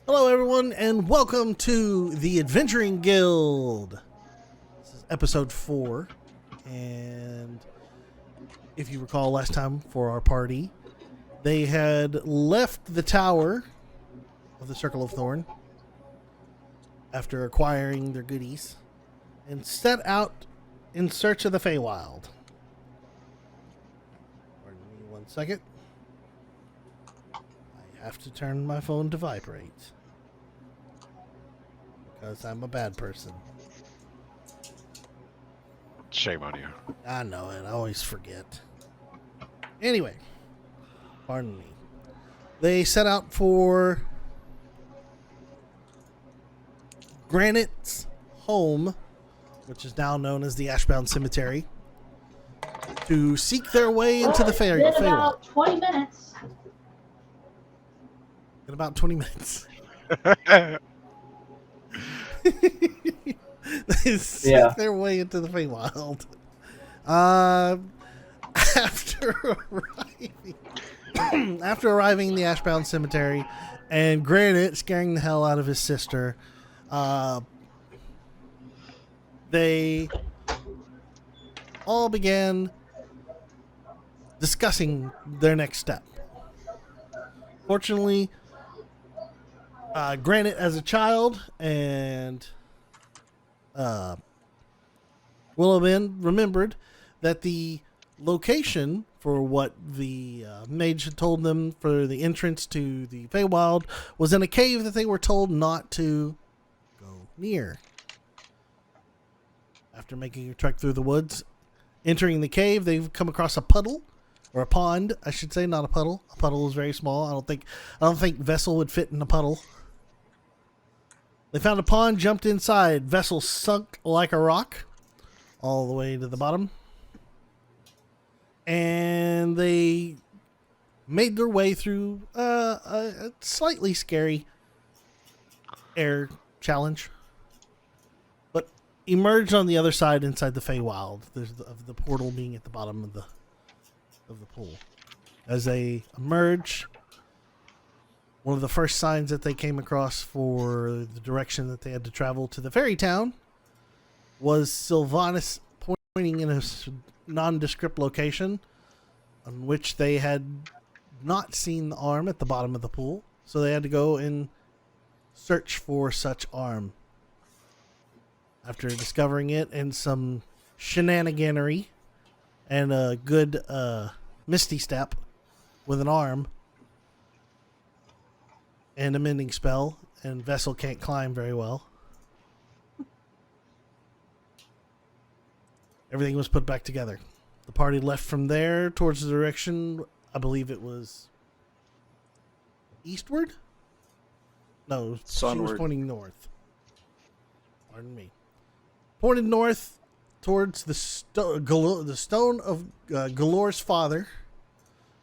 Hello, everyone, and welcome to the Adventuring Guild. This is episode 4, and if you recall last time for our party, they had left the Tower of the Circle of Thorn after acquiring their goodies and set out in search of the Feywild. Pardon me 1 second. I have to turn my phone to vibrate. Because I'm a bad person. Shame on you. I know it. I always forget. Anyway. Pardon me. They set out for Granite's home, which is now known as the Ashbound Cemetery, to seek their way into the Feywild. In about 20 minutes. In about 20 minutes. They seek their way into the Feywild. After arriving in the Ashbound Cemetery and Granite scaring the hell out of his sister, they all began discussing their next step. Fortunately, Granite as a child and Willowben remembered that the location for what the mage had told them for the entrance to the Feywild was in a cave that they were told not to go near. After making a trek through the woods, entering the cave, they've come across a puddle, or a pond, I should say, not a puddle. A puddle is very small. I don't think Vessel would fit in a puddle. They found a pond, jumped inside. Vessel sunk like a rock all the way to the bottom. And they made their way through a slightly scary air challenge. But emerged on the other side inside the Feywild. There's the portal being at the bottom of the pool. As they emerge, one of the first signs that they came across for the direction that they had to travel to the fairy town was Sylvanas pointing in a nondescript location on which they had not seen the arm at the bottom of the pool. So they had to go and search for such arm. After discovering it and some shenaniganery and a good misty step with an arm and a mending spell, and Vessel can't climb very well, everything was put back together. The party left from there towards the direction, I believe it was eastward? No, Sunward. She was pointing north. Pardon me. Pointed north towards the stone of Galore's father,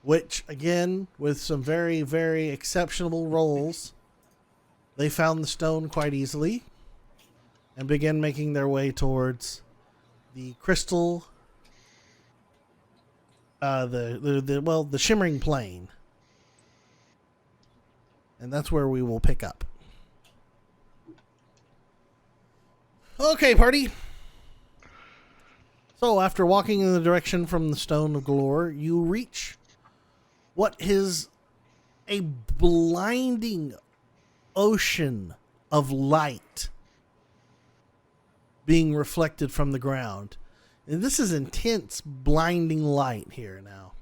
which, again, with some very, very exceptional rolls, they found the stone quite easily and began making their way towards the crystal, the shimmering plain. And that's where we will pick up. Okay, party. So, after walking in the direction from the Stone of Galore, you reach what is a blinding ocean of light being reflected from the ground. And this is intense, blinding light here now.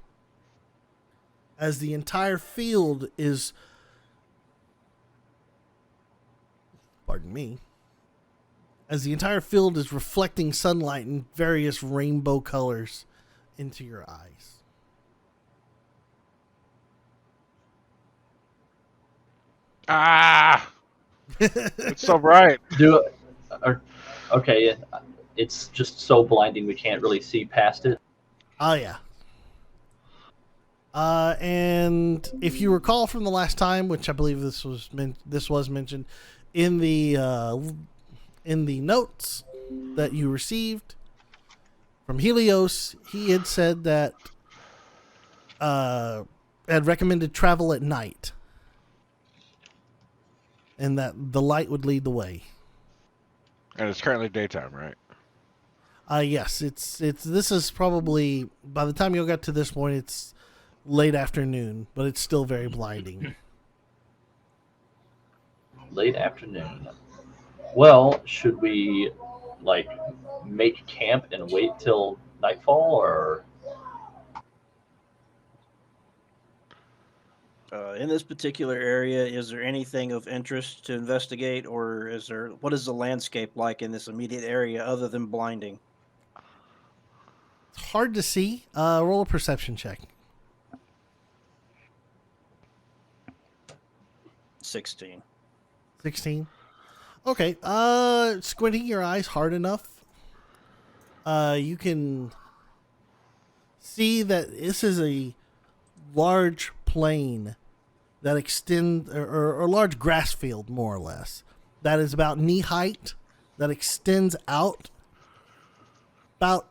As the entire field is... Pardon me. As the entire field is reflecting sunlight in various rainbow colors into your eyes. Ah! It's so bright. Okay, it's just so blinding we can't really see past it. Oh, yeah. And if you recall from the last time, which I believe this was mentioned in the notes that you received from Helios, he had said that had recommended travel at night, and that the light would lead the way. And it's currently daytime, right? Yes, it's this is probably, by the time you'll get to this point, it's late afternoon, but it's still very blinding. Late afternoon. Well, should we like make camp and wait till nightfall, or In this particular area, is there anything of interest to investigate, or what is the landscape like in this immediate area other than blinding? It's hard to see. Roll a perception check. 16. 16. Okay. Squinting your eyes hard enough, you can see that this is a large plain that extends, or a large grass field, more or less, that is about knee height, that extends out about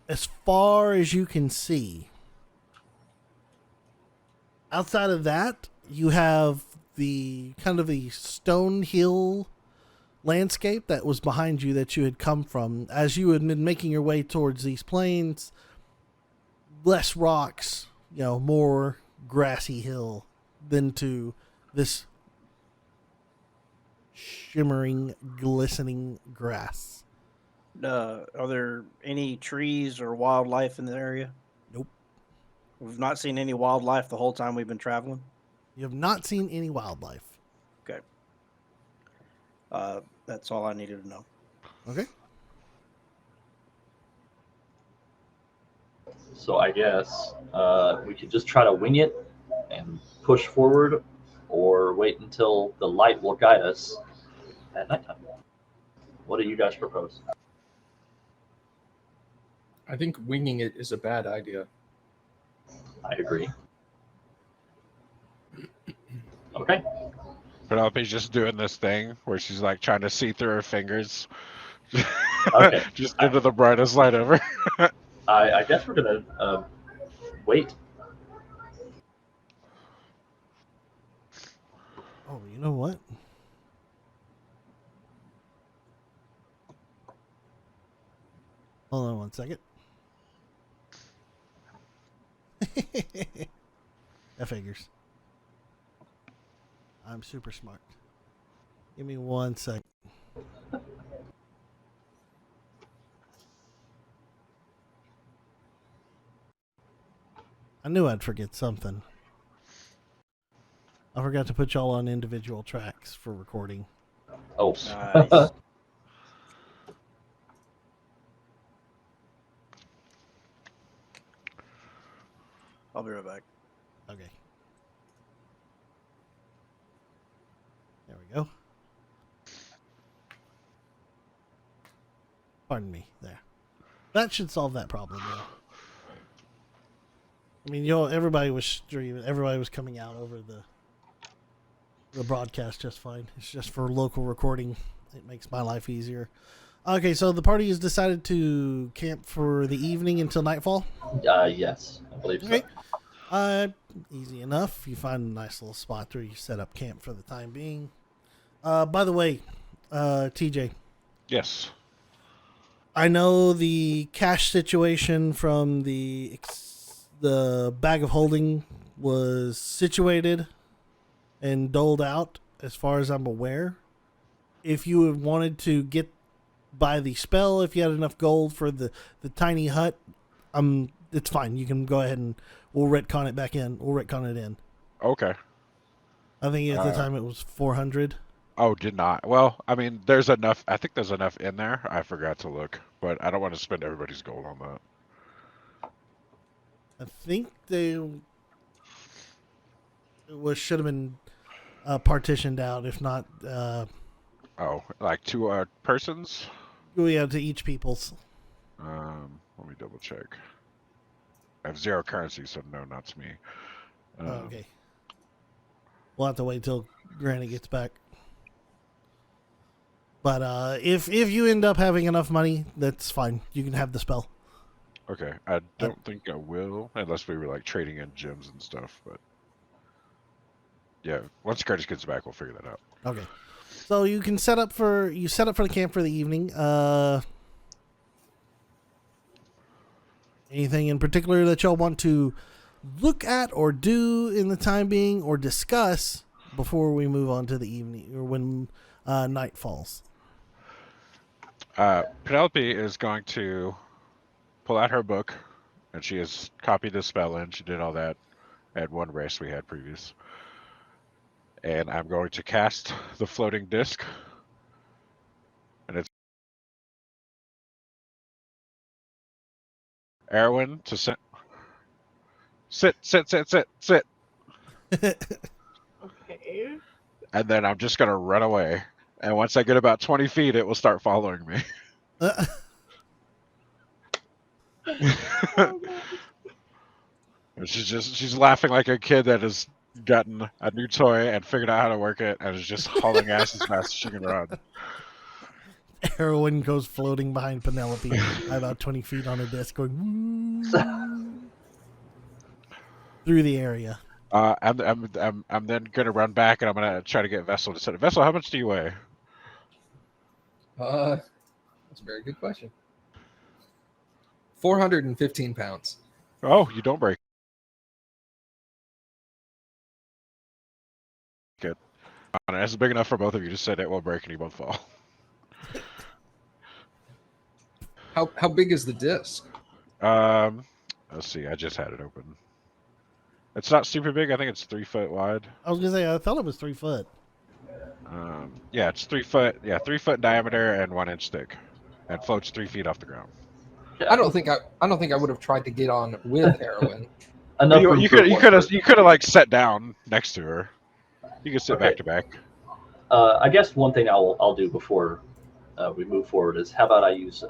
as far as you can see. Outside of that, you have the kind of the stone hill landscape that was behind you that you had come from. As you had been making your way towards these plains, less rocks, more grassy hill than to this shimmering, glistening grass. Are there any trees or wildlife in the area? Nope. We've not seen any wildlife the whole time we've been traveling. You have not seen any wildlife. Okay. That's all I needed to know. Okay. so I guess we could just try to wing it and push forward, or wait until the light will guide us at nighttime. What do you guys propose? I think winging it is a bad idea. I agree. Okay. Penelope's just doing this thing where she's like trying to see through her fingers. Okay. Just into the brightest light ever. I guess we're gonna wait. Oh, you know what? Hold on one second. That figures. I'm super smart. Give me 1 second. I knew I'd forget something. I forgot to put y'all on individual tracks for recording. Oh. Nice. I'll be right back. Okay. There we go. Pardon me. There. That should solve that problem, though. I mean, everybody was streaming. Everybody was coming out over the broadcast just fine. It's just for local recording. It makes my life easier. Okay, so the party has decided to camp for the evening until nightfall. Yes, I believe so. Okay. Easy enough. You find a nice little spot where you set up camp for the time being. By the way, TJ, Yes. I know the cash situation from the bag of holding was situated and doled out, as far as I'm aware. If you had wanted to get by the spell, if you had enough gold for the tiny hut, it's fine. You can go ahead and we'll retcon it back in. We'll retcon it in. Okay. I think at the time it was 400. Oh, did not. Well, I mean, there's enough. I think there's enough in there. I forgot to look, but I don't want to spend everybody's gold on that. I think should have been partitioned out. If not, Oh, like two persons? we have to each people's. Let me double check. I have 0 currency, so no, not to me. Okay. We'll have to wait till Granny gets back. But if you end up having enough money, that's fine. You can have the spell. Okay, I don't think I will, unless we were like trading in gems and stuff. But yeah, once Curtis gets back, we'll figure that out. Okay. So you can set up for the camp for the evening. Anything in particular that y'all want to look at or do in the time being, or discuss before we move on to the evening or when night falls? Penelope is going to pull out her book, and she has copied the spell in. She did all that at one race we had previous. And I'm going to cast the floating disc. And it's Erwin to sit. Sit. Okay. And then I'm just going to run away. And once I get about 20 feet, it will start following me. Oh, God. And she's laughing like a kid that has gotten a new toy and figured out how to work it and is just hauling ass as fast as she can run. Heroin goes floating behind Penelope about 20 feet on a disc, going through the area. I'm then gonna run back and I'm gonna try to get Vessel to sit. Vessel, how much do you weigh? That's a very good question. 415 pounds. Oh, you don't break it. It's big enough for both of you to sit. It won't break and you both fall. How big is the disc? Let's see. I just had it open. It's not super big. I think it's 3 foot wide. I was gonna say I thought it was 3 foot. Yeah, it's 3 foot. Yeah, 3 foot in diameter and 1 inch thick, and floats 3 feet off the ground. I don't think I would have tried to get on with heroin. Enough You, room you for could you one could have person. you could have like sat down next to her. You could sit Okay. back to back. I guess one thing I'll do before we move forward is how about I use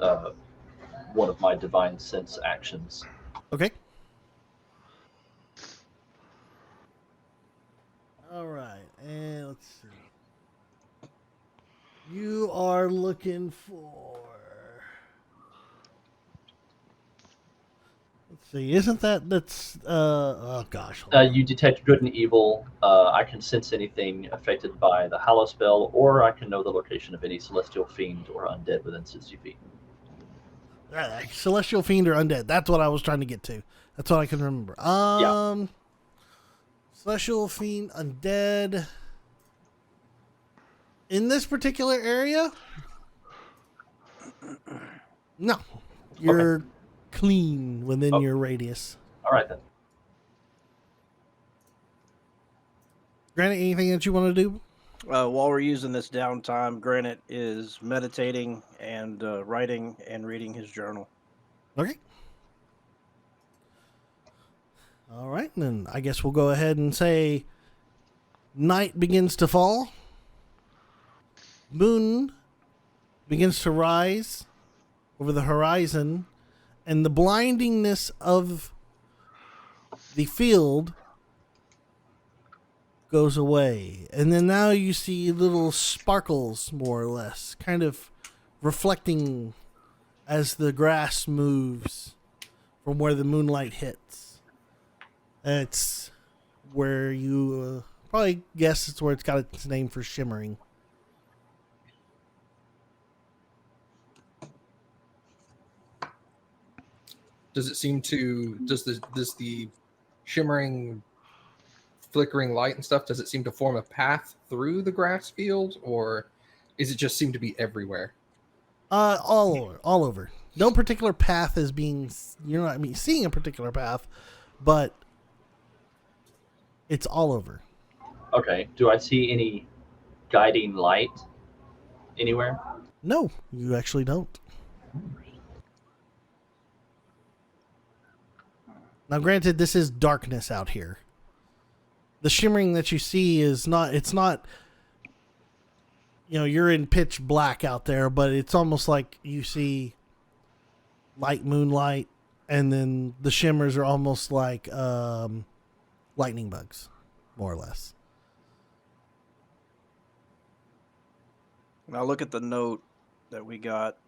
one of my divine sense actions. Okay. All right, and let's see. You are looking for. Let's see. Isn't that's oh gosh. hold on. You detect good and evil. I can sense anything affected by the Hallow spell, or I can know the location of any celestial fiend or undead within 60 feet. Celestial fiend or undead. That's what I was trying to get to. That's what I can remember. Celestial fiend, undead. In this particular area? No. You're clean within your radius. All right, then. Granted, anything that you want to do? While we're using this downtime, Granite is meditating and writing and reading his journal. Okay. All right, then I guess we'll go ahead and say night begins to fall. Moon begins to rise over the horizon, and the blindingness of the field goes away. And then now you see little sparkles, more or less, kind of reflecting as the grass moves from where the moonlight hits. It's where you probably guess it's where it's got its name for shimmering. Does it seem to does the shimmering flickering light and stuff, does it seem to form a path through the grass field, or is it just seem to be everywhere? All over. No particular path is being, seeing a particular path, but it's all over. Okay. Do I see any guiding light anywhere? No, you actually don't. Now, granted, this is darkness out here. The shimmering that you see is not, it's not, you're in pitch black out there, but it's almost like you see light moonlight, and then the shimmers are almost like lightning bugs, more or less. Now look at the note that we got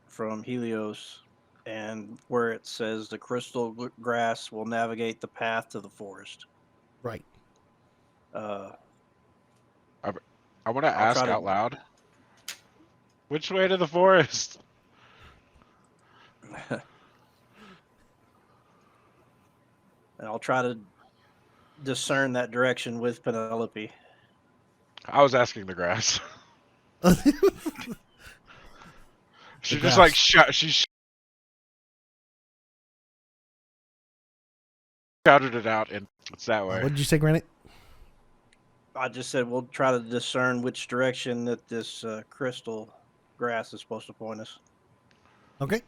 from Helios. and where it says the crystal grass will navigate the path to the forest. Right. I want to I'll ask try to- out loud. Which way to the forest? And I'll try to discern that direction with Penelope. I was asking the grass. She just grass. like she shouted it out, and it's that way. What did you say, Granite? I just said we'll try to discern which direction that this crystal grass is supposed to point us. Okay.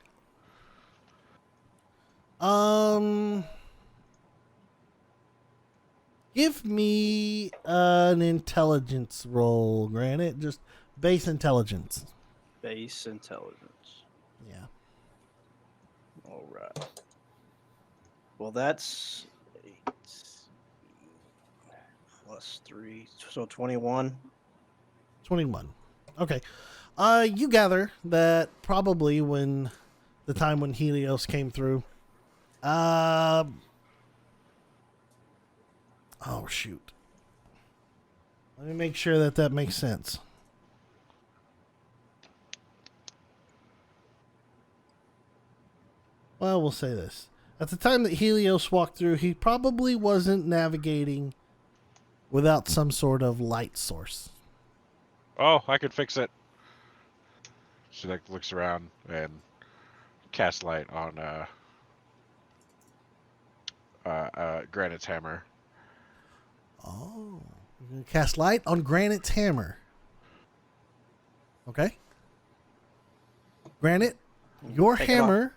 Give me an intelligence roll, Granite. Just base intelligence. Base intelligence. Yeah. All right. Well, that's 8 plus 3, so 21. 21. Okay. You gather that probably when the time when Helios came through, oh shoot. Let me make sure that makes sense. Well, we'll say this. At the time that Helios walked through, he probably wasn't navigating without some sort of light source. Oh, I could fix it. She like looks around and casts light on Granite's hammer. Oh. You're going to cast light on Granite's hammer. Okay. Granite, your Take it off. hammer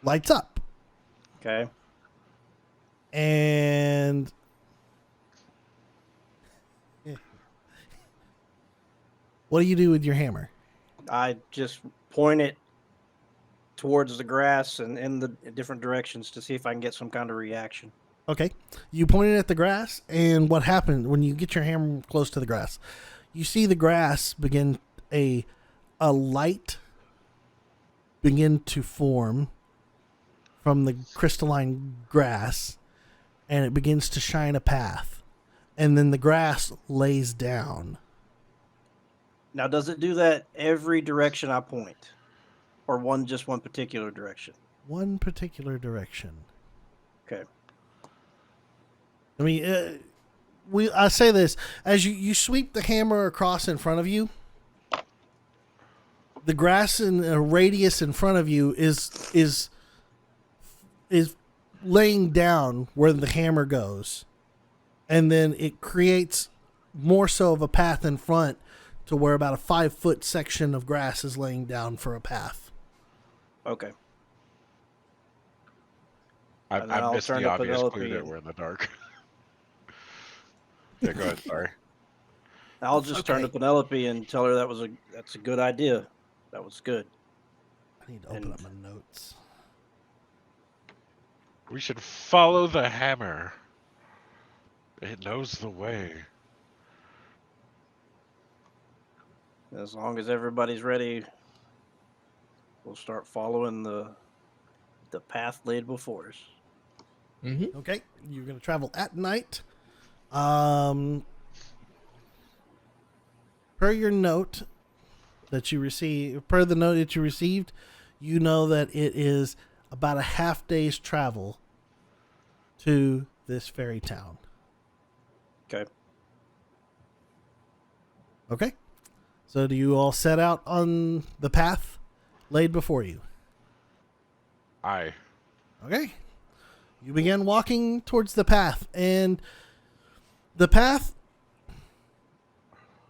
lights up. Okay. And what do you do with your hammer? I just point it towards the grass and in the different directions to see if I can get some kind of reaction. Okay. You point it at the grass, and what happened when you get your hammer close to the grass? You see the grass begin a light begin to form from the crystalline grass, and it begins to shine a path. And then the grass lays down. Now, does it do that every direction I point? Or just one particular direction? One particular direction. Okay. I mean, I say this as you sweep the hammer across in front of you. The grass in a radius in front of you is laying down where the hammer goes, and then it creates more so of a path in front to where about a 5-foot section of grass is laying down for a path. Okay. I missed the obvious clue that we're in the dark. Yeah, go ahead. Sorry. I'll just turn to Okay. Penelope and tell her that's a good idea. That was good. I need to open up my notes. We should follow the hammer. It knows the way. As long as everybody's ready, we'll start following the path laid before us. Mm-hmm. Okay, you're going to travel at night. Per your note that you receive, per the note that you received, you know that it is about a half day's travel to this fairy town. Okay. Okay, so do you all set out on the path laid before you? Aye. Okay. You begin walking towards the path, and the path,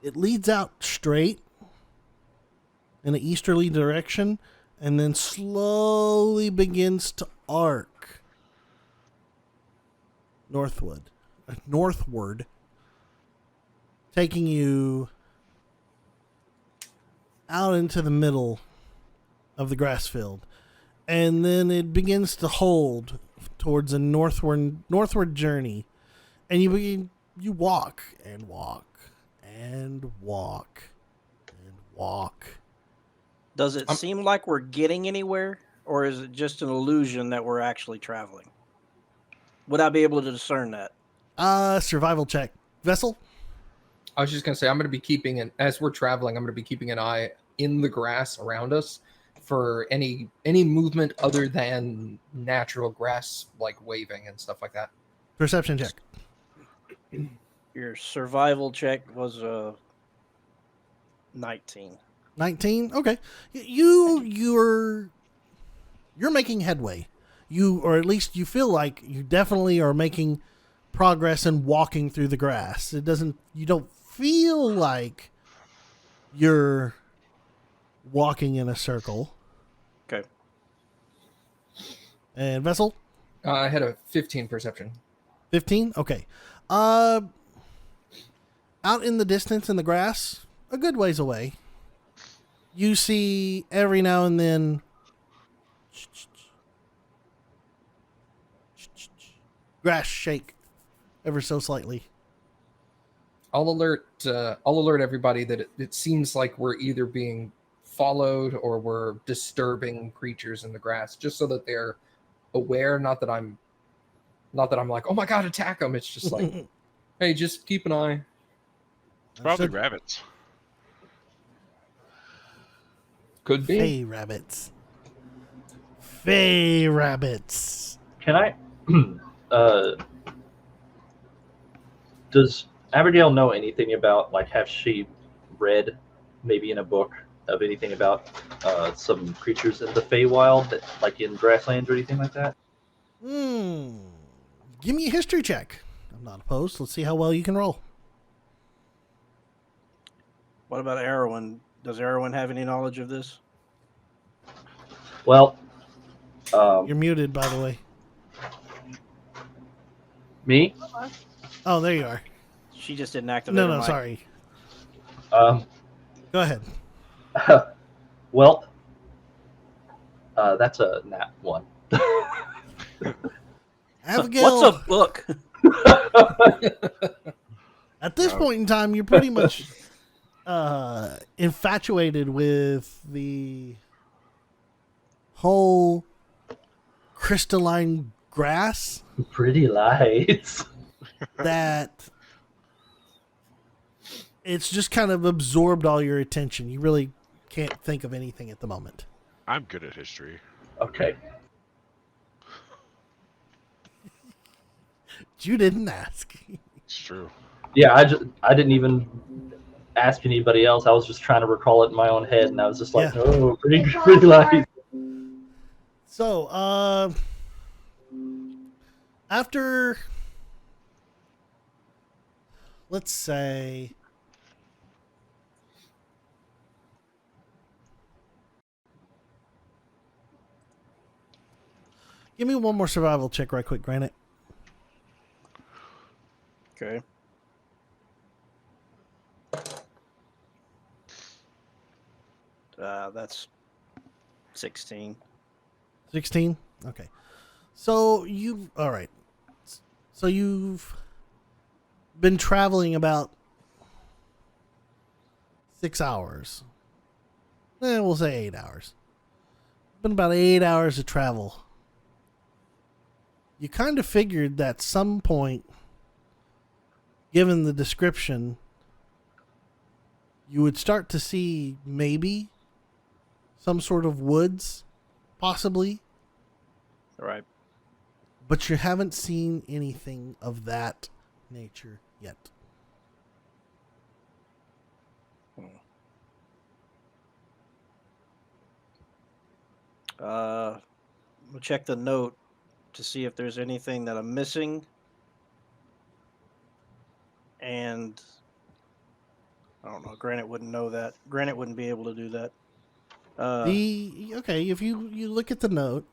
it leads out straight in an easterly direction and then slowly begins to arc northward, taking you out into the middle of the grass field. And then it begins to hold towards a northward journey, and you walk and walk and walk and walk Does it I'm- seem like we're getting anywhere, or is it just an illusion that we're actually traveling? Would I be able to discern that? Survival check. Vessel? I was just gonna say I'm gonna be as we're traveling, I'm gonna be keeping an eye in the grass around us for any movement other than natural grass like waving and stuff like that. Perception check. Your survival check was 19. 19. Okay. You're making headway. Or at least you feel like you definitely are making progress and walking through the grass. You don't feel like you're walking in a circle. Okay. And Vessel? I had a 15 perception. 15? Okay. Out in the distance in the grass, a good ways away, you see every now and then grass shake ever so slightly. I'll alert everybody that it seems like we're either being followed or we're disturbing creatures in the grass, just so that they're aware. Not that I'm like, oh my god, attack them. It's just like, hey, just keep an eye. Probably Understood. rabbits. Could be. Fey rabbits. Fey rabbits. Can I? Does Abigail know anything about, like, have she read maybe in a book of anything about some creatures in the Feywild, that, like in grasslands or anything like that? Give me a history check. I'm not opposed. Let's see how well you can roll. What about Erwin? Does Erwin have any knowledge of this? Well, You're muted, by the way. me? Oh, there you are. She just didn't activate No, her no, mic. sorry. Um, Go ahead. well, that's a nat 1. Abigail, What's a book? at this point in time, you're pretty much infatuated with the whole crystalline grass Pretty lights. that it's just kind of absorbed all your attention. You really can't think of anything at the moment. I'm good at history. Okay. You didn't ask. It's true. Yeah, I didn't even ask anybody else. I was just trying to recall it in my own head, and I was just like, Yeah. oh, pretty light. So, after, let's say, give me one more survival check right quick, Granite. Okay. That's 16. 16? Okay. So all right. So you've been traveling about 6 hours. We'll say 8 hours. Been about 8 hours of travel. You kind of figured that some point, given the description, you would start to see maybe some sort of woods, possibly, All right. but you haven't seen anything of that nature yet. We'll check the note to see if there's anything that I'm missing. And I don't know. Granite wouldn't know that. Granite wouldn't be able to do that. Okay, if you look at the note,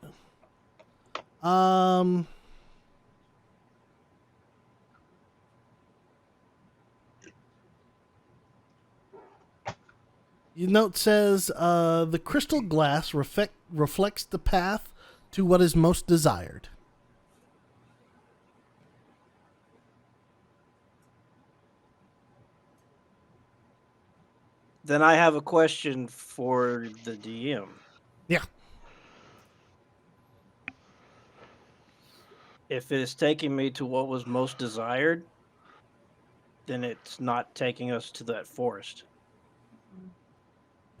your note says the crystal glass reflects the path to what is most desired. Then I have a question for the DM. Yeah. If it is taking me to what was most desired, then it's not taking us to that forest.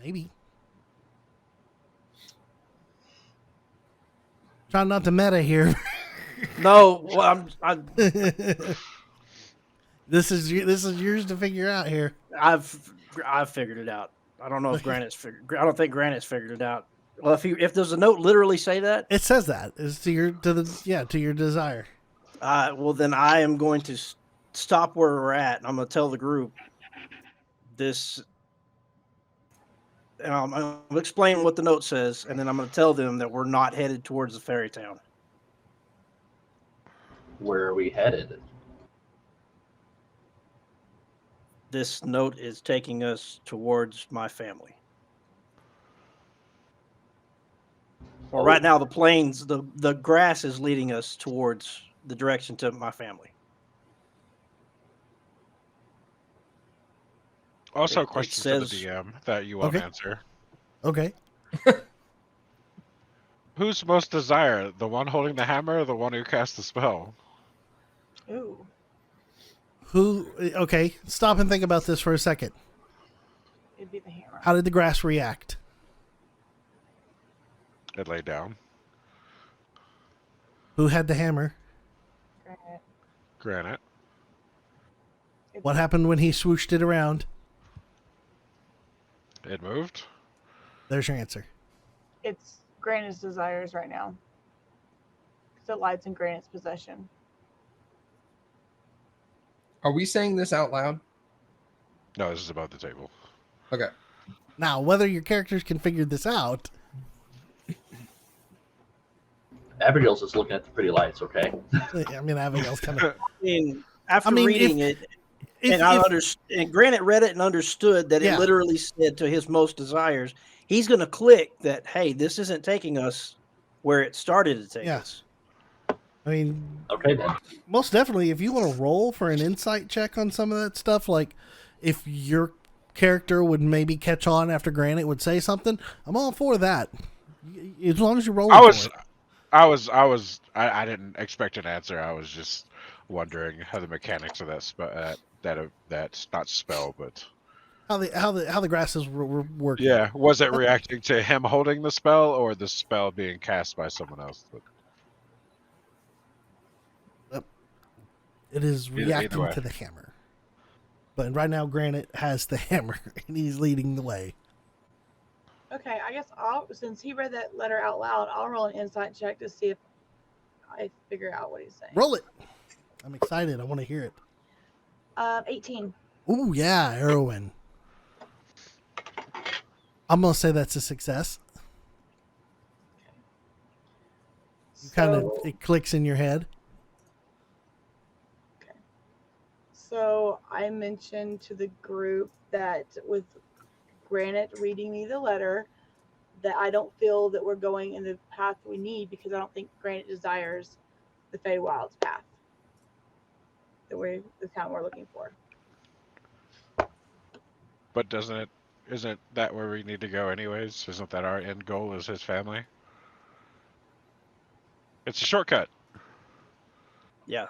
Maybe. Trying not to meta here. No, well, This is yours to figure out here. I've figured it out. I don't know if Granite's figured. I don't think Granite's figured it out. Well, if does the note literally say that? It says that it's to your desire. Well, then I am going to stop where we're at, and I'm going to tell the group this. And I'm going to explain what the note says, and then I'm going to tell them that we're not headed towards the fairy town. Where are we headed? This note is taking us towards my family. Well, right now the plains, the grass is leading us towards the direction to my family. Also, It question says- for the DM that you won't Okay. answer. Okay. Who's most desire? The one holding the hammer or the one who cast the spell? Ooh. Okay, stop and think about this for a second. It'd be the hammer. How did the grass react? It lay down. Who had the hammer? Granite. Granite. What happened when he swooshed it around? It moved. There's your answer. It's Granite's desires right now. Because it lies in Granite's possession. Are we saying this out loud? No, this is above the table. Okay. Now, whether your characters can figure this out, Abigail's just looking at the pretty lights, okay? I mean, Abigail's kind of. I mean, after mean, reading it, and and Granite read it and understood that Yeah. it literally said to his most desires, he's going to click that, hey, this isn't taking us where it started to take Yeah. us. I mean, Okay then. most definitely, if you want to roll for an insight check on some of that stuff, like if your character would maybe catch on after Granite would say something, I'm all for that. As long as you roll I for was, it. I didn't expect an answer. I was just wondering how the mechanics of that's not spell, but How the grasses were working. yeah, was it reacting to him holding the spell or the spell being cast by someone else? But It is Either reacting way. to the hammer. But right now, Granite has the hammer, and he's leading the way. Okay, I guess since he read that letter out loud, I'll roll an insight check to see if I figure out what he's saying. Roll it. I'm excited. I want to hear it. 18. Ooh, yeah, heroin. I'm going to say that's a success. It clicks in your head. So I mentioned to the group that with Granite reading me the letter, that I don't feel that we're going in the path we need because I don't think Granite desires the Feywild's path. The town we're looking for. But isn't that where we need to go anyways? Isn't that our end goal is his family? It's a shortcut. Yeah.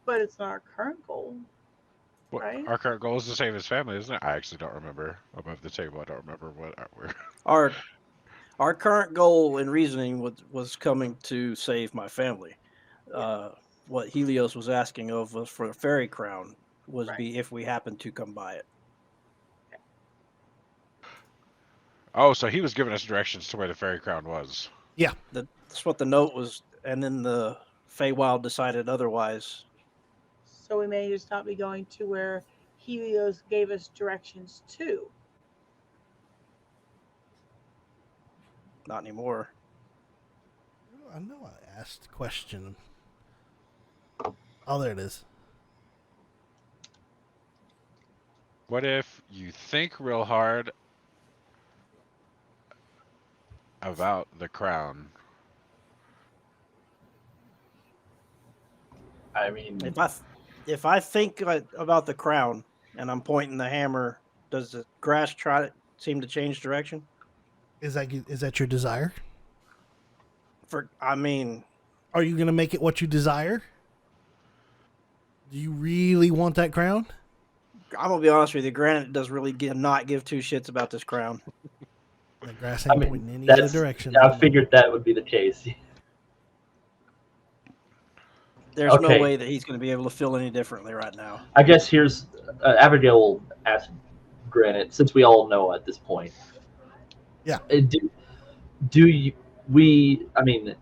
But it's not our current goal. What, Right. Our current goal is to save his family, isn't it? I actually don't remember. Above the table, I don't remember what we're... Our current goal and reasoning was coming to save my family. What Helios was asking of us for a fairy crown was Right. be if we happen to come by it. Oh, so he was giving us directions to where the fairy crown was. That's what the note was, and then the Feywild decided otherwise. So we may just not be going to where Helios gave us directions to. Not anymore. I know I asked a question. Oh, there it is. What if you think real hard about the crown? I mean, If I think about the crown and I'm pointing the hammer Does the grass seem to change direction? Is that your desire? I mean, Are you going to make it what you desire? Do you really want that crown? I'm gonna be honest with you. Granted, does really not give two shits about this crown. The grass I ain't mean, pointing in either that's. direction. I figured that would be the case. There's Okay. no way that he's going to be able to feel any differently right now. I guess here's Abigail will ask Granite, since we all know at this point. Yeah. Do you, we? I mean,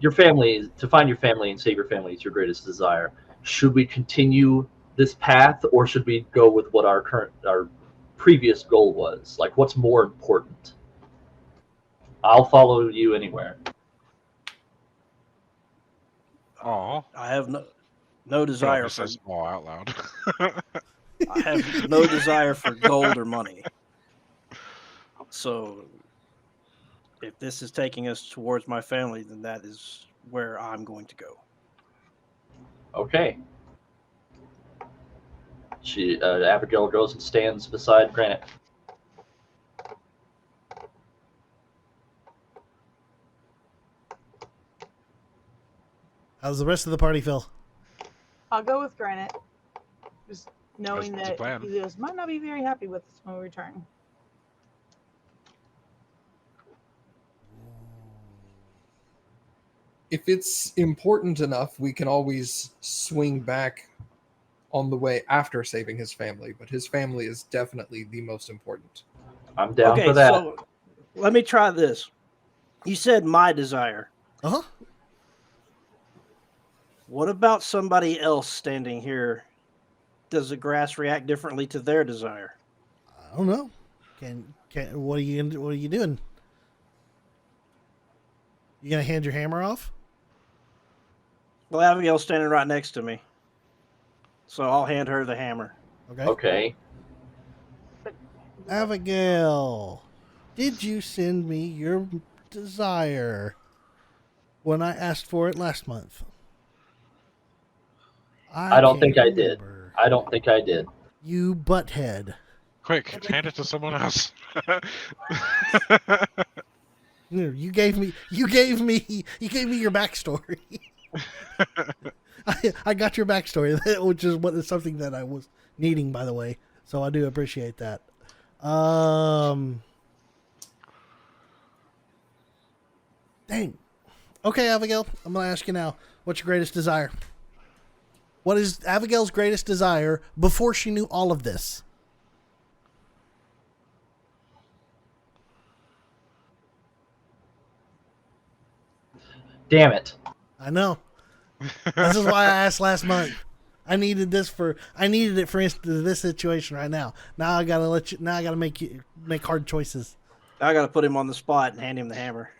your family, to find your family and save your family is your greatest desire. Should we continue this path, or should we go with what our previous goal was? Like, what's more important? I'll follow you anywhere. Aw. I have no desire Probably for. says "aw" out loud. I have no desire for gold or money. So, if this is taking us towards my family, then that is where I'm going to go. Okay. Abigail goes and stands beside Granite. How's the rest of the party feel? I'll go with Granite. Just knowing That's the that plan. Helios might not be very happy with us when we return. If it's important enough, we can always swing back on the way after saving his family, but his family is definitely the most important. I'm down Okay, for that. so let me try this. You said my desire. Uh-huh. What about somebody else standing here? Does the grass react differently to their desire? I don't know. What are you doing? You gonna hand your hammer off? Well, Abigail's standing right next to me, so I'll hand her the hammer. Okay. Okay. Abigail, did you send me your desire when I asked for it last month? I don't think can't I did. remember. I don't think I did. You butthead. Quick, hand it to someone else. You gave me your backstory. I got your backstory, which is something that I was needing, by the way. So I do appreciate that. Dang. Okay, Abigail, I'm gonna ask you now. What's your greatest desire? What is Abigail's greatest desire before she knew all of this? Damn it. I know. This is why I asked last month. I needed it for this situation right now. Now I gotta make hard choices. I got to put him on the spot and hand him the hammer.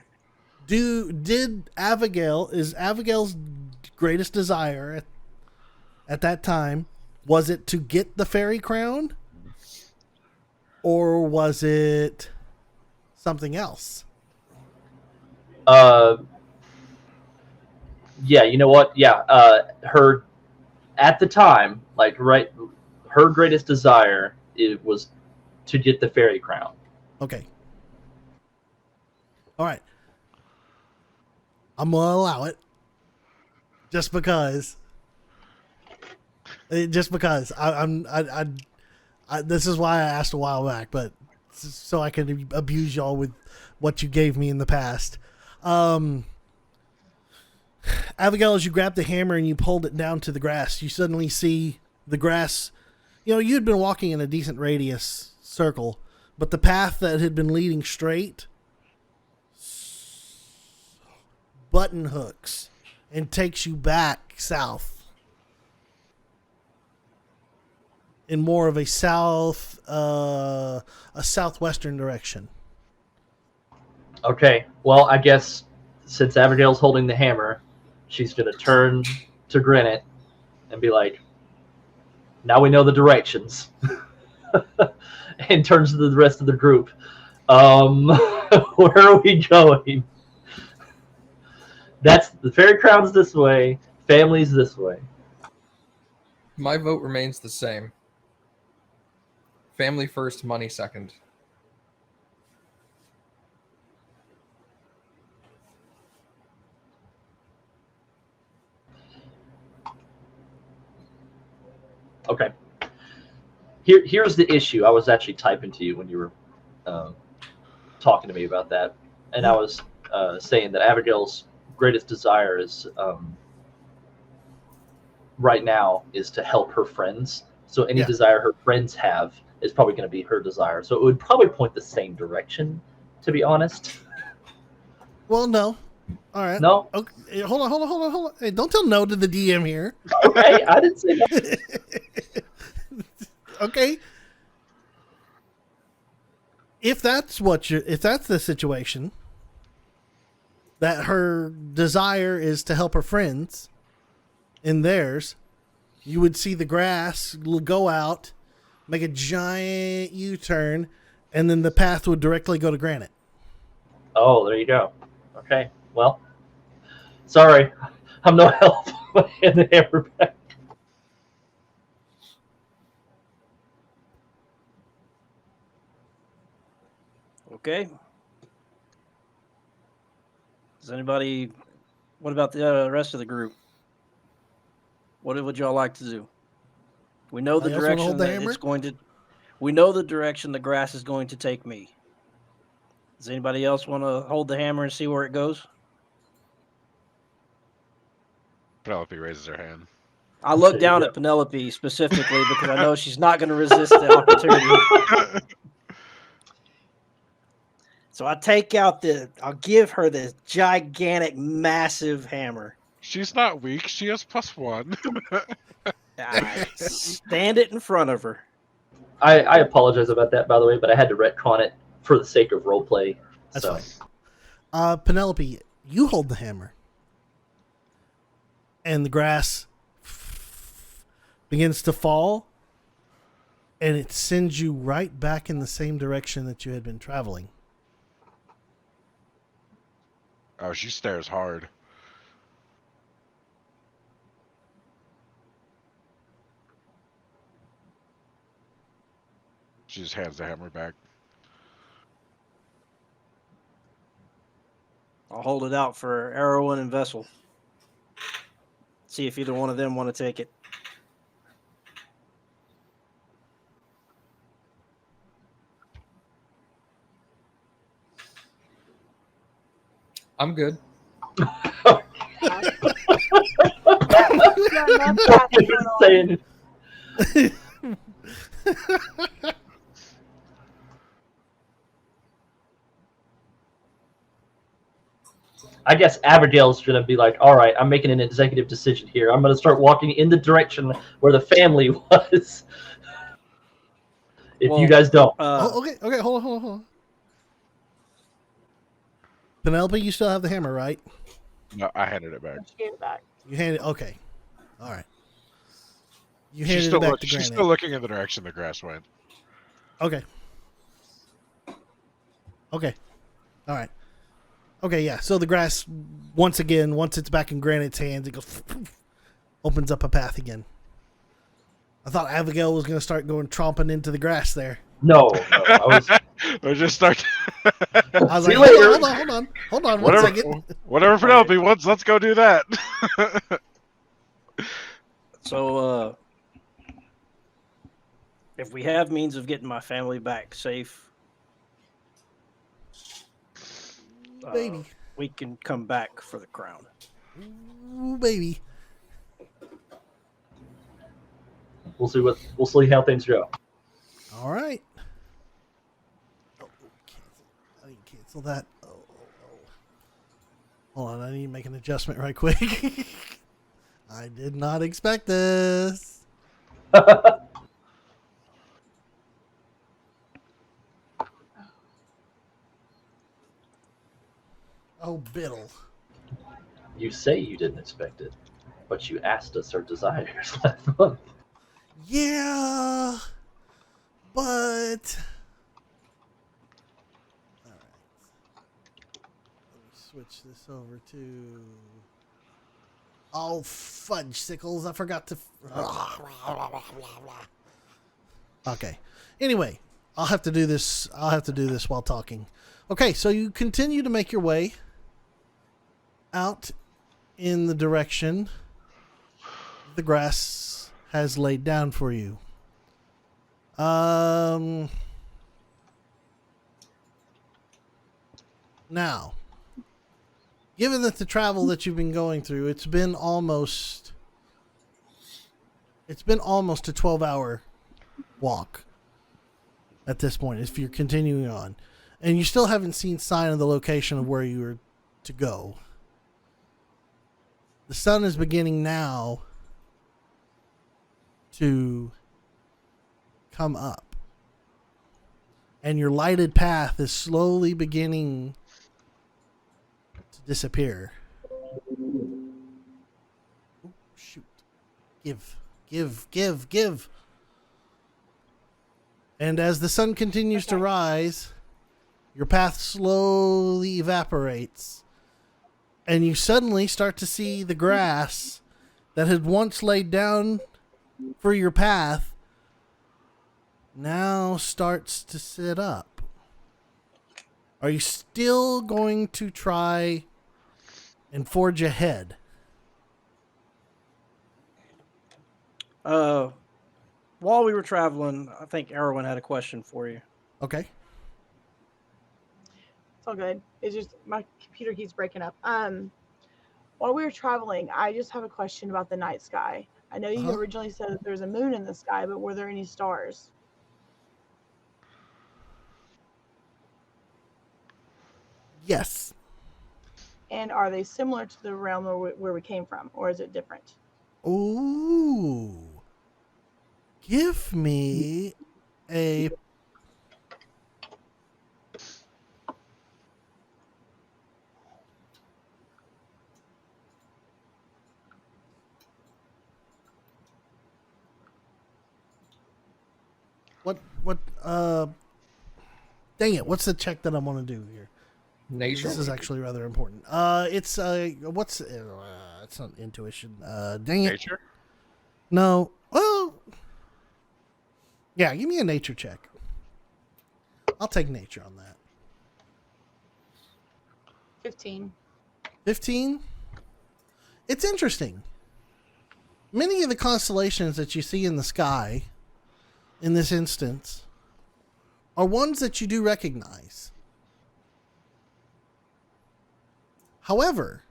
Is Abigail's greatest desire at that time, was it to get the fairy crown? Or was it something else? Yeah, you know what? Yeah, her at the time, her greatest desire was to get the fairy crown. Okay. All right. I'm gonna allow it, just because. This is why I asked a while back, but so I can abuse y'all with what you gave me in the past. Abigail, as you grabbed the hammer and you pulled it down to the grass, you suddenly see the grass. You know, you'd been walking in a decent radius circle, but the path that had been leading straight button hooks and takes you back south in more of a southwestern direction. Okay, well, I guess since Abigail's holding the hammer, she's going to turn to Granite and be like, now we know the directions. And turns to the rest of the group. Where are we going? That's the fairy crown's this way, family's this way. My vote remains the same. Family first, money second. Okay. Here's the issue. I was actually typing to you when you were talking to me about that, and I was saying that Abigail's greatest desire is right now is to help her friends. So any Yeah. desire her friends have is probably going to be her desire. So it would probably point the same direction, to be honest. Well, no. All right. No? Okay. Hold on. Hey, don't tell no to the DM here. Okay, I didn't say that. Okay. If that's the situation, that her desire is to help her friends in theirs, you would see the grass go out, make a giant U-turn, and then the path would directly go to Granite. Oh, there you go. Okay, well, sorry. I'm no help in the hammerback. Okay. Does anybody? What about the rest of the group? What would y'all like to do? We know the Anybody else wanna direction hold the that hammer? it's going to. We know the direction the grass is going to take me. Does anybody else want to hold the hammer and see where it goes? Penelope raises her hand. I look down at Penelope specifically because I know she's not going to resist the opportunity. So I take out I'll give her this gigantic, massive hammer. She's not weak. She has +1. I stand it in front of her. I apologize about that, by the way, but I had to retcon it for the sake of roleplay. That's So fine. Penelope, you hold the hammer. And the grass begins to fall. And it sends you right back in the same direction that you had been traveling. Oh, she stares hard. She just hands the hammer back. I'll hold it out for Erwin and Vessel. See if either one of them want to take it. I'm good. saying I guess Abigail's going to be like, all right, I'm making an executive decision here. I'm going to start walking in the direction where the family was. If Well, you guys don't. Okay, hold on. Penelope, you still have the hammer, right? No, I handed it back. She gave it back. You handed okay. All right. You She's handed still, it back to she's Granite. still looking in the direction the grass went. Okay. All right. Okay, yeah. So the grass, once it's back in Granite's hands, it goes, opens up a path again. I thought Abigail was going to start going tromping into the grass there. No, I was. Or just start. I was See like, you later. hold on, one second. Whatever Penelope wants, let's go do that. So, if we have means of getting my family back safe, Baby. we can come back for the crown. Ooh, baby. We'll see how things go. All right. Oh, I need to cancel that. Oh. Hold on, I need to make an adjustment right quick. I did not expect this. Oh, Biddle. You say you didn't expect it, but you asked us our desires last month. Yeah, but all right. Let me switch this over to. Oh, fudge sickles! I forgot to. Okay. Anyway, I'll have to do this while talking. Okay, so you continue to make your way out in the direction the grass has laid down for you. Now, given that the travel that you've been going through, it's been almost a 12-hour walk at this point, if you're continuing on. And you still haven't seen sign of the location of where you were to go. The sun is beginning now to come up. And your lighted path is slowly beginning to disappear. Ooh, shoot. Give. And as the sun continues to rise, your path slowly evaporates. And you suddenly start to see the grass that had once laid down for your path now starts to sit up. Are you still going to try and forge ahead? While we were traveling, I think Erwin had a question for you. Okay. It's all good. It's just my computer keeps breaking up. While we were traveling, I just have a question about the night sky. I know you originally said that there's a moon in the sky, but were there any stars? Yes. And are they similar to the realm where we came from, or is it different? Ooh. Give me a... Dang it, what's the check that I want to do here? Nature. This is actually rather important. It's not intuition. Dang it. Nature? No. Well, yeah, give me a nature check. I'll take nature on that. 15. 15? It's interesting. Many of the constellations that you see in the sky, in this instance, are ones that you do recognize. However,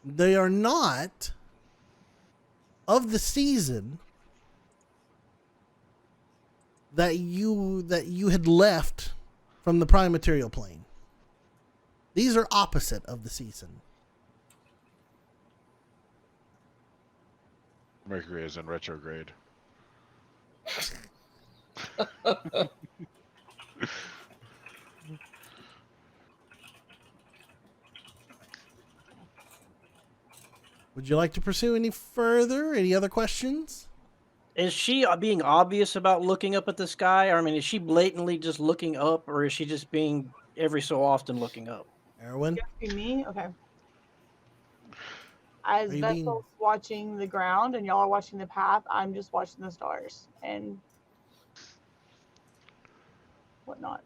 they are not of the season that you had left from the prime material plane. These are opposite of the season. Mercury is in retrograde. Would you like to pursue any further? Any other questions? Is she being obvious about looking up at the sky? I mean, is she blatantly just looking up, or is she just being every so often looking up? Erwin? Asking me? Okay. As Are you Vessel's watching the ground and y'all are watching the path, I'm just watching the stars and whatnot.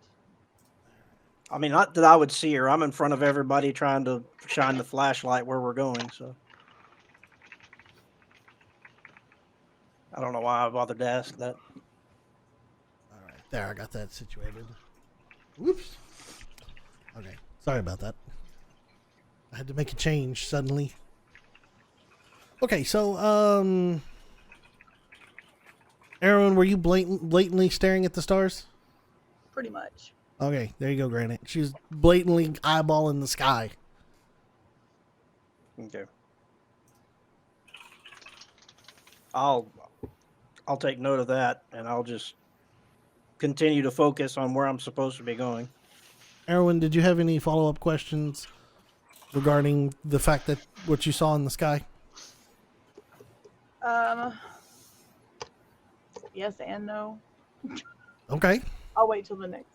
I mean, not that I would see her. I'm in front of everybody trying to shine the flashlight where we're going, so. I don't know why I bothered to ask that. All right, there, I got that situated. Whoops. Okay, sorry about that. I had to make a change suddenly. Okay, so, Aaron, were you blatantly staring at the stars? Pretty much. Okay, there you go, Granite. She's blatantly eyeballing the sky. Okay. I'll take note of that, and I'll just continue to focus on where I'm supposed to be going. Erwin, did you have any follow-up questions regarding the fact that what you saw in the sky? Yes and no. Okay. I'll wait till the next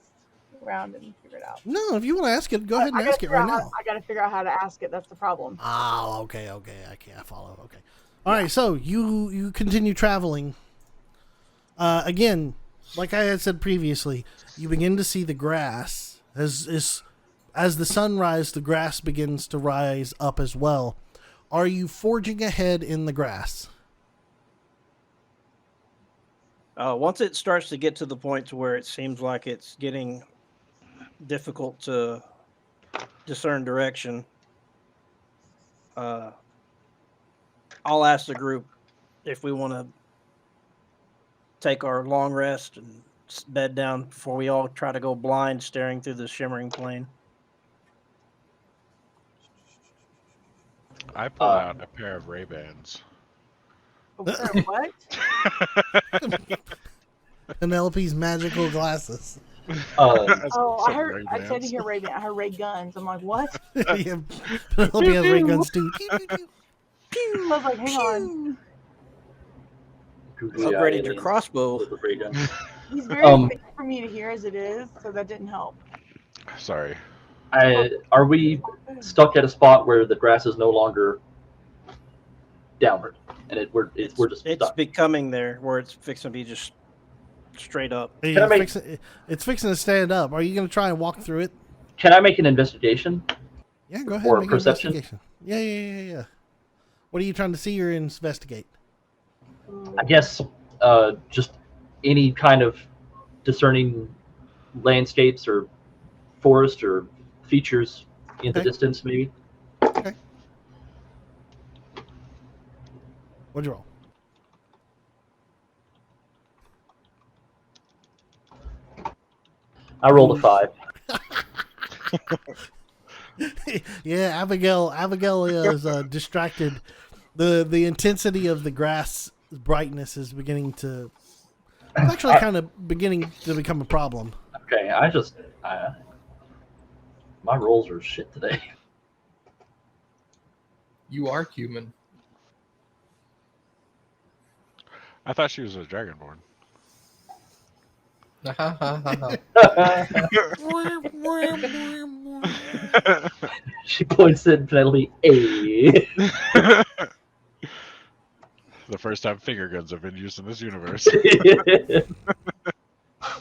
round and figure it out. No, if you want to ask it, go ahead and ask it right now. I gotta figure out how to ask it. That's the problem. Oh, okay. I can't follow. Okay. All right, so you continue traveling Again, like I had said previously, you begin to see the grass as the sun rises. The grass begins to rise up as well. Are you forging ahead in the grass? Once it starts to get to the point to where it seems like it's getting difficult to discern direction, I'll ask the group if we want to take our long rest and bed down before we all try to go blind staring through the shimmering plain. I pull out a pair of Ray-Bans. What? Penelope's magical glasses. Oh, I heard. I didn't hear Ray-Ban. I heard Ray Guns. I'm like, what? Yeah, Penelope has ray guns too. I was like, hang on. Upgraded your crossbow. With the ray gun. He's very faint for me to hear as it is, so that didn't help. Sorry. Are we stuck at a spot where the grass is no longer downward, and we're just It's stuck? becoming there where it's fixing to be just straight up. It's fixing to stand up. Are you going to try and walk through it? Can I make an investigation? Yeah, go ahead. Or make perception? An investigation. Yeah. What are you trying to see or investigate? I guess just any kind of discerning landscapes or forest or features in the distance, maybe. Okay. What'd you roll? I rolled a 5. Yeah, Abigail is distracted. The intensity of the grass brightness is beginning to. It's actually kind of beginning to become a problem. Okay, my rolls are shit today. You are human. I thought she was a dragonborn. She points at Penelope. A. The first time finger guns have been used in this universe.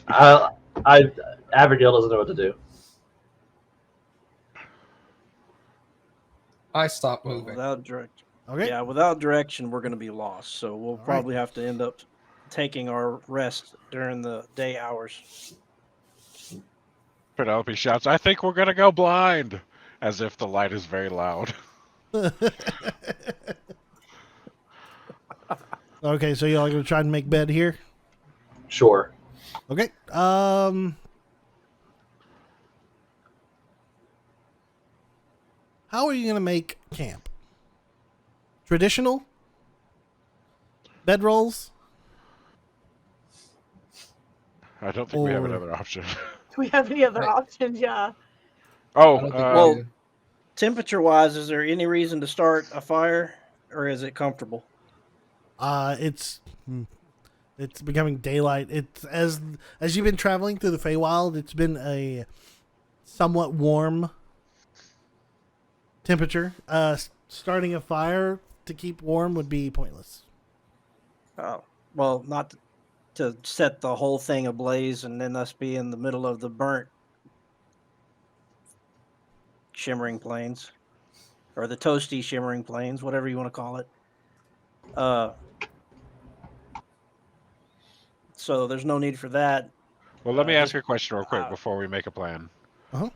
Abigail doesn't know what to do. I stopped moving. Without direction. Okay. Yeah, without direction, we're going to be lost. So we'll probably have to end up taking our rest during the day hours. Penelope shouts, "I think we're going to go blind," as if the light is very loud. Okay, so y'all gonna try and make bed here? Sure. Okay. How are you gonna make camp? Traditional? Bedrolls? I don't think we have another option. Do we have any other options? Yeah. Oh, I don't think well, we do. Temperature-wise, is there any reason to start a fire, or is it comfortable? It's becoming daylight. It's as you've been traveling through the Feywild, it's been a somewhat warm temperature. Starting a fire to keep warm would be pointless. Oh, well, not to set the whole thing ablaze and then us be in the middle of the burnt shimmering plains, or the toasty shimmering plains, whatever you want to call it. So there's no need for that. well, let me ask you a question real quick before we make a plan. Uh-huh.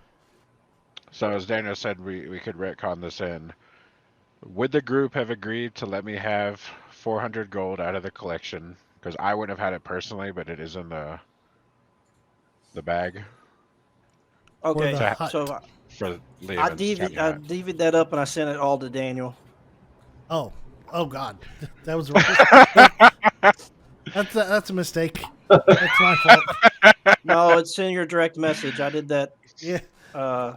So, as Daniel said, we could retcon this in. Would the group have agreed to let me have 400 gold out of the collection? Because I wouldn't have had it personally, but it is in the bag Okay, the hut. so for Liam. I and Captain I Hut. DV'd that up and I sent it all to Daniel. Oh God, that was that's a mistake. That's my fault. No, it's in your direct message. I did that. Yeah, I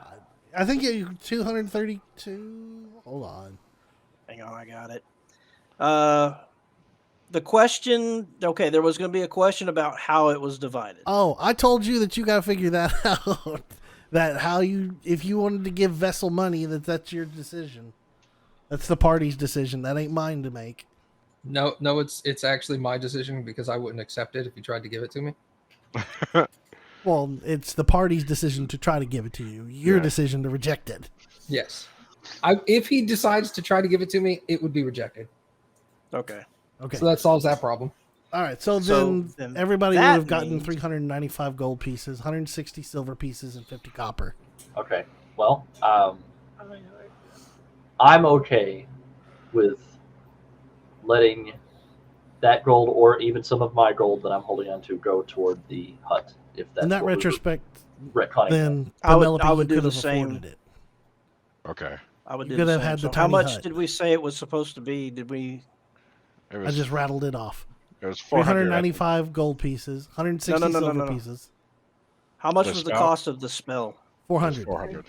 think you 232. Hold on. Hang on, I got it. The question. Okay, there was going to be a question about how it was divided. Oh, I told you that you got to figure that out. If you wanted to give Vessel money, that's your decision. That's the party's decision. That ain't mine to make. No, it's actually my decision because I wouldn't accept it if you tried to give it to me. Well, it's the party's decision to try to give it to you. Your Yeah. decision to reject it. Yes. If he decides to try to give it to me, it would be rejected. Okay. Okay. So that solves that problem. All right. So So then then everybody would that have gotten means- 395 gold pieces, 160 silver pieces, and 50 copper. Okay. Well, I don't know. I'm okay with letting that gold or even some of my gold that I'm holding on to go toward the hut. If that's In that what we were retrospect, retconning. then I would- Penelope I would you do could the have same. afforded it. Okay. I would You do could the have same. had the So how tiny much hut. did we say it was supposed to be? Did we? It I was just rattled it off. it was 400. 395 gold pieces, 160 No, no, no, silver no, no. pieces, How much The was the spell? cost of the spell? 400. 400.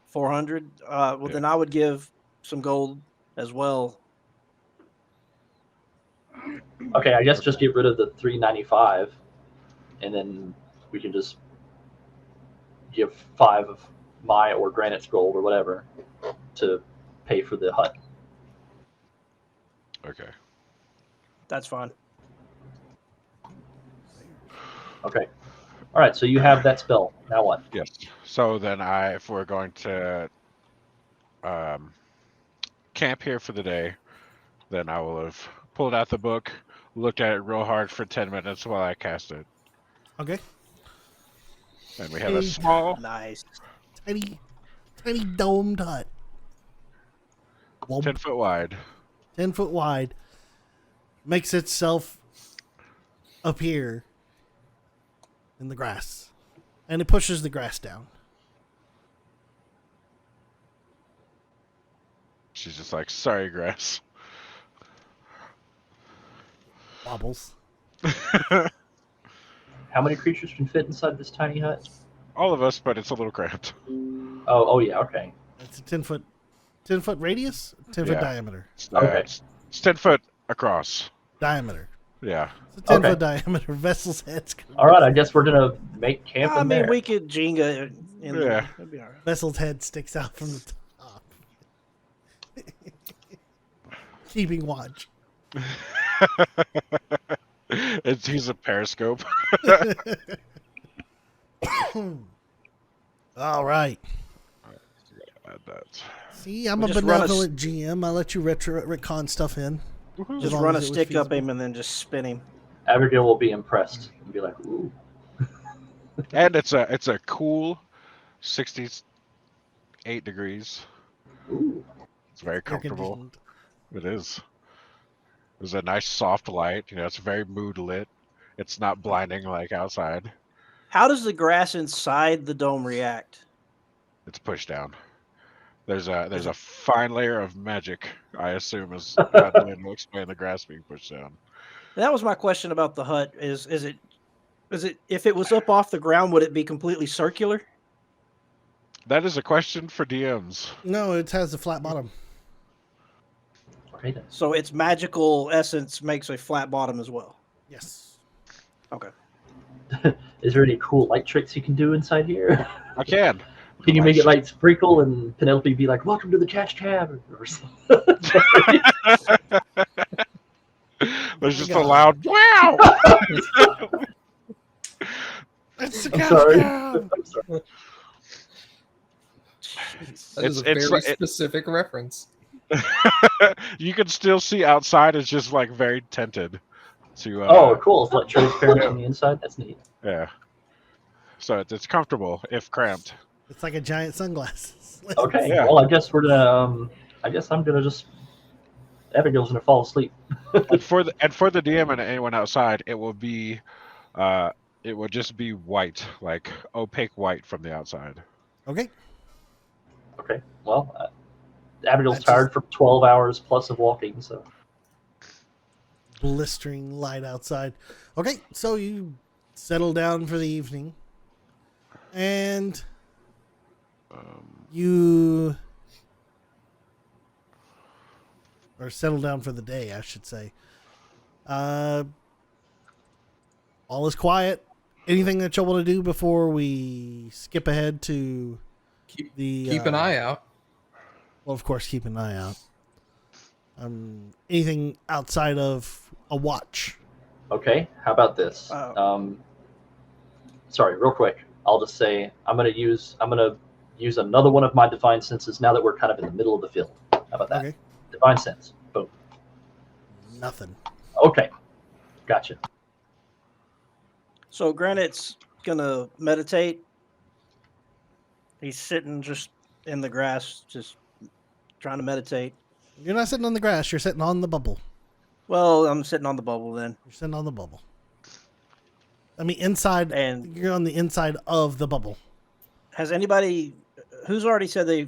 400. Well, Yeah. then I would give some gold as well. Okay, I guess just get rid of the 395, and then we can just give 5 of my or Granite's gold or whatever to pay for the hut. Okay. That's fine. Okay. All right. So you have that spell. Now what? Yes. So then if we're going to camp here for the day, then I will have pulled out the book, looked at it real hard for 10 minutes while I cast it. Okay. And we have a Okay. small Nice. Tiny domed hut. Well, 10 foot wide. 10 foot wide. Makes itself appear in the grass. And it pushes the grass down. She's just like, sorry, grass. Wobbles. How many creatures can fit inside this tiny hut? All of us, but it's a little cramped. Oh yeah. Okay. It's a 10 foot radius, 10 foot Yeah. diameter. Okay. It's 10 foot across. Diameter. Yeah. It's a 10 Okay. foot diameter. Vessel's head's All right. I guess we're gonna make camp I in mean, there. we could Jenga in Yeah. there. That'd be all right. Vessel's head sticks out from the top. Keeping watch. He's a periscope. All right. Add that. See, I'm We'll a just run a benevolent GM. I let you retcon stuff in. As Just long run a as it was stick up feasible. him and then just spin him. Abigail will be impressed and be like, "Ooh." And it's a cool 68 degrees. Ooh. It's very Air comfortable. conditioned. It is. There's a nice soft light. You know, it's very mood lit. It's not blinding like outside. How does the grass inside the dome react? It's pushed down. There's a fine layer of magic, I assume, is not going to explain the grass being pushed down. That was my question about the hut. Is it if it was up off the ground, would it be completely circular? That is a question for DMs. No, it has a flat bottom. Okay then. So its magical essence makes a flat bottom as well. Yes. Okay. Is there any cool light tricks you can do inside here? I can. Can you make it like sprinkle and Penelope be like, "Welcome to the cash cab"? Or something? There's just a God. loud wow. It's the I'm cash sorry. cow. I'm sorry. That is a It's- very it- specific reference. You can still see outside. It's just like very tinted. To Oh, cool! It's like transparent on the inside. That's neat. yeah. So it's comfortable if cramped. It's like a giant sunglasses. Okay. Yeah. Well, I guess we're gonna. I guess I'm gonna just. Abigail's gonna fall asleep. And for the DM and anyone outside, it will be, it will just be white, like opaque white from the outside. Okay. Okay. Well, Abigail's That's tired for 12 hours plus of walking, so. Blistering light outside. Okay, so you settle down for the evening. And you or settle down for the day, I should say. All is quiet. Anything that you'll want to do before we skip ahead to Keep the an eye out. Well, of course, keep an eye out. Anything outside of a watch. Okay, how about this? Sorry, real quick. I'll just say I'm gonna use another one of my divine senses now that we're kind of in the middle of the field. How about that? Okay. Divine sense. Boom. Nothing. Okay, gotcha. So Granite's gonna meditate. He's sitting just in the grass, just trying to meditate. You're not sitting on the grass. You're sitting on the bubble. Well, I'm sitting on the bubble then. You're sitting on the bubble. I mean, inside. And You're on the inside of the bubble. has anybody who's already said they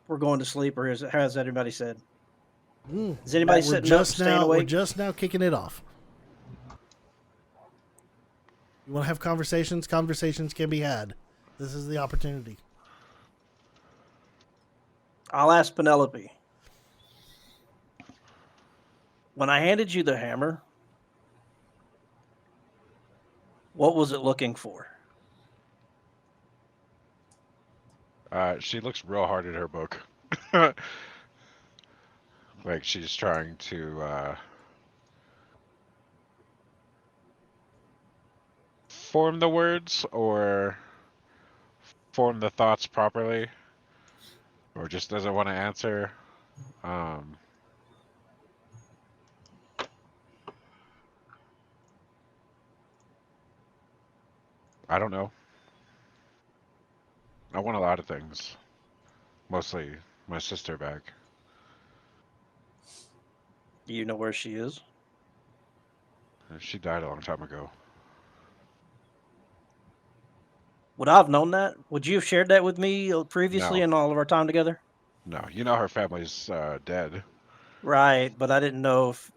were going to sleep, or has anybody said? Is anybody sitting up, staying awake? We're just now kicking it off. You want to have conversations? Conversations can be had. This is the opportunity. I'll ask Penelope. When I handed you the hammer, what was it looking for? She looks real hard at her book. Like she's trying to form the words or form the thoughts properly, or just doesn't want to answer. I don't know. I want a lot of things. Mostly my sister back. Do you know where she is? She died a long time ago. Would I have known that? Would you have shared that with me previously No. in all of our time together? No, you know her family's dead. Right, but I didn't know if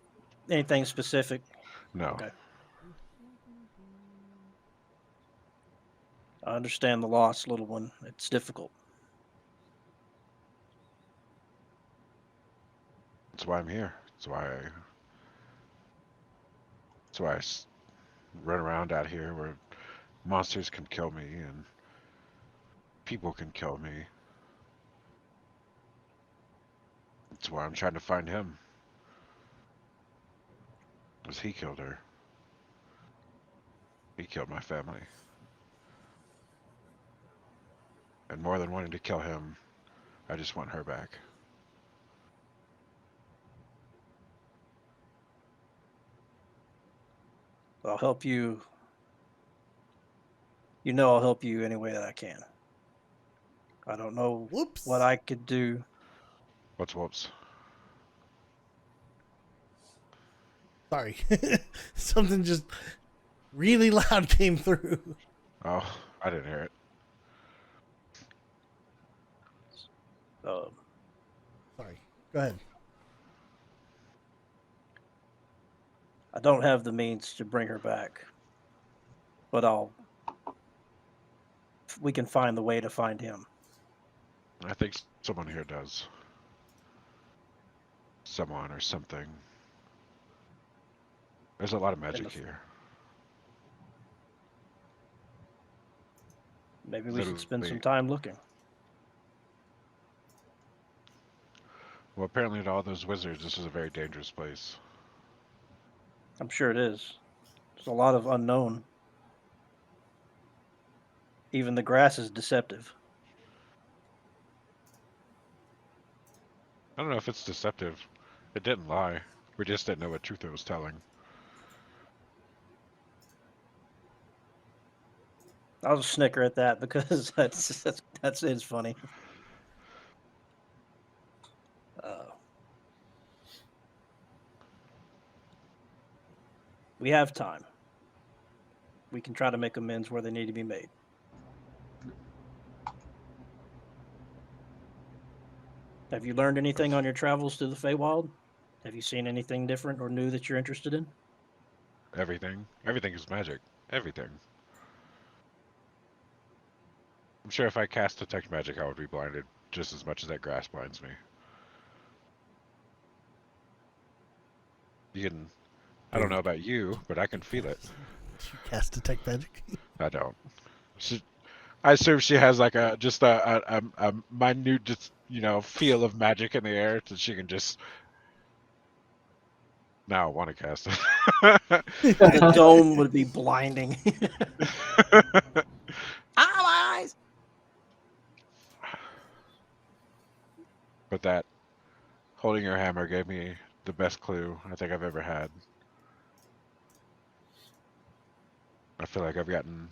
anything specific. No. Okay. I understand the loss, little one. It's difficult. That's why I'm here. That's why run around out here where monsters can kill me and people can kill me. That's why I'm trying to find him. Because he killed her. He killed my family. And more than wanting to kill him, I just want her back. I'll help you. You know I'll help you any way that I can. I don't know Whoops. what I could do. What's whoops? Sorry. Something just really loud came through. Oh, I didn't hear it. Sorry. Go ahead. I don't have the means to bring her back, but we can find the way to find him. I think someone here does. Someone or something. There's a lot of magic here. Maybe we should spend some Literally. time looking. Well, apparently to all those wizards, this is a very dangerous place. I'm sure it is. There's a lot of unknown. Even the grass is deceptive. I don't know if it's deceptive. It didn't lie. We just didn't know what truth it was telling. I'll just snicker at that because that's it's funny. We have time. We can try to make amends where they need to be made. Have you learned anything on your travels to the Feywild? Have you seen anything different or new that you're interested in? Everything. Everything is magic. Everything. I'm sure if I cast Detect Magic, I would be blinded just as much as that grass blinds me. You can... I don't know about you, but I can feel it. You cast Detect Magic. I don't. I assume she has like a minute, feel of magic in the air that she can just Now I want to cast it. The dome would be blinding. Eyes. But that holding your hammer gave me the best clue I think I've ever had. I feel like I've gotten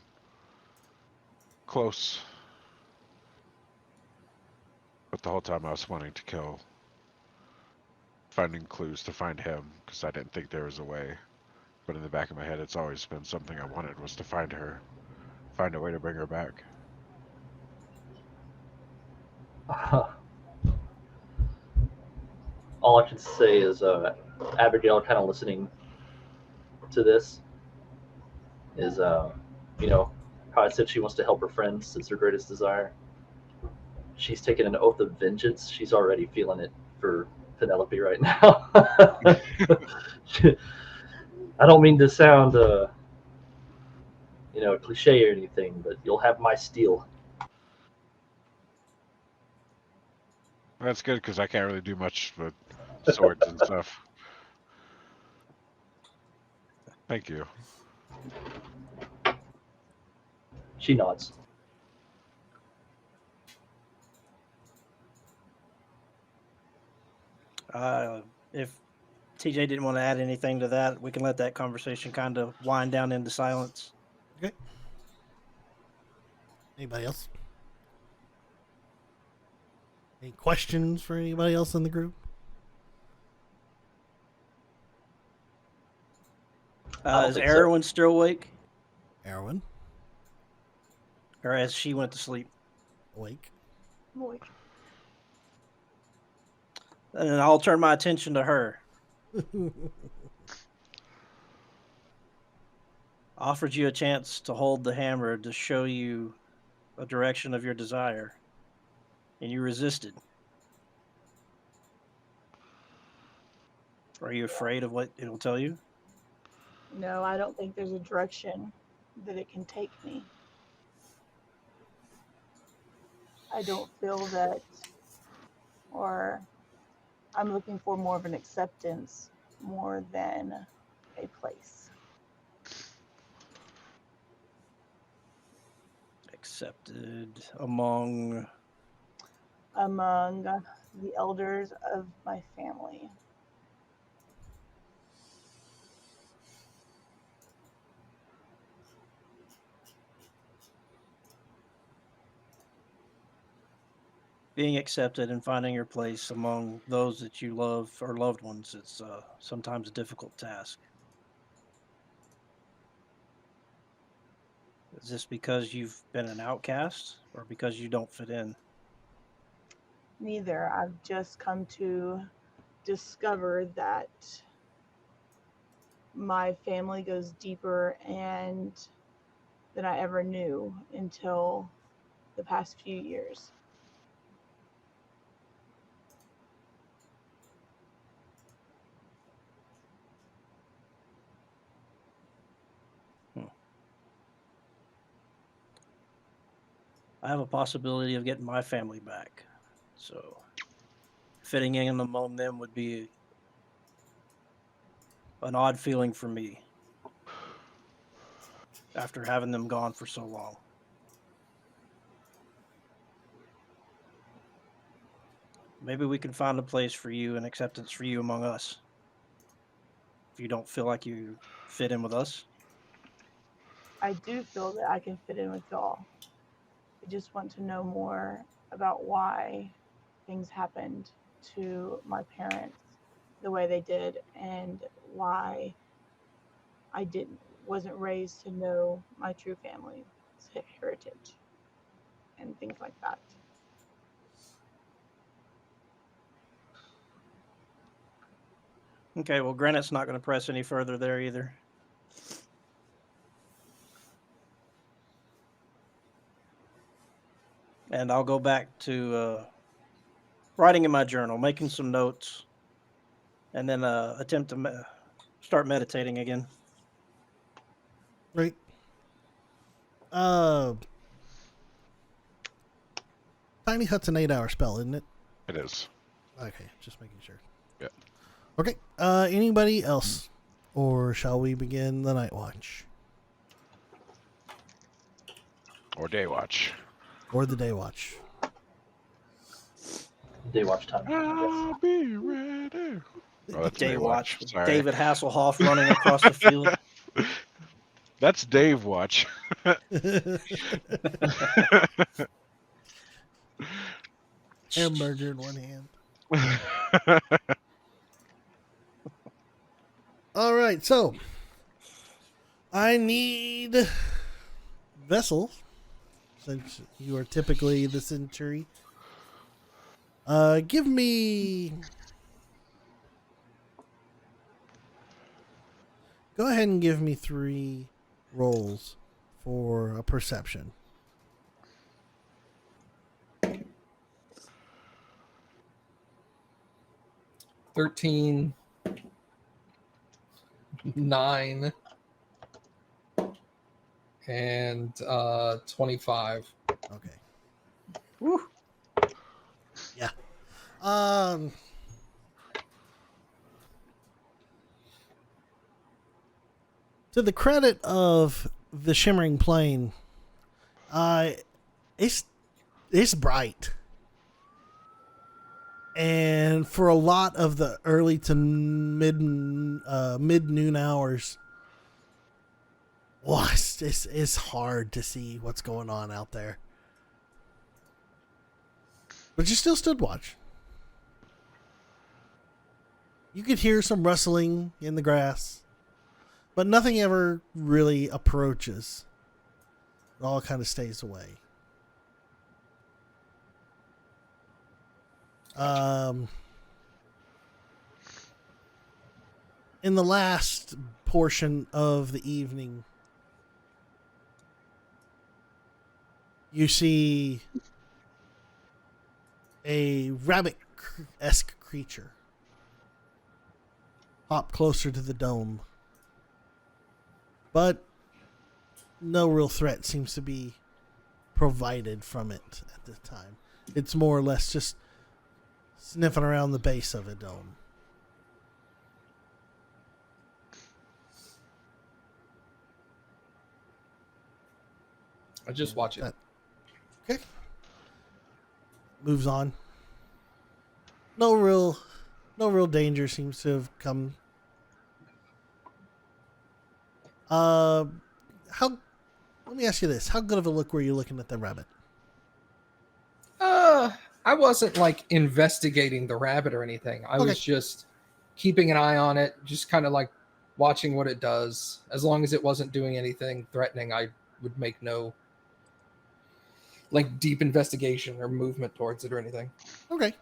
close. But the whole time I was wanting to kill, finding clues to find him, because I didn't think there was a way. But in the back of my head, it's always been something I wanted was to find her, find a way to bring her back. All I can say is Abigail, kind of listening to this, is how I said she wants to help her friends. It's her greatest desire. She's taken an oath of vengeance. She's already feeling it for Penelope right now. I don't mean to sound cliche or anything, but you'll have my steel. That's good because I can't really do much with swords and stuff. Thank you. She nods. If TJ didn't want to add anything to that, we can let that conversation kind of wind down into silence. Okay. Anybody else? Any questions for anybody else in the group? don't Is think so. Erwin still awake? Erwin, Or as she went to sleep? awake. Boy. And then I'll turn my attention to her. Offered you a chance to hold the hammer to show you a direction of your desire, and you resisted. Are you afraid of what it'll tell you? No, I don't think there's a direction that it can take me. I don't feel that, or I'm looking for more of an acceptance more than a place. Accepted among The elders of my family. being accepted and finding your place among those that you love or loved ones. It's sometimes a difficult task. Is this because you've been an outcast or because you don't fit in? Neither. I've just come to discover that my family goes deeper and than I ever knew until the past few years. I have a possibility of getting my family back. So fitting in among them would be an odd feeling for me after having them gone for so long. Maybe we can find a place for you and acceptance for you among us. If you don't feel like you fit in with us. I do feel that I can fit in with y'all. I just want to know more about why things happened to my parents the way they did and why I wasn't raised to know my true family's heritage and things like that. Okay, well, Granite's not going to press any further there either. And I'll go back to writing in my journal, making some notes, and then attempt to start meditating again. Right. Tiny Hut's an 8-hour spell, isn't it? It is. Okay, just making sure. Yeah. Okay. Anybody else? Or shall we begin the night watch? Or day watch. Or the day watch? Day watch time. I'll be ready. Oh, that's Day watch. With Sorry. David Hasselhoff running across the field. That's Dave watch. Hamburger in one hand. All right, so I need Vessel, since you are typically the Century. Give me. Go ahead and give me 3 rolls for a perception. 13, 9, and 25. Okay. Woo. Yeah. To the credit of the Shimmering Plain, it's bright, and for a lot of the early to mid noon hours, well, it's hard to see what's going on out there. But you still stood watch. You could hear some rustling in the grass, but nothing ever really approaches. It all kind of stays away. In the last portion of the evening, you see a rabbit-esque creature hop closer to the dome. But no real threat seems to be provided from it at this time. It's more or less just sniffing around the base of a dome. I just watch it. Okay. Moves on. No real danger seems to have come. Let me ask you this. How good of a look were you looking at the rabbit? I wasn't like investigating the rabbit or anything. I was just keeping an eye on it, just kind of like watching what it does. As long as it wasn't doing anything threatening, I would make no like deep investigation or movement towards it or anything. Okay.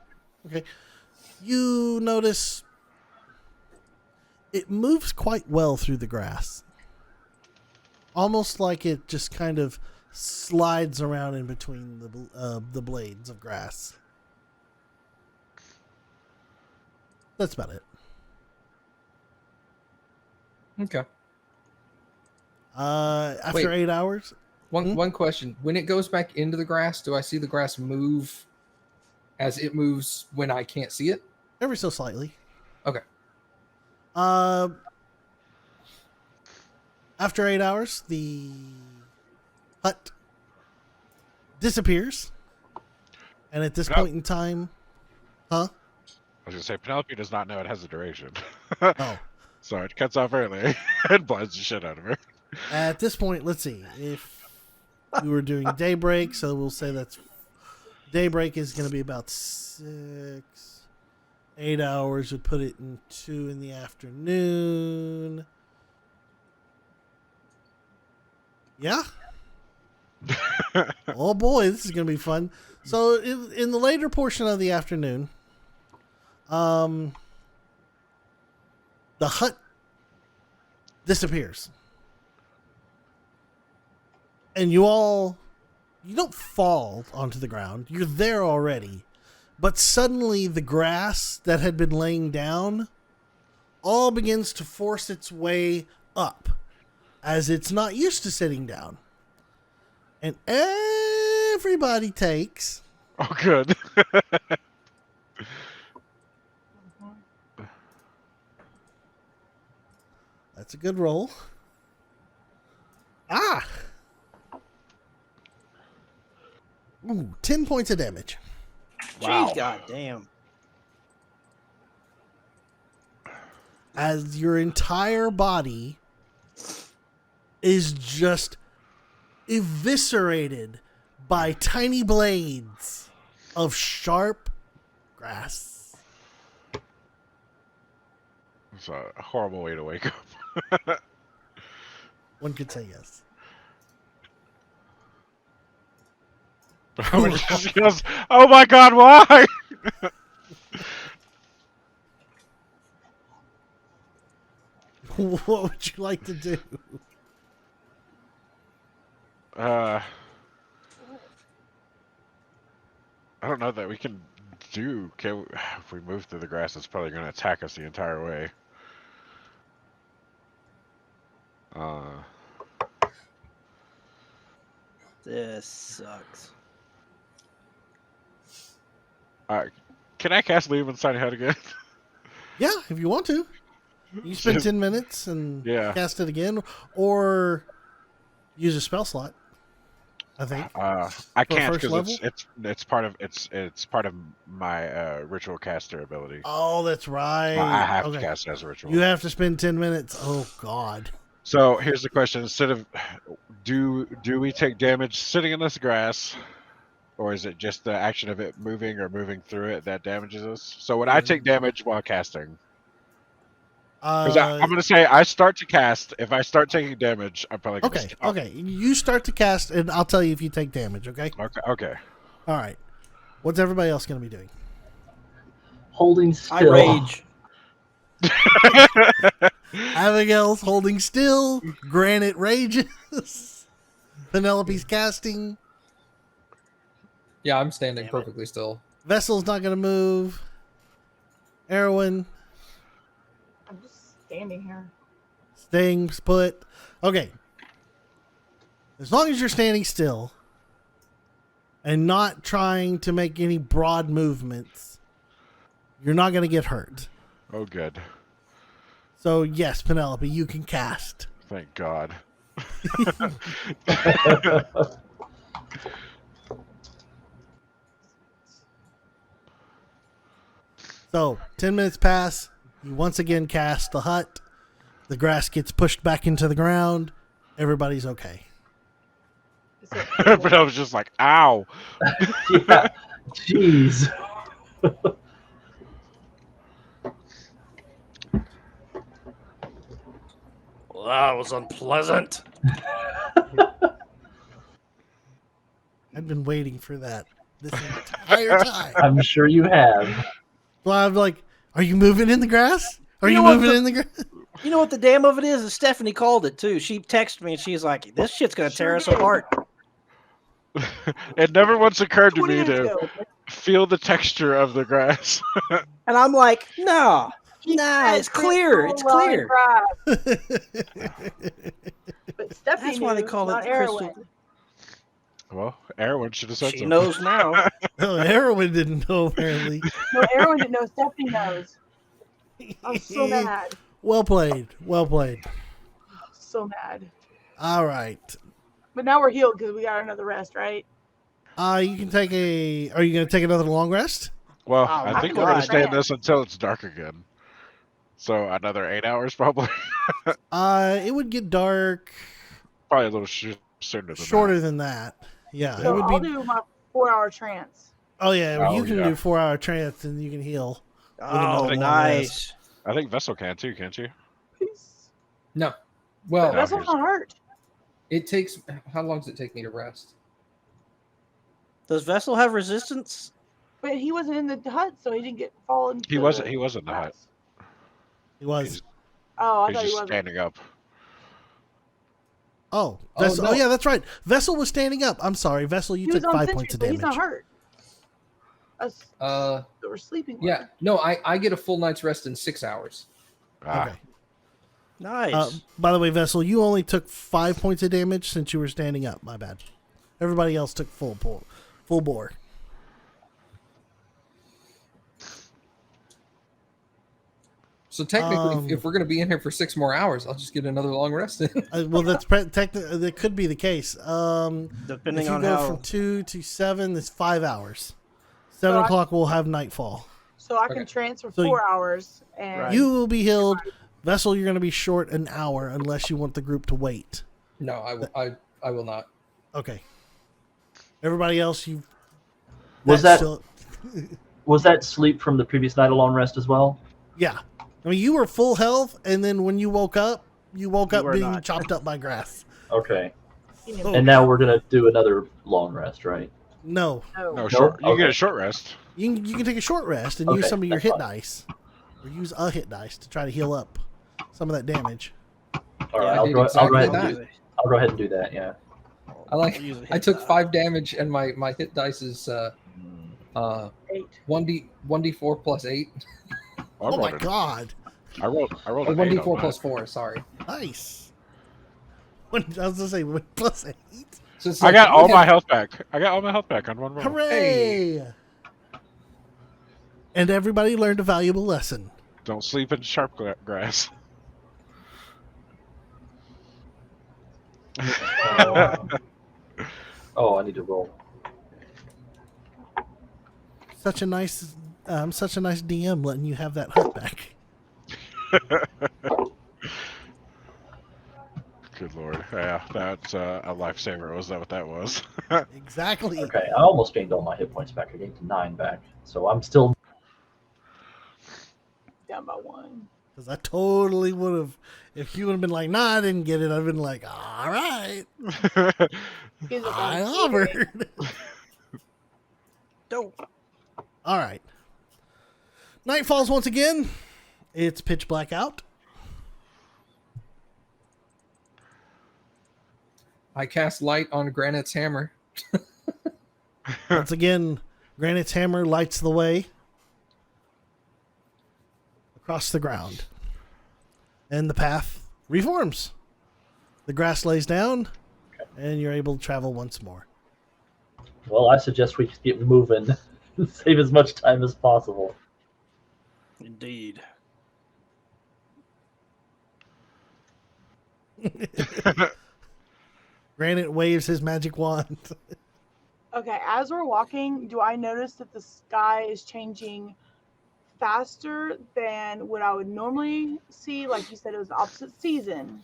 You notice it moves quite well through the grass. Almost like it just kind of slides around in between the blades of grass. That's about it. Okay. After Wait. 8 hours, One question. When it goes back into the grass, do I see the grass move as it moves when I can't see it? ever so slightly. Okay. After 8 hours, the hut disappears. And at this No. point in time, I was gonna say Penelope does not know it has a duration. oh, So it cuts off early and blinds the shit out of her. at this point, let's see. If we were doing daybreak, so we'll say that's daybreak is going to be about 6. 8 hours would put it in 2 in the afternoon. Yeah. Oh boy, this is going to be fun. So in the later portion of the afternoon, the hut disappears. And you don't fall onto the ground. You're there already. But suddenly the grass that had been laying down all begins to force its way up as it's not used to sitting down. And everybody takes Oh, good. That's a good roll. Ah! Ooh, 10 points of damage. Wow. Jeez, goddamn. As your entire body is just eviscerated by tiny blades of sharp grass. It's a horrible way to wake up. One could say yes. But she goes, oh my god, why? What would you like to do? I don't know that we can do. If we move through the grass, it's probably going to attack us the entire way. This sucks. Can I cast Leave Inside Head again? Yeah, if you want to. You spend 10 minutes and Yeah. cast it again, or use a spell slot. I think. I can't first because level? it's part of my ritual caster ability. Oh, that's right. I have to Okay. cast it as a ritual. You have to spend 10 minutes. Oh, God. So here's the question: instead of do we take damage sitting in this grass, or is it just the action of it moving or moving through it that damages us? So would I take damage while casting? Because I'm going to say I start to cast. If I start taking damage, I'm probably going to Okay, stop. okay. You start to cast, and I'll tell you if you take damage, okay? Okay. All right. What's everybody else going to be doing? Holding I still. rage. Abigail's holding still. Granite rages. Penelope's casting. Yeah, I'm standing Damn it. perfectly still. Vessel's not going to move. Erwin I'm just standing here. staying put. Okay. As long as you're standing still and not trying to make any broad movements, you're not going to get hurt. Oh, good. So, yes, Penelope, you can cast. Thank God. So, 10 minutes pass. You once again cast the hut. The grass gets pushed back into the ground. Everybody's okay. Is it- But I was just like, ow. Yeah. Jeez. Well, that was unpleasant. I've been waiting for that this entire time. I'm sure you have. Well, I'm like, are you moving in the grass? Are You you know what moving the- in the grass? You know what the damn of it is? Stephanie called it too. She texted me and she's like, "This shit's gonna tear us apart." It never once occurred to What do me you to do? feel the texture of the grass. And I'm like, "No, He nah, said it's clear. It's crystal clear." grass, But Stephanie That's why they knew, call it not crystal. Erwin. Well, Erwin should have said She something. knows now. Oh, Heroin didn't know, apparently. No, Erwin didn't know. Stephanie knows. I'm so mad. Well played. Well played. So mad. All right. But now we're healed because we got another rest, right? You can take a. Are you going to take another long rest? Well, Oh I my think we're going to God. stay in this until it's dark again. So another 8 hours, probably. It would get dark Probably a little sooner than shorter than that. Yeah, So it would I'll be. do my 4-hour trance. Oh yeah, Oh, you can yeah. do 4-hour trance and you can heal. Oh, another long nice. that. I think Vessel can too, can't you? Peace. No. But Well, that's- Vessel's not hurt. it takes. How long does it take me to rest? Does Vessel have resistance? But he wasn't in the hut, so he didn't get fallen. He wasn't in the hut. He was. Oh, I He's thought he just wasn't. standing up. Oh, Oh, Vessel. no. Oh yeah, that's right. Vessel was standing up. I'm sorry, Vessel. You He was took on 5 sentry, points of so he's not damage. hurt. Us Uh, that were sleeping. with yeah. him. No, I get a full night's rest in 6 hours. Ah, Okay. Nice. By the way, Vessel, you only took 5 points of damage since you were standing up. My bad. Everybody else took full bore. So technically, if we're going to be in here for 6 more hours, I'll just get another long rest in. Well, that's technically that could be the case. Depending if you on go how. from 2 to 7, it's 5 hours. So 7 I- o'clock we'll have nightfall. So I can Okay. transfer So 4 hours, and Right. You will be healed. Vessel, you're going to be short an hour unless you want the group to wait. No, I will not. Okay. Everybody else, you Was that's that still- was that sleep from the previous night of long rest as well? yeah. I mean, you were full health, and then when you woke up You being were not. chopped up by grass. Okay. Oh. And now we're gonna do another long rest, right? No, no. No, No? short. You get Okay. a short rest. you can take a short rest and use Okay, some of your that's hit fine. dice, or use a hit dice to try to heal up some of that damage. All Yeah, right, I I'll did go exactly ahead that. and do. I'll go ahead and do that. Yeah. I took 5 damage, and my hit dice is 8. 1d4 plus 8. Oh my god. I rolled Or an 8 on 1d4 mine. plus 4. Sorry. Nice. I was gonna say plus 8. So it's I like, got all we my have- health back. I got all my health back on one roll. Hooray! And everybody learned a valuable lesson. Don't sleep in sharp grass. Oh, I need to roll. Such a nice DM letting you have that hut back. Good lord. Yeah, that's a lifesaver. Was that what that was? Exactly. Okay, I almost gained all my hit points back. I gained 9 back, so I'm still. Down by 1. Because I totally would have, if you would have been like, nah, I didn't get it, I'd have been like, all right, Gives us I all- offered. Dope. All right. Night falls once again. It's pitch black out. I cast light on Granite's hammer. Once again, Granite's hammer lights the way across the ground. And the path reforms. The grass lays down, and you're able to travel once more. Well, I suggest we get moving. Save as much time as possible. Indeed. Granite waves his magic wand. Okay, as we're walking, do I notice that the sky is changing faster than what I would normally see? Like you said, it was the opposite season.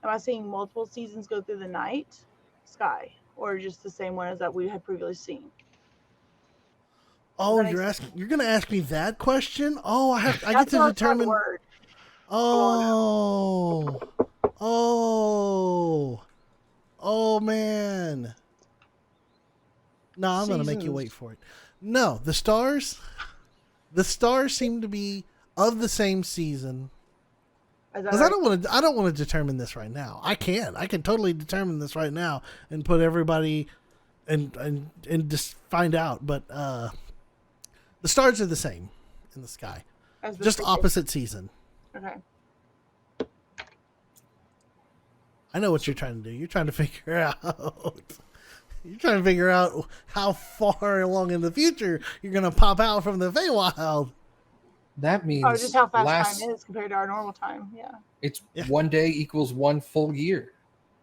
Am I seeing multiple seasons go through the night sky, or just the same one as that we had previously seen? Oh, That you're makes- asking? You're going to ask me that question? Oh, I get That's what I to was trying determine. word. Oh, man. No, I'm going to make you Seasons. wait for it. No, the stars seem to be of the same season. As I Because I don't want to determine this right now. I can totally determine this right now and put everybody and just find out. But the stars are the same in the sky, as the just previous- opposite season. Okay. I know what you're trying to do. You're trying to figure out. You're trying to figure out how far along in the future you're gonna pop out from the Feywild. That means Oh, just how fast last, time is compared to our normal time. Yeah. it's Yeah. 1 day equals 1 full year.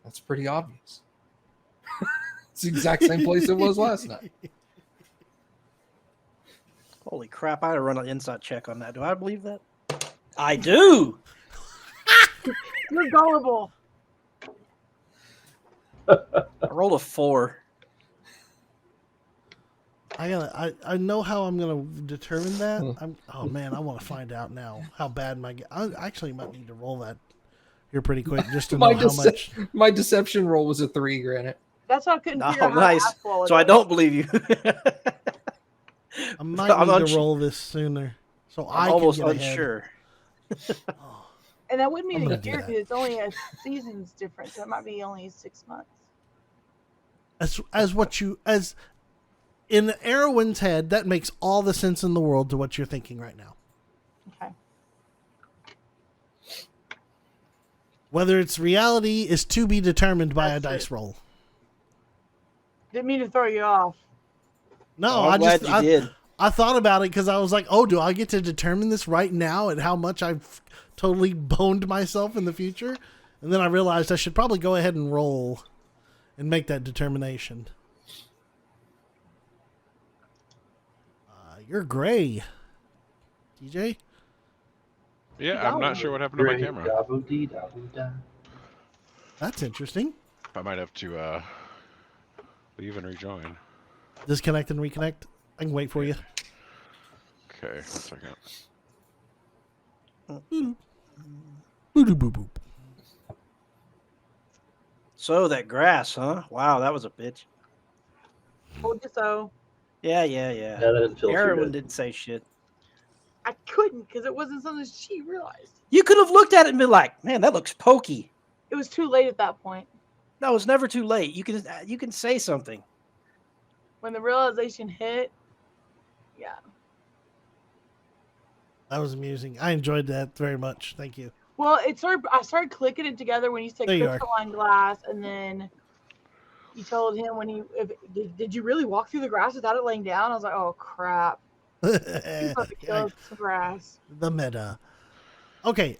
That's pretty obvious. It's the exact same place it was last night. Holy crap! I had to run an insight check on that. Do I believe that? I do. You're gullible. I rolled a 4. I know how I'm gonna determine that. Oh man, I want to find out now how bad I actually might need to roll that here pretty quick just to know how much. My deception roll was a 3, Granite. That's why I couldn't figure Oh, out how nice. to ask all of So I this. don't believe you. I might I'm need unsu- to roll this sooner so I I'm can almost get ahead. unsure. Oh, And that wouldn't be I'm a gonna do year that. because it's only a season's difference. So it might be only 6 months. as in Erwin's head, that makes all the sense in the world to what you're thinking right now. Okay. Whether it's reality is to be determined by That's a dice it. roll. Didn't mean to throw you off. No, Oh, I'm glad you did. I thought about it because I was like, oh, do I get to determine this right now and how much I've totally boned myself in the future? And then I realized I should probably go ahead and roll and make that determination. You're gray, TJ. Yeah, I'm not sure what happened to my camera. That's interesting. I might have to leave and rejoin. Disconnect and reconnect. I can wait for you. Okay, 1 second. Boop, boop, boop, boop. So that grass, huh? Wow, that was a bitch. Told you so. Yeah. Yeah, that didn't feel too Everyone good. didn't say shit. I couldn't because it wasn't something she realized. You could have looked at it and been like, "Man, that looks pokey." It was too late at that point. No, it's never too late. You can say something. When the realization hit, yeah. That was amusing. I enjoyed that very much. Thank you. Well, I started clicking it together when you said There you are. crystalline glass, and then you told him did you really walk through the grass without it laying down? I was like, oh crap. He's about to kill us with some grass. The meta. Okay.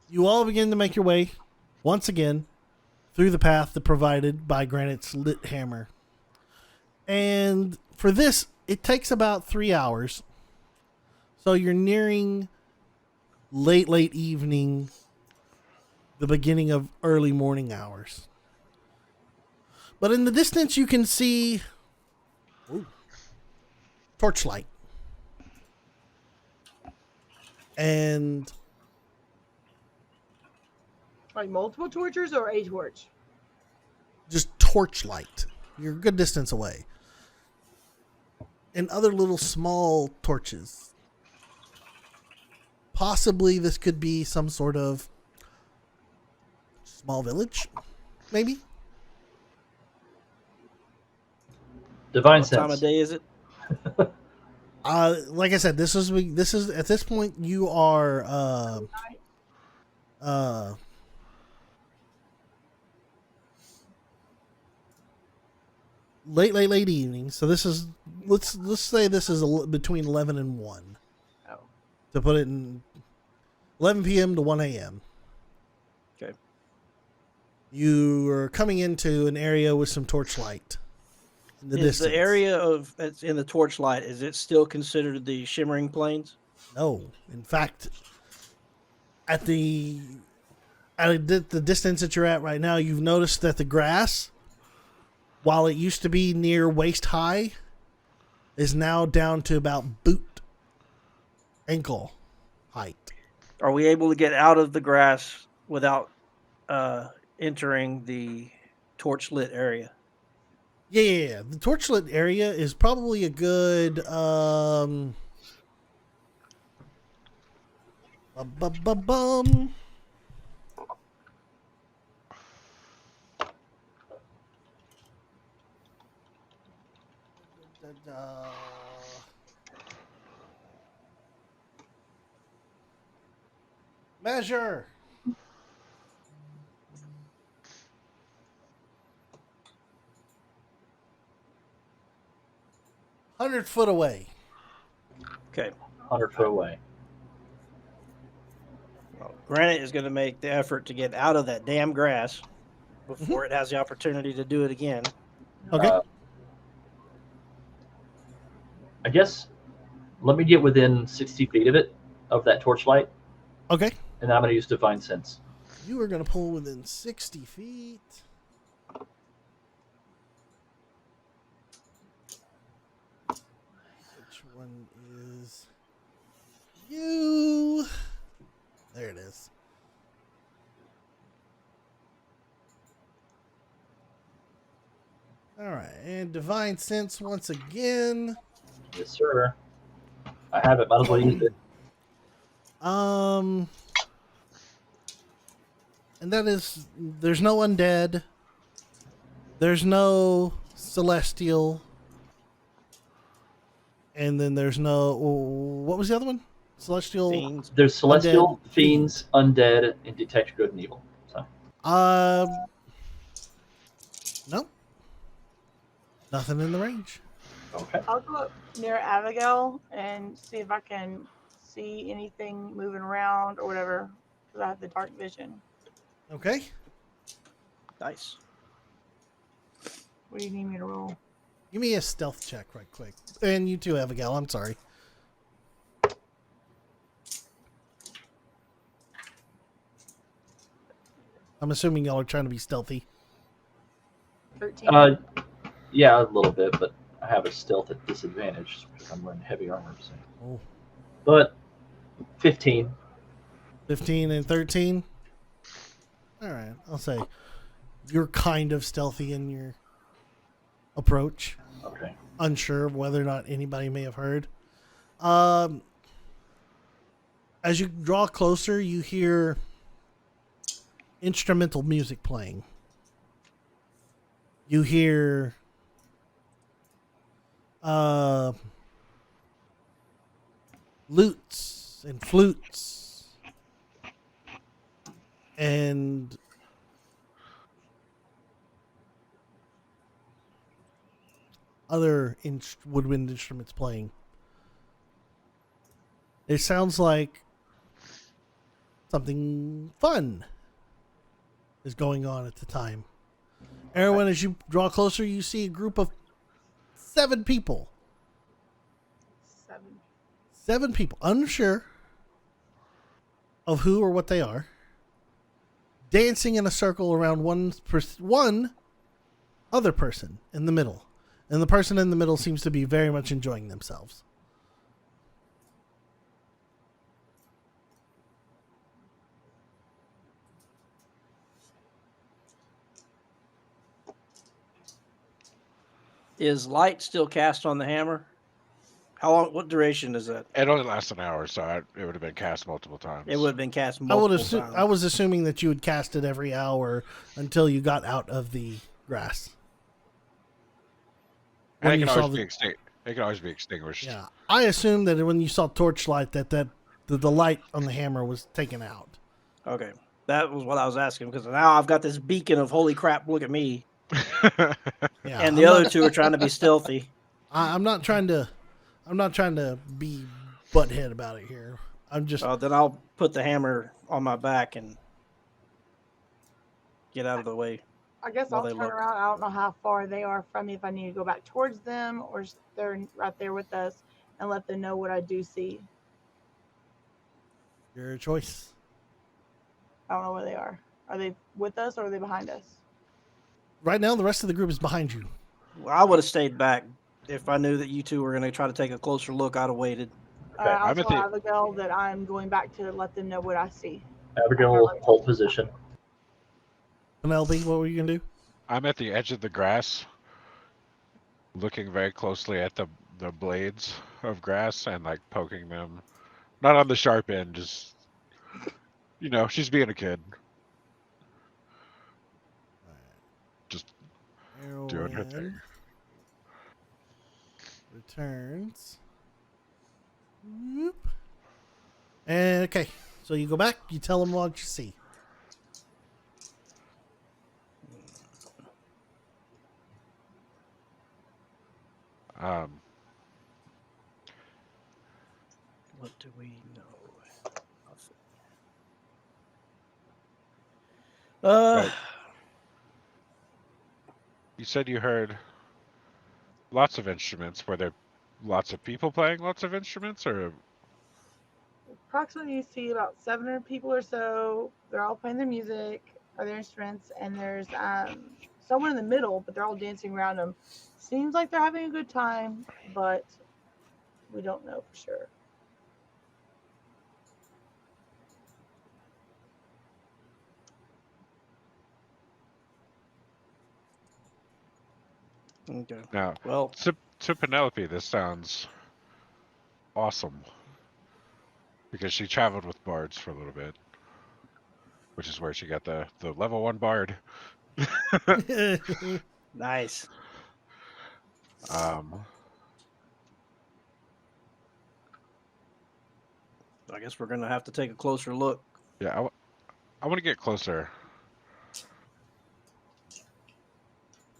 You all begin to make your way once again through the path that provided by Granite's lit hammer. And for this, it takes about 3 hours. So you're nearing late evening, the beginning of early morning hours. But in the distance, you can see torchlight. And Like multiple torches or a torch? just torchlight. You're a good distance away. And other little small torches. Possibly this could be some sort of small village, maybe? Divine What time of sense. day is it? Like I said, this is at this point you are late evening. So this is let's say this is between 11 and 1. Oh. To put it in 11 p.m. to 1 a.m. Okay. You are coming into an area with some torchlight in the Is distance. the area that's in the torchlight, is it still considered the Shimmering Plains? No, in fact, at the distance that you're at right now, you've noticed that the grass, while it used to be near waist high, is now down to about ankle height. Are we able to get out of the grass without entering the torch-lit area? Yeah. The torchlit area is probably a good measure. $100 away. Okay. 100 foot away. Well, Granite is going to make the effort to get out of that damn grass before it has the opportunity to do it again. Okay. I guess let me get within 60 feet of it, of that torchlight, Okay. and then I'm going to use Divine Sense. You are going to pull within 60 feet. Which one is you? There it is. All right. And Divine Sense once again. Yes, sir. I have it. Might as well use it. And that is, there's no undead. There's no celestial. And then there's no, what was the other one? Celestial. Fiends. There's celestial, Undead. fiends, undead, and detect good and evil. So No. Nothing in the range. Okay. I'll go up near Abigail and see if I can see anything moving around or whatever, because I have the dark vision. Okay. Nice. What do you need me to roll? Give me a stealth check right quick. And you too, Abigail. I'm sorry. I'm assuming y'all are trying to be stealthy. 13. Yeah, a little bit, but I have a stealth at disadvantage because I'm wearing heavy armor. So. Oh, But 15. 15 and 13. All right. I'll say you're kind of stealthy in your approach. Okay. Unsure of whether or not anybody may have heard. As you draw closer, you hear instrumental music playing. You hear lutes and flutes and other woodwind instruments playing. It sounds like something fun is going on at the time. Erwin, as you draw closer, you see a group of 7 people. 7. 7 people, unsure of who or what they are, dancing in a circle around one other person in the middle. And the person in the middle seems to be very much enjoying themselves. Is light still cast on the hammer? How long? What duration is that? It only lasts an hour, so it would have been cast multiple times. It would have been cast I multiple times. I was assuming that you would cast it every hour until you got out of the grass. And When it you can saw always it can always be extinguished. Yeah, I assumed that when you saw torchlight, that the light on the hammer was taken out. Okay, that was what I was asking because now I've got this beacon of holy crap! Look at me, Yeah, and the other two are trying to be stealthy. I'm not trying to be butthead about it here. I'm just Then I'll put the hammer on my back and get out of the way. I guess While I'll they turn look. around. I don't know how far they are from me, if I need to go back towards them or they're right there with us, and let them know what I do see. your choice. I don't know where they are. Are they with us or are they behind us? Right now, the rest of the group is behind you. Well, I would have stayed back if I knew that you two were going to try to take a closer look. I'd have waited. Okay. I'll I'm at tell the- Abigail that I'm going back to let them know what I see. Abigail will hold position. Penelope, what were you gonna do? I'm at the edge of the grass, looking very closely at the blades of grass and like poking them, not on the sharp end, just she's being a kid, just doing her thing. Erwin returns. Whoop. And okay, so you go back. You tell them what you see. What do we know? Right. You said you heard lots of instruments. Were there lots of people playing lots of instruments, or Approximately, you see about 700 people or so. They're all playing their music or their instruments, and there's someone in the middle, but they're all dancing around them. Seems like they're having a good time, but we don't know for sure. Okay. now? Well, To Penelope, this sounds awesome because she traveled with bards for a little bit, which is where she got the level 1 bard. nice. I guess we're gonna have to take a closer look. Yeah, I want to get closer.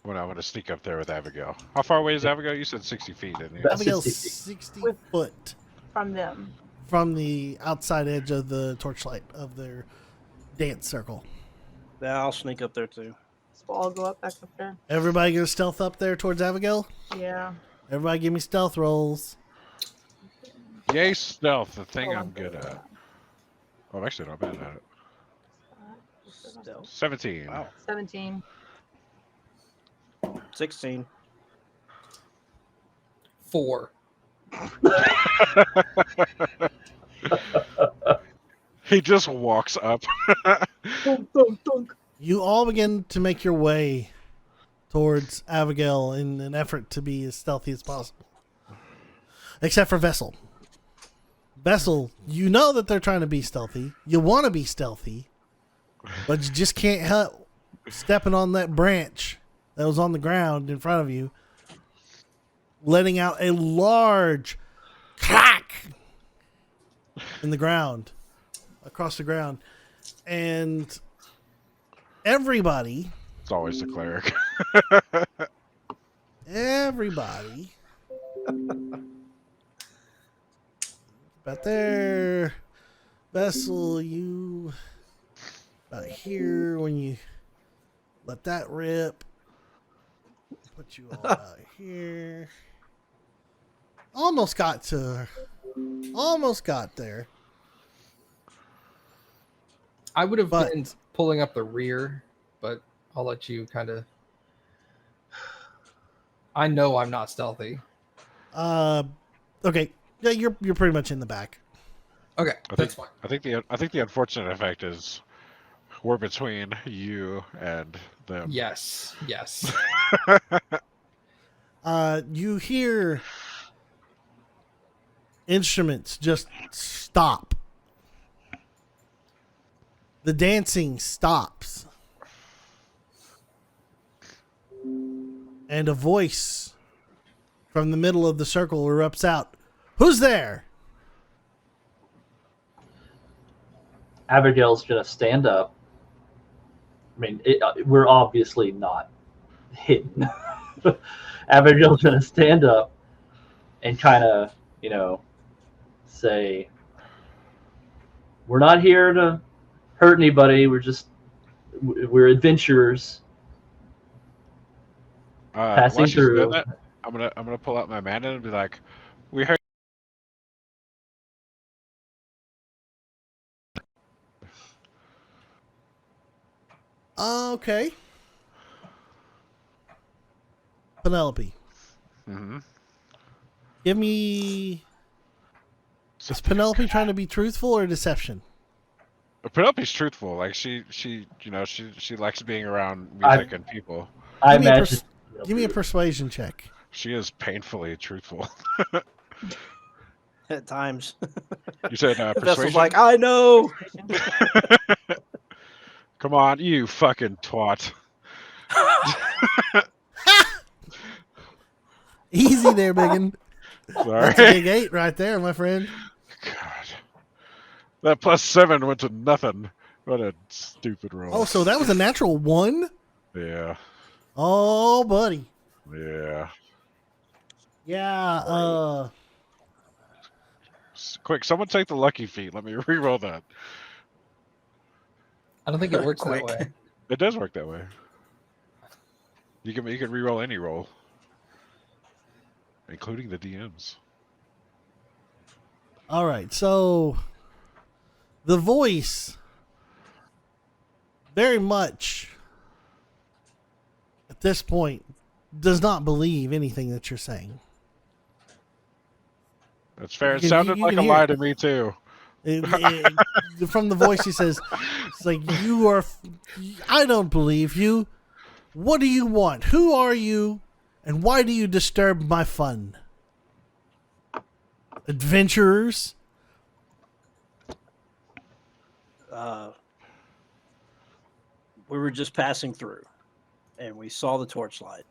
When I want to sneak up there with Abigail. How far away is Abigail? You said 60 feet, didn't you? About Abigail's 60 feet. 60 With- foot from them. from the outside edge of the torchlight of their dance circle. Yeah, I'll sneak up there too. So I'll go up back up there. Everybody gonna stealth up there towards Abigail? Yeah. Everybody give me stealth rolls. Yay, stealth, the thing Oh, I'm good at. Oh, I'm actually not bad at it. Stealth. 17. Wow. 17. 16. 4. He just walks up. Dunk, dunk, dunk. You all begin to make your way towards Abigail in an effort to be as stealthy as possible. Except for Vessel. Vessel, you know that they're trying to be stealthy. You want to be stealthy, but you just can't help stepping on that branch that was on the ground in front of you, letting out a large crack in the ground, across the ground. And everybody, It's always the cleric. everybody, about there, Vessel, you about here when you let that rip. Put you all about here. Almost got to her. Almost got there. I would have But- been pulling up the rear, but I'll let you kind of. I know I'm not stealthy. Okay. Yeah, you're pretty much in the back. Okay, I that's think, fine. I think the unfortunate effect is we're between you and them. Yes, yes. You hear instruments just stop. The dancing stops. And a voice from the middle of the circle erupts out. Who's there? Abigail's gonna stand up. I mean, we're obviously not hidden. Abigail's gonna stand up and kind of, say, "We're not here to hurt anybody. We're adventurers passing While she's doing through." that, I'm gonna pull out my mana and be like, "We heard." Okay. Penelope, Mm-hmm. give me. Is Penelope trying to be truthful or deception? Penelope's truthful. Like she likes being around I- music and people. I Give me a imagine. Give me a persuasion check. She is painfully truthful. At times. You said Vessel's persuasion. like, I know. Come on, you fucking twat. Easy there, biggin. Sorry. That's a big 8 right there, my friend. God. That +7 went to nothing. What a stupid roll. Oh, so that was a natural 1? Yeah. Oh, buddy. Yeah. Yeah, Quick, someone take the lucky feat. Let me re-roll that. I don't think it works that Quick. way. It does work that way. You can re-roll any roll, including the DMs. all right. So the voice very much at this point does not believe anything that you're saying. That's fair. You It can- sounded you like a can hear lie it. to me too. From the voice, he says, "It's like you are. I don't believe you. What do you want? Who are you? And why do you disturb my fun? Adventurers." We were just passing through, and we saw the torchlight.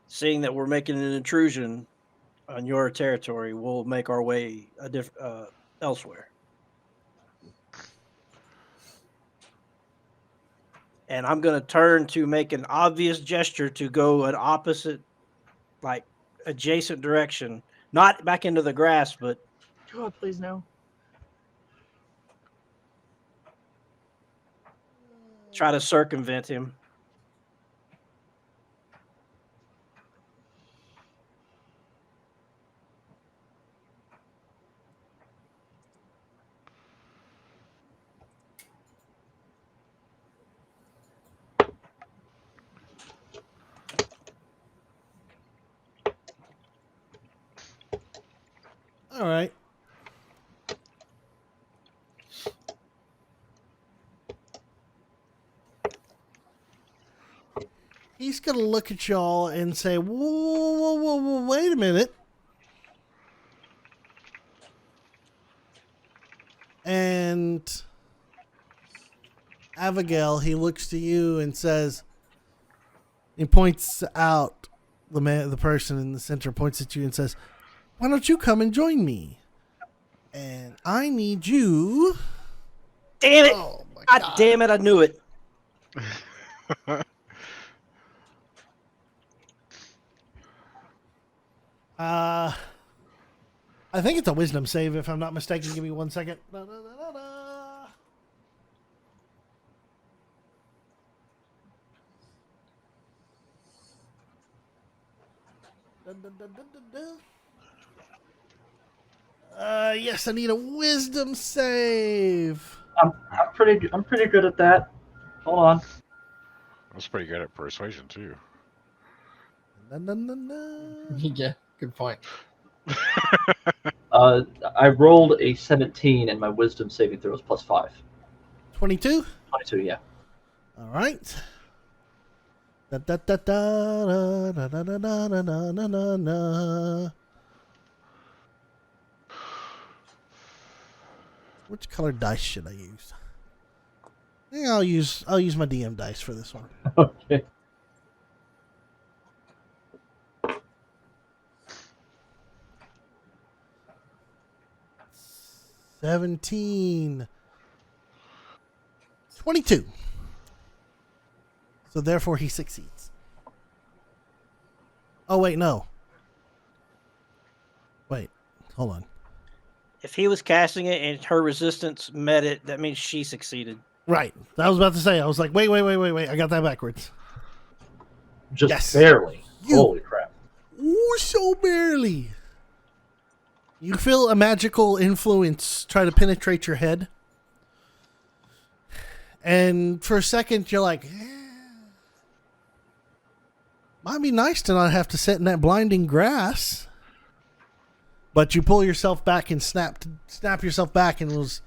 Seeing that we're making an intrusion on your territory, we'll make our way elsewhere. And I'm going to turn to make an obvious gesture to go an opposite, like adjacent direction. Not back into the grass, but God, please no. try to circumvent him. All right. He's going to look at y'all and say, whoa, wait a minute. And Abigail, he looks to you and says, he points out the person in the center, points at you and says, why don't you come and join me? And I need you. Damn it! Oh my God God. damn it! I knew it. I think it's a wisdom save, if I'm not mistaken. Give me 1 second. Da-da-da-da-da. Yes, I need a wisdom save. I'm pretty good at that. Hold on. I was pretty good at persuasion too. Na-na-na-na. Yeah, good point. I rolled a 17 and my wisdom saving throw is +5. 22. 22, yeah. All right. Da, da, da, da, da, da, da, da, da, da, da, da, da. Which colored dice should I use? Yeah, I'll use my DM dice for this one. Okay. $17. 22. So therefore he succeeds. Oh wait, no. Wait, hold on. If he was casting it and her resistance met it, that means she succeeded. Right. I was about to say, I was like, wait. I got that backwards. Just Yes. barely. You- Holy crap. Ooh, so barely. You feel a magical influence try to penetrate your head. And for a second, you're like, might be nice to not have to sit in that blinding grass. But you pull yourself back and snap yourself back and was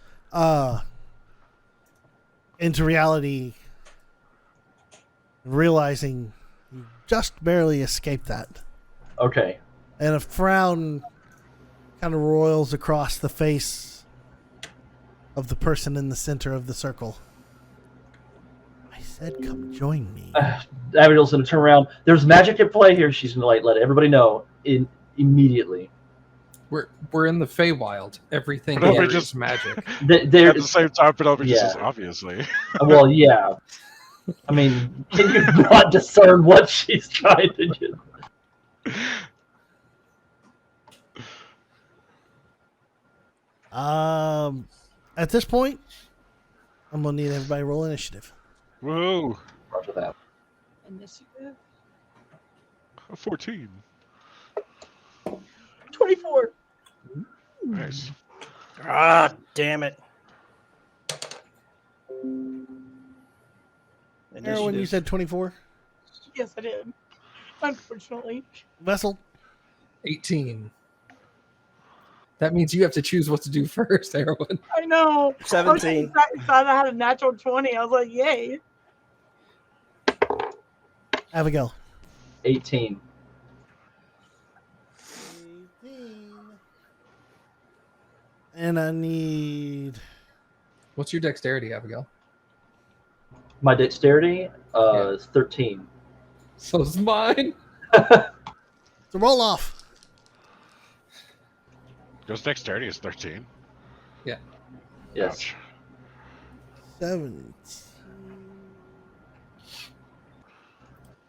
into reality, realizing you just barely escaped that. Okay. And a frown kind of roils across the face of the person in the center of the circle. I said, come join me. Abigail's going to turn around. There's magic at play here. She's going to let everybody know immediately. We're in the Feywild. Everything No, here we is just- magic. There, At the same time, Penelope just Yeah. says, obviously. well, yeah. I mean, can you not discern what she's trying to do? At this point, I'm gonna need everybody roll initiative. Whoa. Roger that. Initiative. A 14. 24. Nice. Ah, damn it. Erwin, you said 24. Yes, I did. Unfortunately. Vessel, 18. That means you have to choose what to do first, Erwin. I know. 17. I was excited I had a natural 20. I was like, yay. Abigail. 18. 18. And I need. What's your dexterity, Abigail? My dexterity is 13. So is mine. It's a roll off. Ghost dexterity is 13. Yes. Ouch. 17.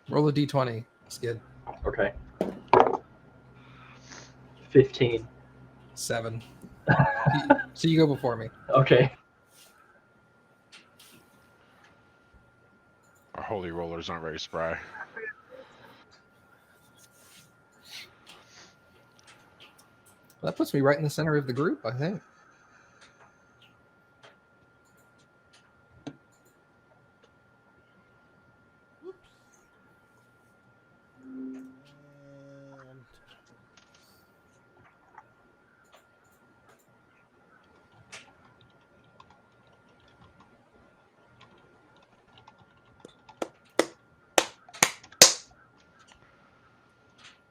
Roll a d20, Skid. Okay. 15. 7. So you go before me. Okay. Our holy rollers aren't very spry. That puts me right in the center of the group, I think.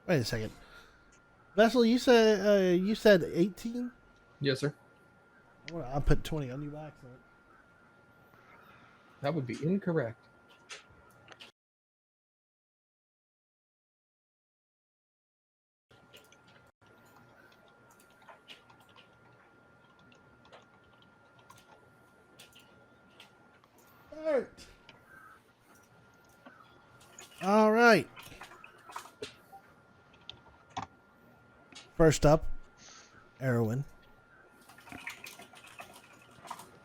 And wait a second. Vessel, you said 18? Yes, sir. I put 20 on you by accident. That would be incorrect. All right. First up, Erwin.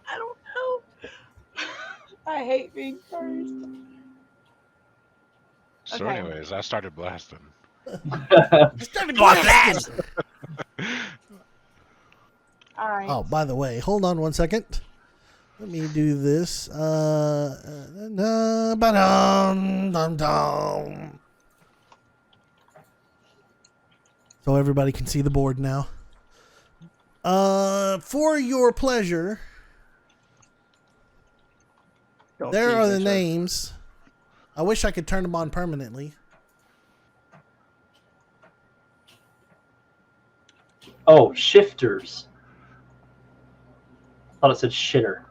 I don't know. I hate being first. So, Okay. anyways, I started blasting. All right. Oh, by the way, hold on 1 second. Let me do this. So everybody can see the board now. For your pleasure, Don't there tease are me, the sir. names. I wish I could turn them on permanently. Oh, shifters. I thought it said shitter.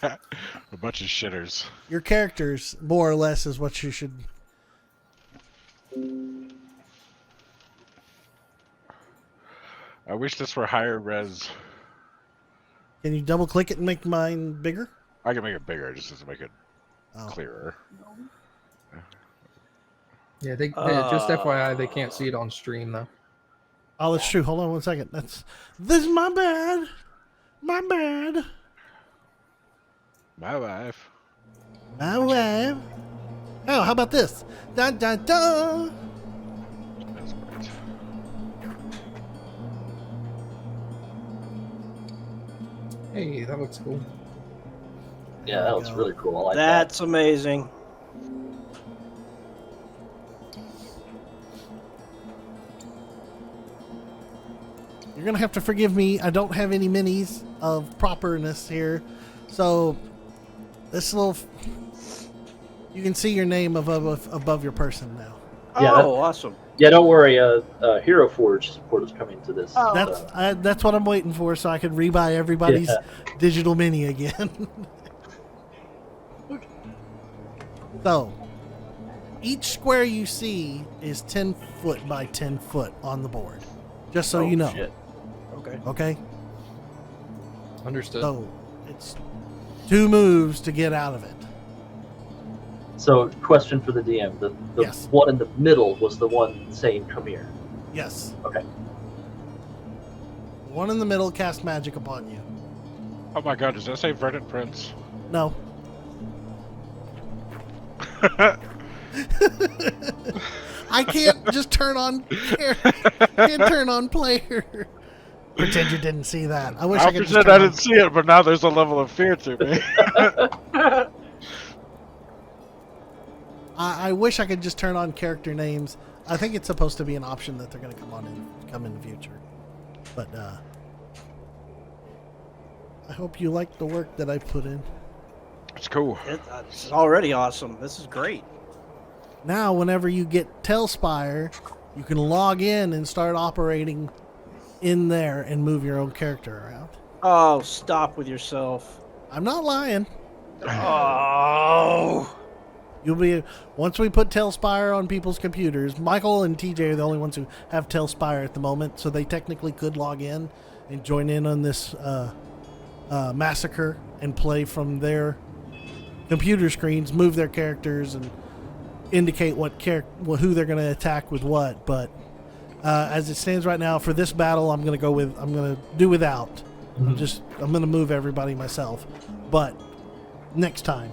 A bunch of shitters. Your characters, more or less, is what you should. I wish this were higher res. Can you double click it and make mine bigger? I can make it bigger, just to make it Oh. clearer. Yeah, they just FYI, they can't see it on stream though. Oh, that's true. Hold on 1 second. This is my bad. My bad. My wife. My wife. Oh, how about this? Dun dun dun. That's great. Hey, that looks cool. Yeah, that looks really cool. I like That's amazing. You're gonna have to forgive me. I don't have any minis of properness here, so this little. You can see your name above your person now. Yeah, Oh, awesome. that. Yeah, don't worry. Hero Forge support is coming to this. Oh. That's what I'm waiting for, so I can rebuy everybody's digital mini again. So, each square you see is 10 foot by 10 foot on the board, just so you know. Shit. Okay. Okay. Understood. So it's 2 moves to get out of it. So, question for the DM: the Yes. one in the middle was the one saying "Come here." Yes. Okay. One in the middle cast magic upon you. Oh my god, does that say Verdant Prince? No. I can't just turn on can't turn on player. Pretend you didn't see that. I wish I I'll could just pretend turn I on- didn't see it, but now there's a level of fear to me. I wish I could just turn on character names. I think it's supposed to be an option that they're going to come in the future. But I hope you like the work that I've put in. It's cool. It's already awesome. This is great. Now, whenever you get Tailspire, you can log in and start operating in there and move your own character around. Oh, stop with yourself. I'm not lying. Oh. You'll be once we put Tailspire on people's computers. Michael and TJ are the only ones who have Tailspire at the moment, so they technically could log in and join in on this massacre and play from their computer screens move their characters and indicate who they're going to attack with what. But as it stands right now, for this battle, I'm going to do without. I'm going to move everybody myself. But next time,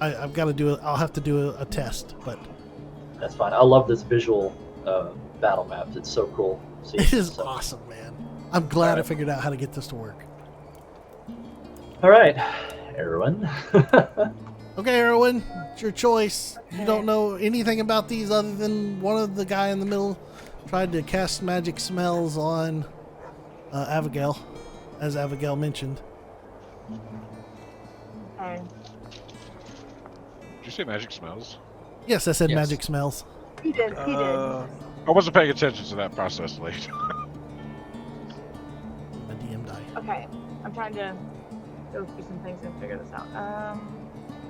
I've got to do it. I'll have to do a test, but That's fine. I love this visual battle map. It's so cool. See, it is so- awesome, man. I'm glad I Alright. figured out how to get this to work. All right, Erwin. Okay, Erwin, it's your choice. You don't know anything about these other than one of the guy in the middle tried to cast magic smells on Abigail, as Abigail mentioned. Okay. Did you say magic smells? Yes, I said Yes. magic smells. He did. He did. Uh, I wasn't paying attention to that process late. A DM die. Okay. I'm trying to go through some things and figure this out.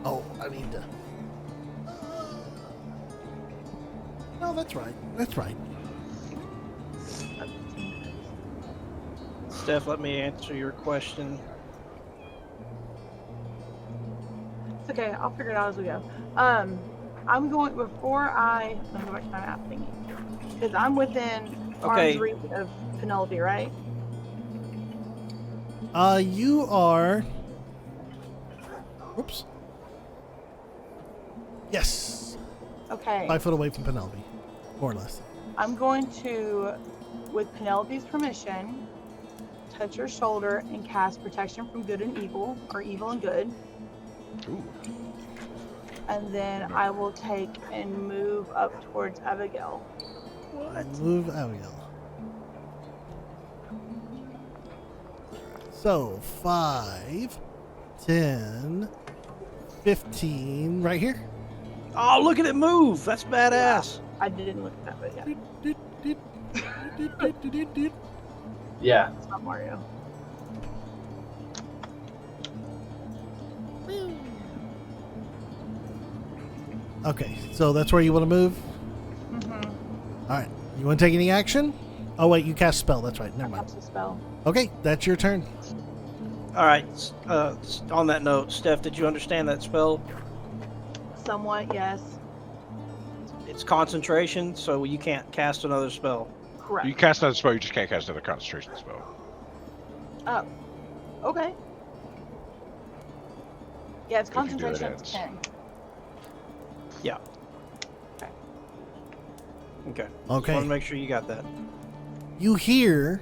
Oh, I need to. No, that's right. That's right. Steph, let me answer your question. It's okay. I'll figure it out as we go. I'm going before I. Let me go back to my map thingy. Because I'm within Okay. arm's reach of Penelope, right? You are. Oops. Yes. Okay. 5 foot away from Penelope, more or less. I'm going to, with Penelope's permission, touch her shoulder and cast protection from good and evil, or evil and good. Ooh. And then I will take and move up towards Abigail. What? Move Abigail. So 5, 10, 15, right here. Oh, look at it move! That's badass. I didn't look at that, but yeah, Yeah. it's not Mario. Okay, so that's where you want to move. Mm-hmm. All right, you want to take any action? Oh wait, you cast spell. That's right. Never mind. That's a spell. Okay, that's your turn. All right. On that note, Steph, did you understand that spell? Somewhat, yes. It's concentration, so you can't cast another spell. Correct. You cast another spell, you just can't cast another concentration spell. Oh. Okay. Yeah, it's If you do, it concentration up ends. to 10. Okay. Just Okay. want to make sure you got that. You hear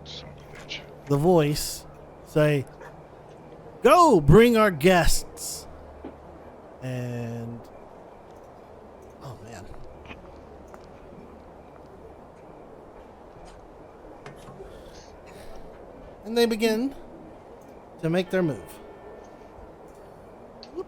Son of a bitch. the voice say, "Go, bring our guests." And oh man. And they begin to make their move. Whoop.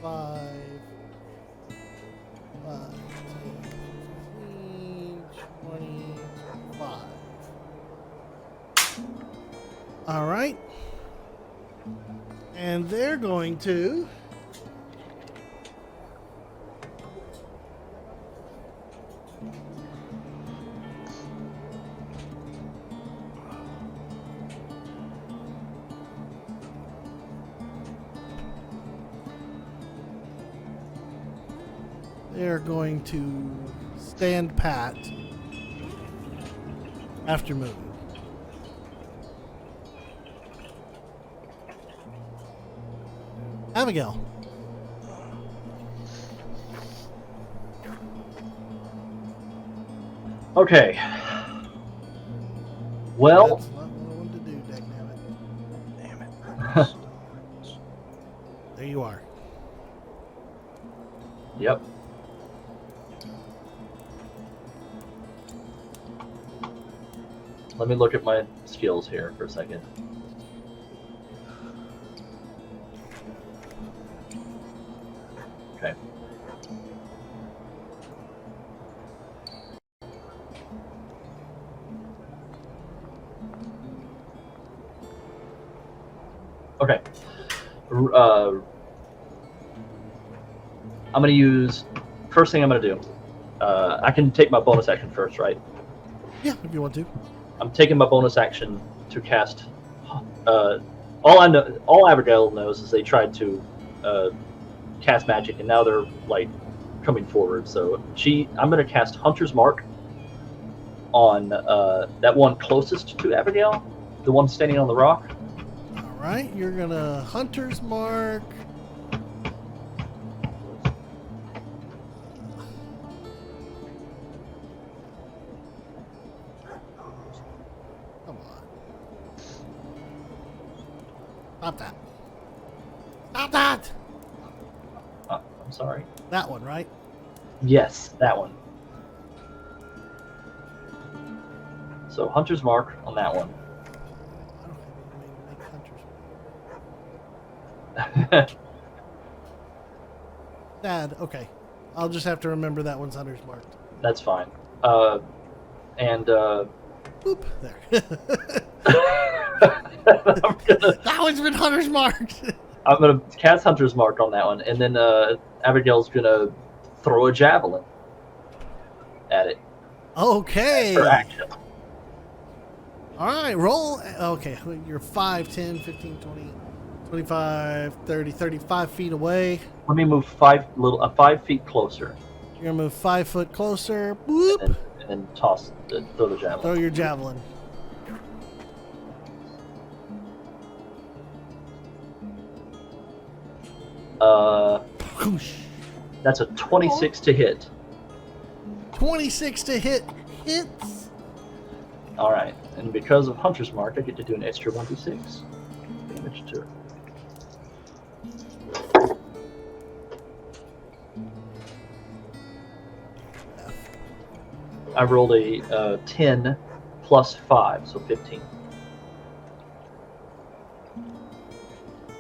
5, 15, 25. Whoops. All right. And they're going to stand pat after moving. Abigail. Okay. Well, That's not what I wanted to do, dagnabbit. Yep. Let me look at my skills here for a second. Okay. Okay. I'm going to use... First thing I'm going to do, I can take my bonus action first, right? Yeah, if you want to. I'm taking my bonus action to cast... all Abigail knows is they tried to cast magic, and now they're, like, coming forward. So I'm going to cast Hunter's Mark on that one closest to Abigail, the one standing on the rock. All right, you're going to Hunter's Mark. Come on. Stop that. Stop that! I'm sorry. That one, right? Yes, that one. So Hunter's Mark on that one. I don't have any way to make Hunter's. Dad, okay. I'll just have to remember that one's Hunter's Mark. That's fine. And Boop, there. I'm That one's been Hunter's marked. gonna cast Hunter's Mark on that one, and then Abigail's gonna throw a javelin at it Okay. for action. All right, roll. Okay, you're 5, 10, 15, 20, 25, 30, 35 feet away. Let me move 5 feet closer, You're going to move 5 foot closer. Boop. and then throw the javelin. Throw your javelin. Whoosh. That's a 26 to hit. 26 to hit. Hits. All right, and because of Hunter's Mark, I get to do an extra 1d6 damage to it. I rolled a 10 plus 5, so 15.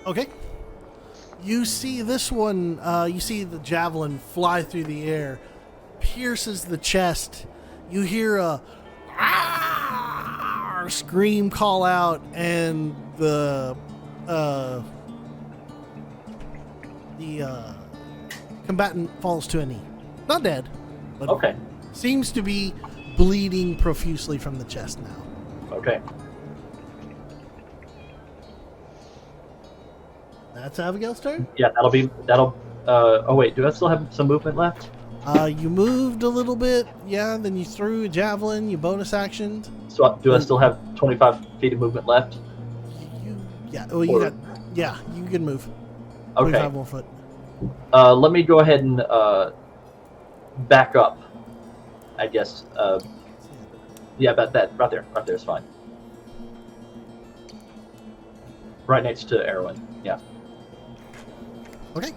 Okay. You see this one, you see the javelin fly through the air, pierces the chest. You hear a scream call out, and the combatant falls to a knee. Not dead, but Okay, seems to be bleeding profusely from the chest now. okay. That's Abigail's turn. Yeah, that'll. Oh wait, do I still have some movement left? You moved a little bit, yeah. Then you threw a javelin. You bonus actioned. So do I still have 25 feet of movement left? Well, you got. Yeah, you can move. Okay. 25 more foot. Let me go ahead and back up. I guess. Yeah, about that. Right there. Right there is fine. Right next to Erwin. Yeah. Okay.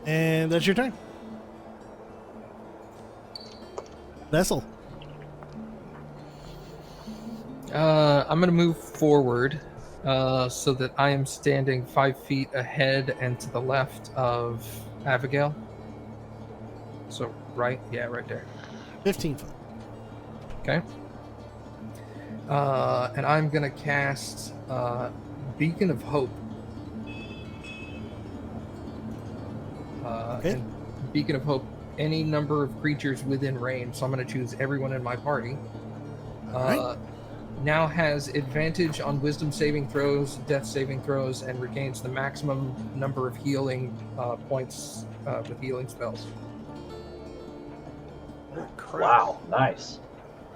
And that's your turn. Vessel. I'm going to move forward so that I am standing 5 feet ahead and to the left of Abigail. So, right? Yeah, right there. 15 foot. Okay. And I'm going to cast Beacon of Hope. Okay. And Beacon of Hope, any number of creatures within range. So I'm going to choose everyone in my party. Alright. Now has advantage on wisdom saving throws, death saving throws, and regains the maximum number of healing points with healing spells. Wow. Nice.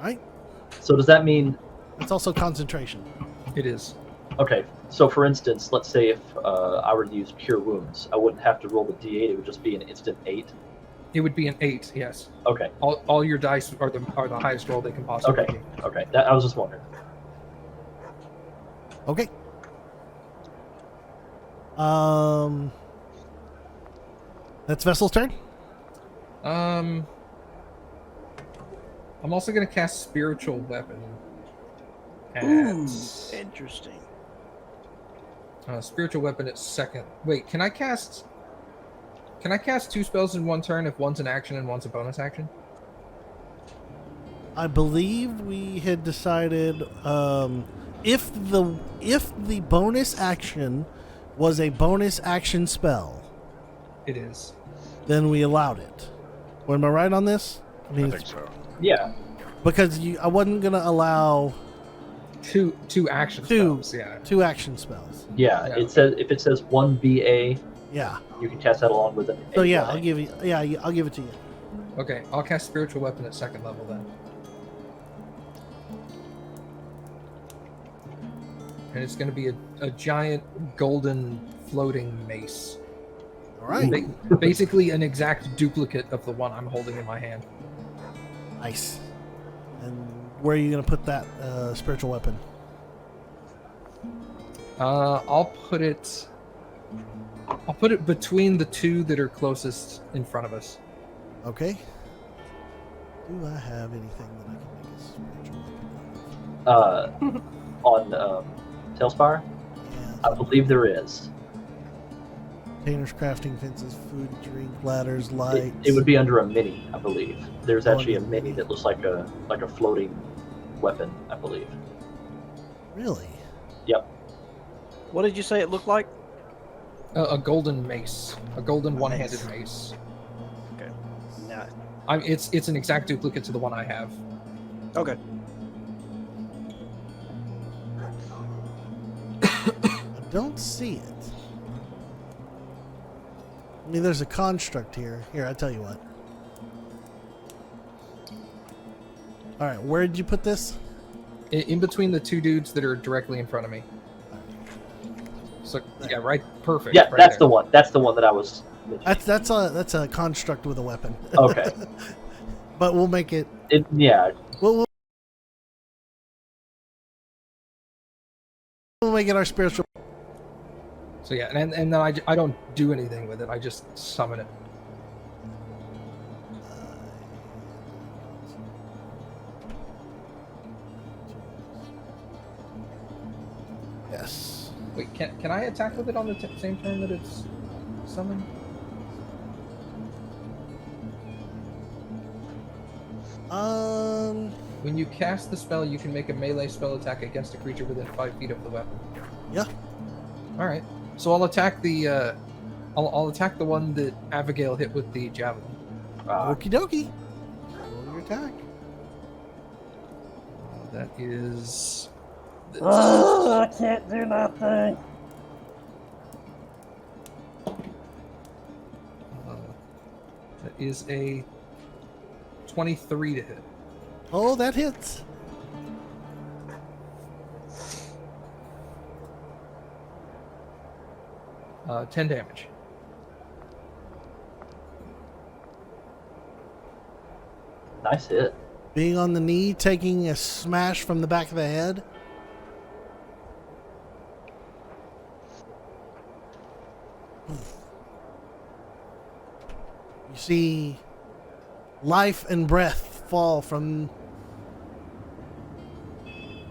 Right. So does that mean? It's also concentration. It is. Okay. So for instance, let's say if I were to use Cure Wounds, I wouldn't have to roll the D8. It would just be an instant 8. It would be an 8, yes. Okay. All your dice are the highest roll they can possibly Okay. be. Okay. That, I was just wondering. Okay. That's Vessel's turn. I'm also gonna cast spiritual weapon. Ooh, At interesting. spiritual weapon at second. Wait, can I cast 2 spells in one turn if one's an action and one's a bonus action? I believe we had decided if the bonus action was a bonus action spell, It is. then we allowed it. Well, am I right on this? I think so. Yeah. Because I wasn't gonna allow Two action Two. spells, yeah. 2 action spells. Yeah. Yeah. It says if it says 1BA, Yeah. you can cast that along with it. So yeah, I'll give you. Yeah, I'll give it to you. Okay, I'll cast spiritual weapon at second level then. And it's going to be a giant golden floating mace. All right. Basically an exact duplicate of the one I'm holding in my hand. Nice. And where are you gonna put that spiritual weapon? I'll put it between the 2 that are closest in front of us. Okay. Do I have anything that I can make a spiritual weapon On Tailspire, out of? I Yeah. believe there is. Containers, crafting, fences, food, drink, ladders, lights. It would be under a mini, I believe. There's Oh, actually a under a mini mini. that looks like a floating weapon, I believe. Really? Yep. What did you say it looked like? A golden mace. A golden Nice. one-handed mace. Okay. Nah. It's an exact duplicate to the one I have. Okay. I don't see it. I mean, there's a construct here. Here, I tell you what. All right, where did you put this? In between the 2 dudes that are directly in front of me. So yeah, right, perfect. Yeah, right that's there. the one. That's the one that I was mentioning. That's a construct with a weapon. Okay. But we'll make it. Yeah. We'll make it our spiritual. So yeah, and then I don't do anything with it. I just summon it. Yes. Wait, can I attack with it on the same turn that it's summoned? When you cast the spell, you can make a melee spell attack against a creature within 5 feet of the weapon. Yeah. All right. So I'll attack the I'll attack the one that Abigail hit with the javelin. Okie dokie. Roll your attack. That is. I can't do nothing. That is a 23 to hit. Oh, that hits. Uh, 10 damage. Nice hit. Being on the knee, taking a smash from the back of the head. You see life and breath fall from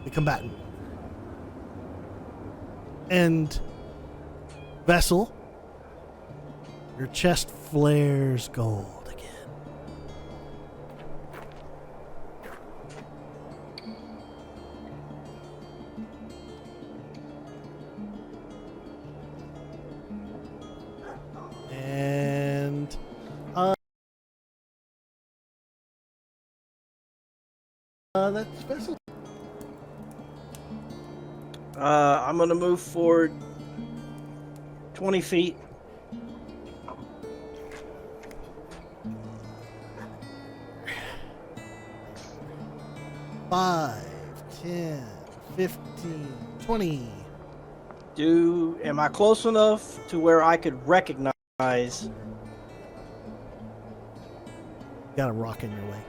the combatant. And Vessel, your chest flares gold again. And that's Vessel. I'm gonna move forward 20 feet. Five, 10, 15, 20. Am I close enough to where I could recognize? Got a rock in your way.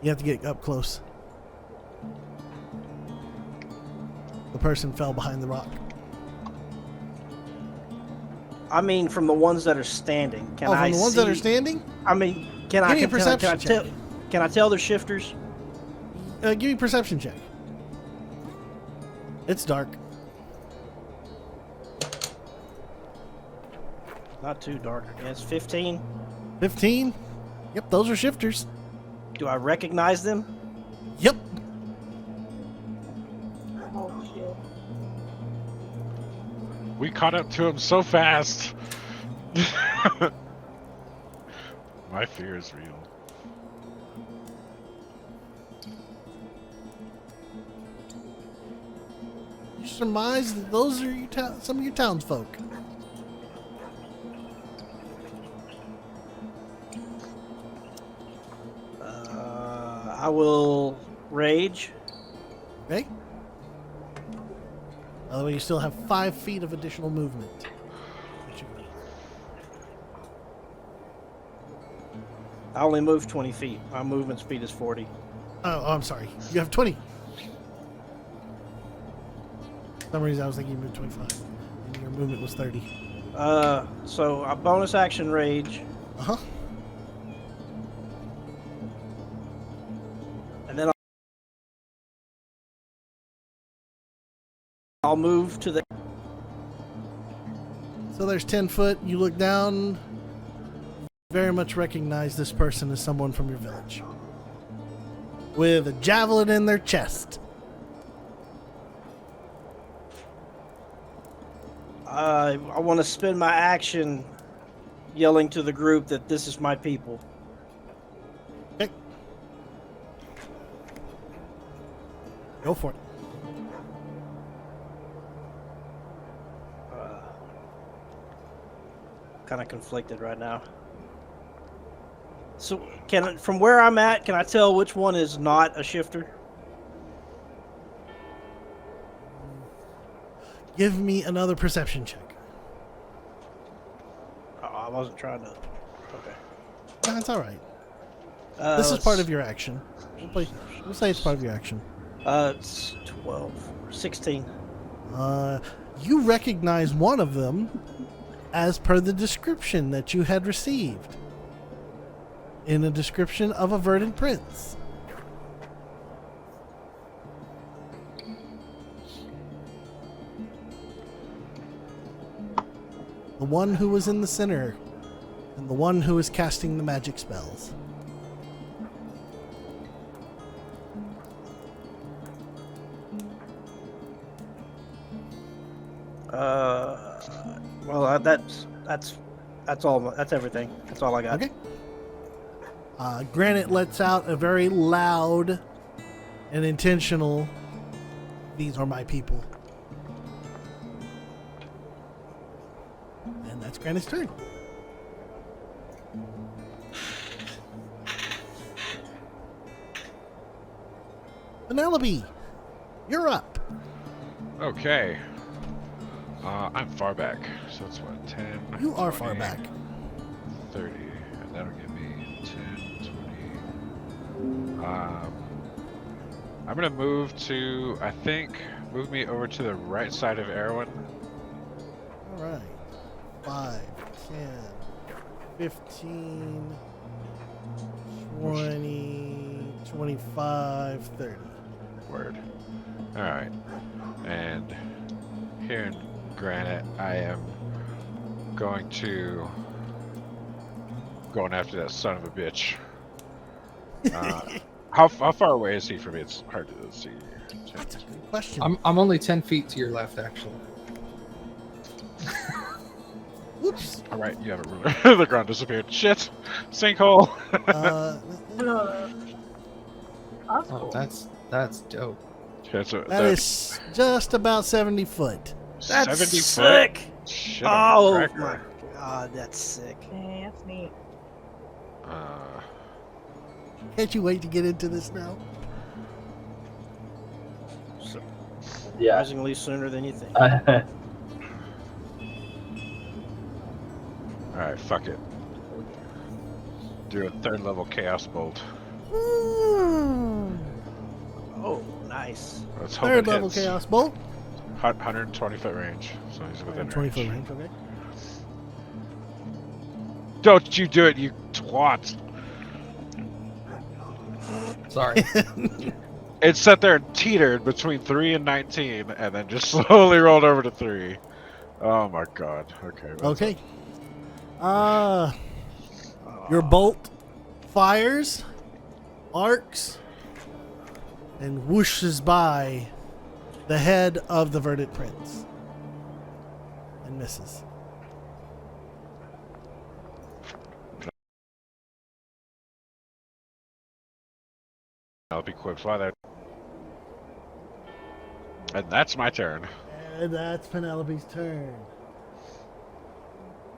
You have to get up close. The person fell behind the rock. I mean, from the ones that are standing. Can I from the ones see, that are standing? I mean, Give me a perception check. Can I tell they're shifters? Give me a perception check. It's dark. Not too dark. Yeah, it's 15. 15? Yep, those are shifters. Do I recognize them? Yep. Oh shit. We caught up to him so fast. My fear is real. You surmise that those are some of your townsfolk. I will rage. Okay? By the way, you still have 5 feet of additional movement. I only move 20 feet. My movement speed is 40. Oh, I'm sorry. You have 20. For some reason, I was thinking you moved 25. And your movement was 30. So a bonus action rage, Uh-huh. and then I'll move to the. So there's 10 foot. You look down. Very much recognize this person as someone from your village. With a javelin in their chest. I want to spend my action yelling to the group that this is my people. Okay. Go for it. Kind of conflicted right now. So, from where I'm at, can I tell which one is not a shifter? Give me another perception check. Oh, I wasn't trying to. Okay. That's all right. This is let's- part of your action. We'll say it's part of your action. It's 12, 16. You recognize one of them as per the description that you had received in a description of a verdant prince. The one who was in the center and the one who was casting the magic spells. Well, that's all. That's everything. That's all I got. Okay. Granite lets out a very loud and intentional, "These are my people." And that's Granite's turn. Penelope, you're up. Okay. I'm far back, so that's what, 10? You are 20, far back. 30, and that'll give me 10, 20. I'm gonna move to, I think, move me over to the right side of Erwin. All right. 5, 10, 15, 20, 25, 30. Word. Alright. And here in Granite, I am going after that son of a bitch. How far away is he from me? It's hard to see. That's a good question. I'm only 10 feet to your left, actually. Whoops. Alright, you have a ruler. The ground disappeared. Shit! Sinkhole! That's Oh, cool. that's dope. That is just about 70 foot. That's 70 sick. foot? Shit, I'm a Oh cracker. my god, that's sick. Yeah, that's neat. Can't you wait to get into this now? Yeah. Surprisingly sooner than you think. Alright, fuck it. Do a 3rd level Chaos Bolt. Oh, nice. Let's hope Third it level hits. Chaos Bolt. 120 foot range, so he's within 20 range. foot range, okay. Don't you do it, you twat. Sorry. It sat there and teetered between 3 and 19, and then just slowly rolled over to 3. Oh my god. Okay. that's Okay. it. Your bolt fires, arcs, and whooshes by the head of the verdant prince. And misses. I'll be quick fly there. And that's my turn. And that's Penelope's turn.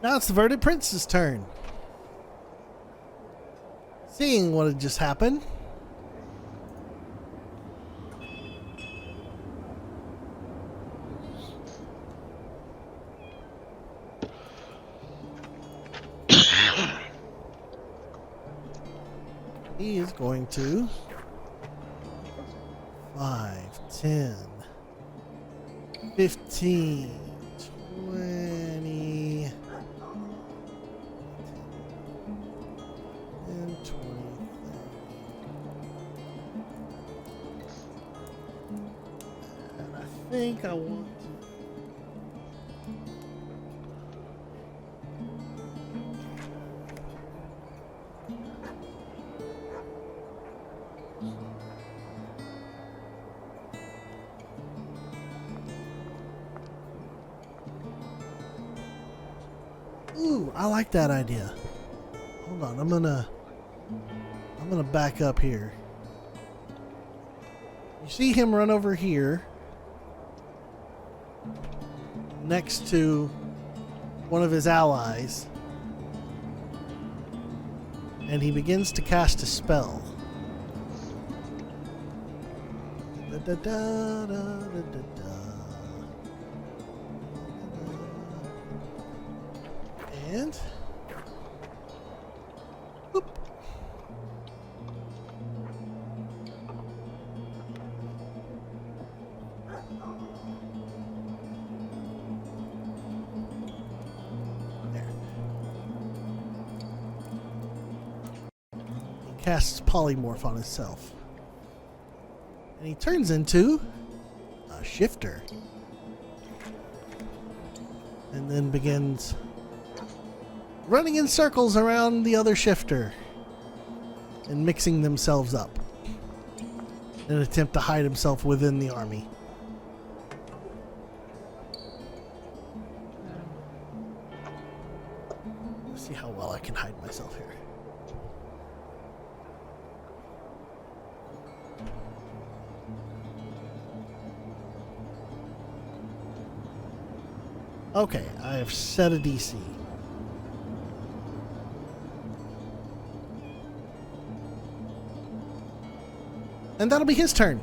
Now it's the verdant prince's turn. Seeing what had just happened, he is going to 5, 10, 15, 20, and 20, 30. And I think I want to. Ooh, I like that idea. Hold on, I'm gonna back up here. You see him run over here next to one of his allies, and he begins to cast a spell. Da, da, da, da, da, da, da. And boop. There. He casts polymorph on himself. And he turns into a shifter. And then begins running in circles around the other shifter and mixing themselves up in an attempt to hide himself within the army. Let's see how well I can hide myself here. Okay, I have set a DC. And that'll be his turn.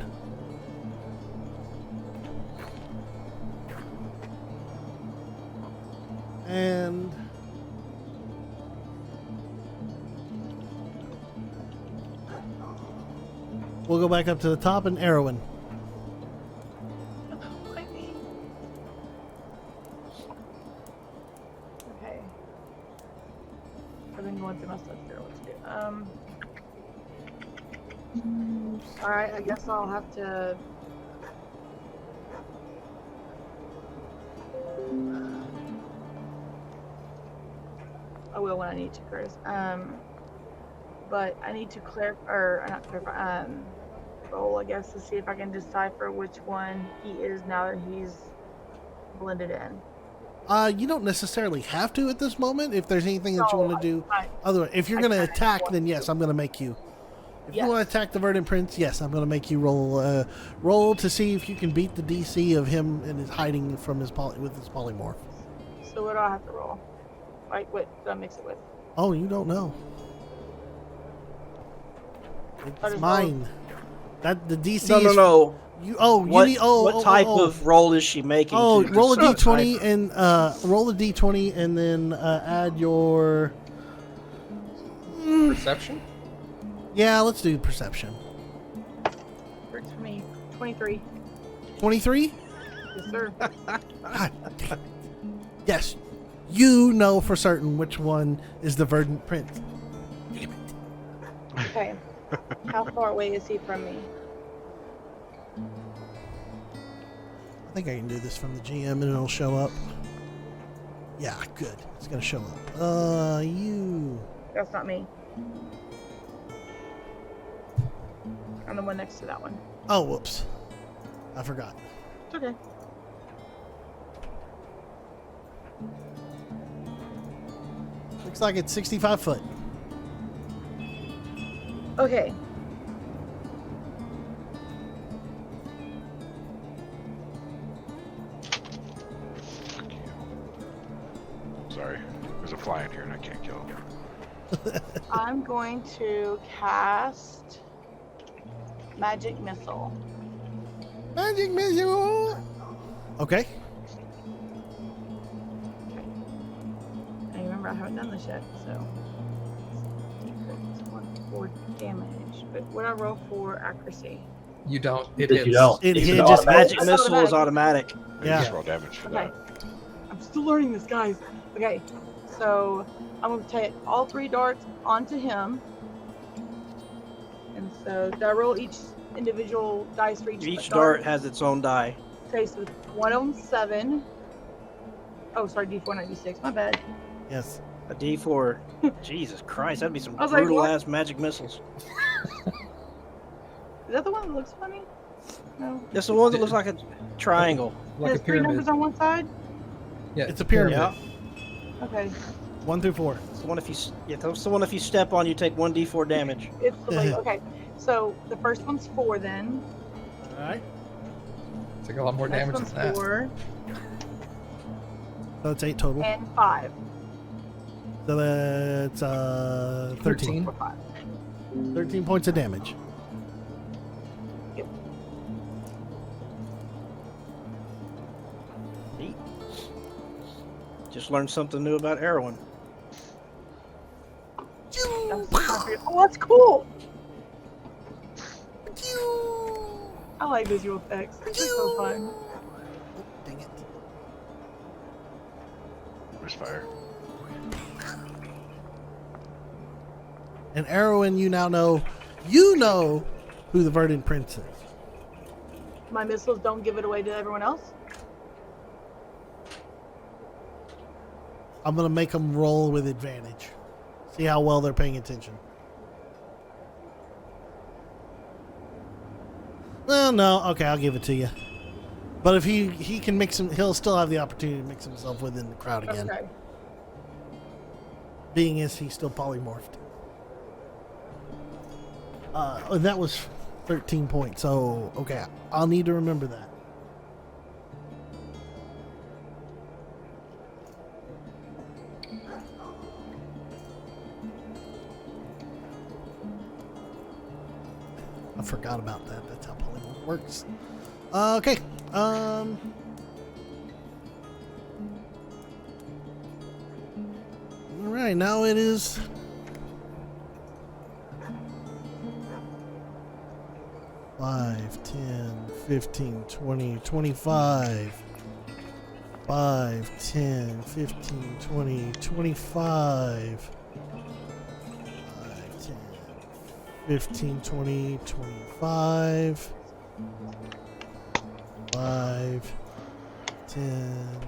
And we'll go back up to the top and Erwin. Okay. I've been going through my stuff here. What to do? Alright, I guess I'll have to. I will when I need to, Curtis. But I need to roll, I guess, to see if I can decipher which one he is now that he's blended in. You don't necessarily have to at this moment. If there's anything that you want to do, I- otherwise, if you're I going to kinda attack, want then yes, to. I'm going to make you. If Yes. you want to attack the Verdant Prince, yes, I'm going to make you roll to see if you can beat the DC of him and his hiding from his with his polymorph. So what do I have to roll? Like, what do I mix it with? Oh, you don't know. I It's just mine. That the DC. No, no, is no. You What, need what type of roll is she making? Oh, to roll a decipher? d20 and roll a d20 and then add your. Perception? Yeah, let's do perception. Works for me. 23. 23. Yes, sir. God damn. Yes, you know for certain which one is the verdant prince. Damn it. Okay. How far away is he from me? I think I can do this from the GM and it'll show up. Yeah, good. It's gonna show up. You. That's not me. I'm the one next to that one. Oh, whoops. I forgot. It's okay. Looks like it's 65 foot. Okay. Sorry. There's a fly in here and I can't kill him. I'm going to cast Magic Missile. Magic missile. Okay. I remember I haven't done this yet, so it's 1 4 damage. But what I roll for accuracy? You don't. It If hits. you don't, It it's hits. an Just automatic. magic missile is automatic. Yeah. Just roll damage for Okay. that. I'm still learning this, guys. Okay, so I'm going to take all 3 darts onto him. And so do I roll each individual dice for Each dart has its own die. Okay, so 1 on 7. Oh, sorry, D4, not D6. My bad. Yes. A D4. Jesus Christ, that'd be some I was like, brutal what? ass magic missiles. Is that the one that looks funny? No. That's the one that looks like a triangle. Like a There's 3 numbers pyramid. on one side? Yeah, It's a pyramid. Yeah. Okay. 1 through 4. It's the one if you that's the one if you step on you take 1d4 damage. It's the like, okay. So the first one's 4 then. Alright. Take a lot more Next damage one's than that. 4 So it's 8 total. and 5. So that's 13. 4, 5. 13 points of damage. Yep. Neat. Just learned something new about Erwin. Oh, that's cool. I like visual effects. This is so fun. Dang it. There's fire. And Erwin, you know who the verdant prince is. My missiles don't give it away to everyone else. I'm gonna make them roll with advantage. See how well they're paying attention. Well, no, okay, I'll give it to you. But if he can mix him, he'll still have the opportunity to mix himself within the crowd again. Okay. Being as he's still polymorphed. And that was 13 points. So okay, I'll need to remember that. I forgot about that. That's how polymorph works. Okay. All right. Now it is. 5, 10, 15, 20, 25. 5, 10, 15, 20, 25. 5, 10, 15, 20, 25. 5, 10,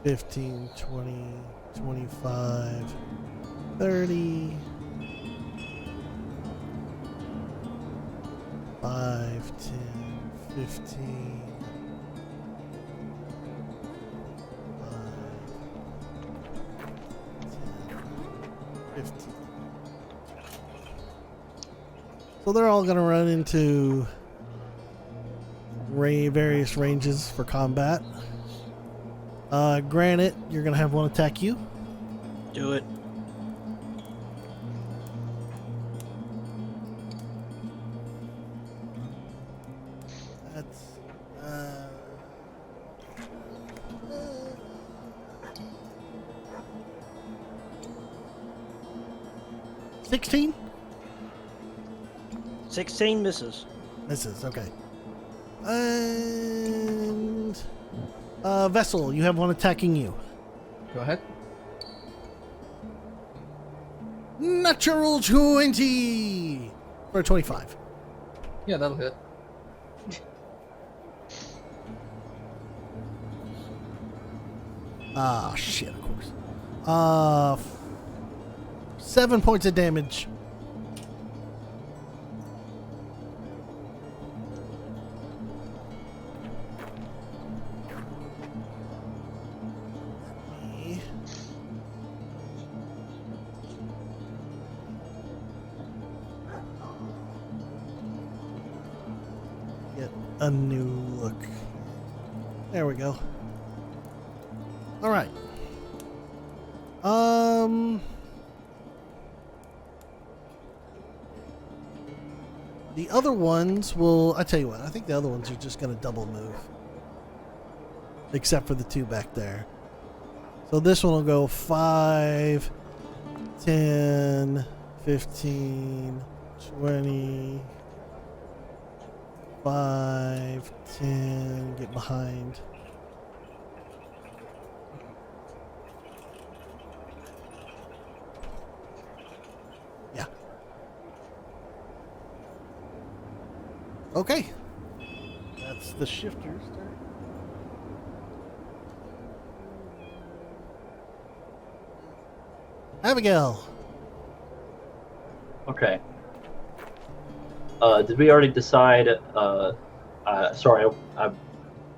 15, 20, 25, 30. 5, 10, 15. 15. So they're all going to run into various ranges for combat. Granted, you're going to have one attack you. Do it. That's 16? 16 misses. Misses, okay. And Vessel, you have one attacking you. Go ahead. Natural 20 for a 25. Yeah, that'll hit. Ah, shit, of course. 7 points of damage. Get a new look. There we go. All right. The other ones will, I tell you what, I think the other ones are just going to double move. Except for the two back there. So this one will go 5, 10, 15, 20, 5, 10, get behind. Yeah. Okay. That's the shifters. Abigail. Okay. Did we already decide? Sorry, I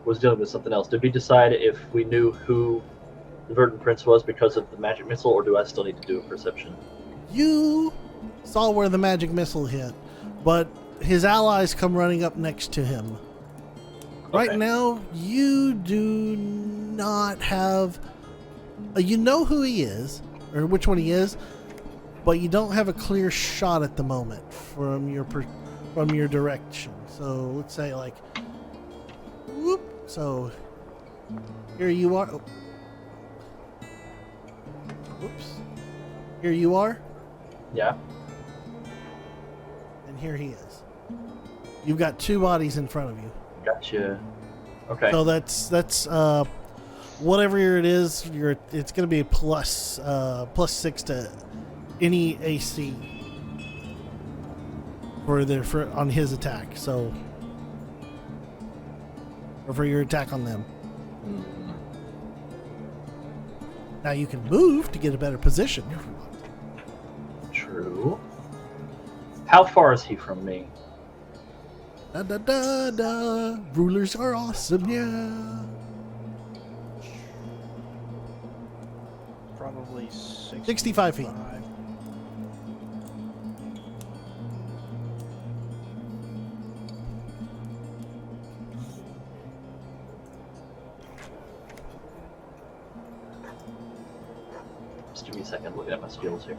was dealing with something else. Did we decide if we knew who the Verdant Prince was because of the magic missile, or do I still need to do a perception? You saw where the magic missile hit, but his allies come running up next to him. Right Okay. now, you do not have. You know who he is, or which one he is, but you don't have a clear shot at the moment from your direction. So let's say like, whoop. So here you are. Oh. Whoops. Here you are, Yeah. and here he is. You've got two bodies in front of you. Gotcha. Okay. So that's whatever it is. It's going to be a plus 6 to any AC for on his attack. So or for your attack on them. Now you can move to get a better position if you want. True. How far is he from me? Da da da da. Rulers are awesome, yeah. Probably 65 feet. Just give me a second looking at my skills here.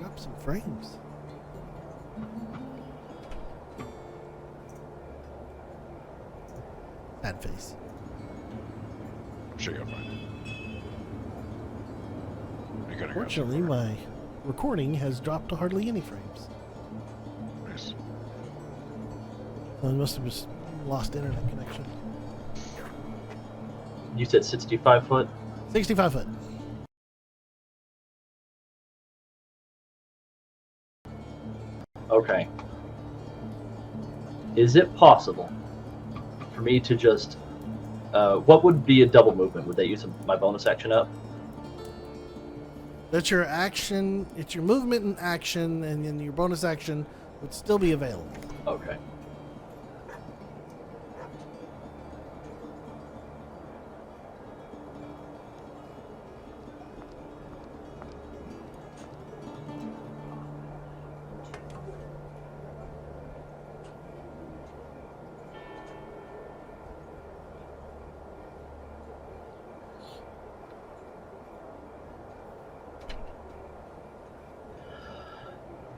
Up some frames. Sad face. I'm sure you'll find it. You're gonna go Fortunately, somewhere. my recording has dropped to hardly any frames. Nice. I must have just lost internet connection. You said 65 foot? 65 foot. Okay. Is it possible for me to just... what would be a double movement? Would they use my bonus action up? That's your action. It's your movement and action, and then your bonus action would still be available. Okay.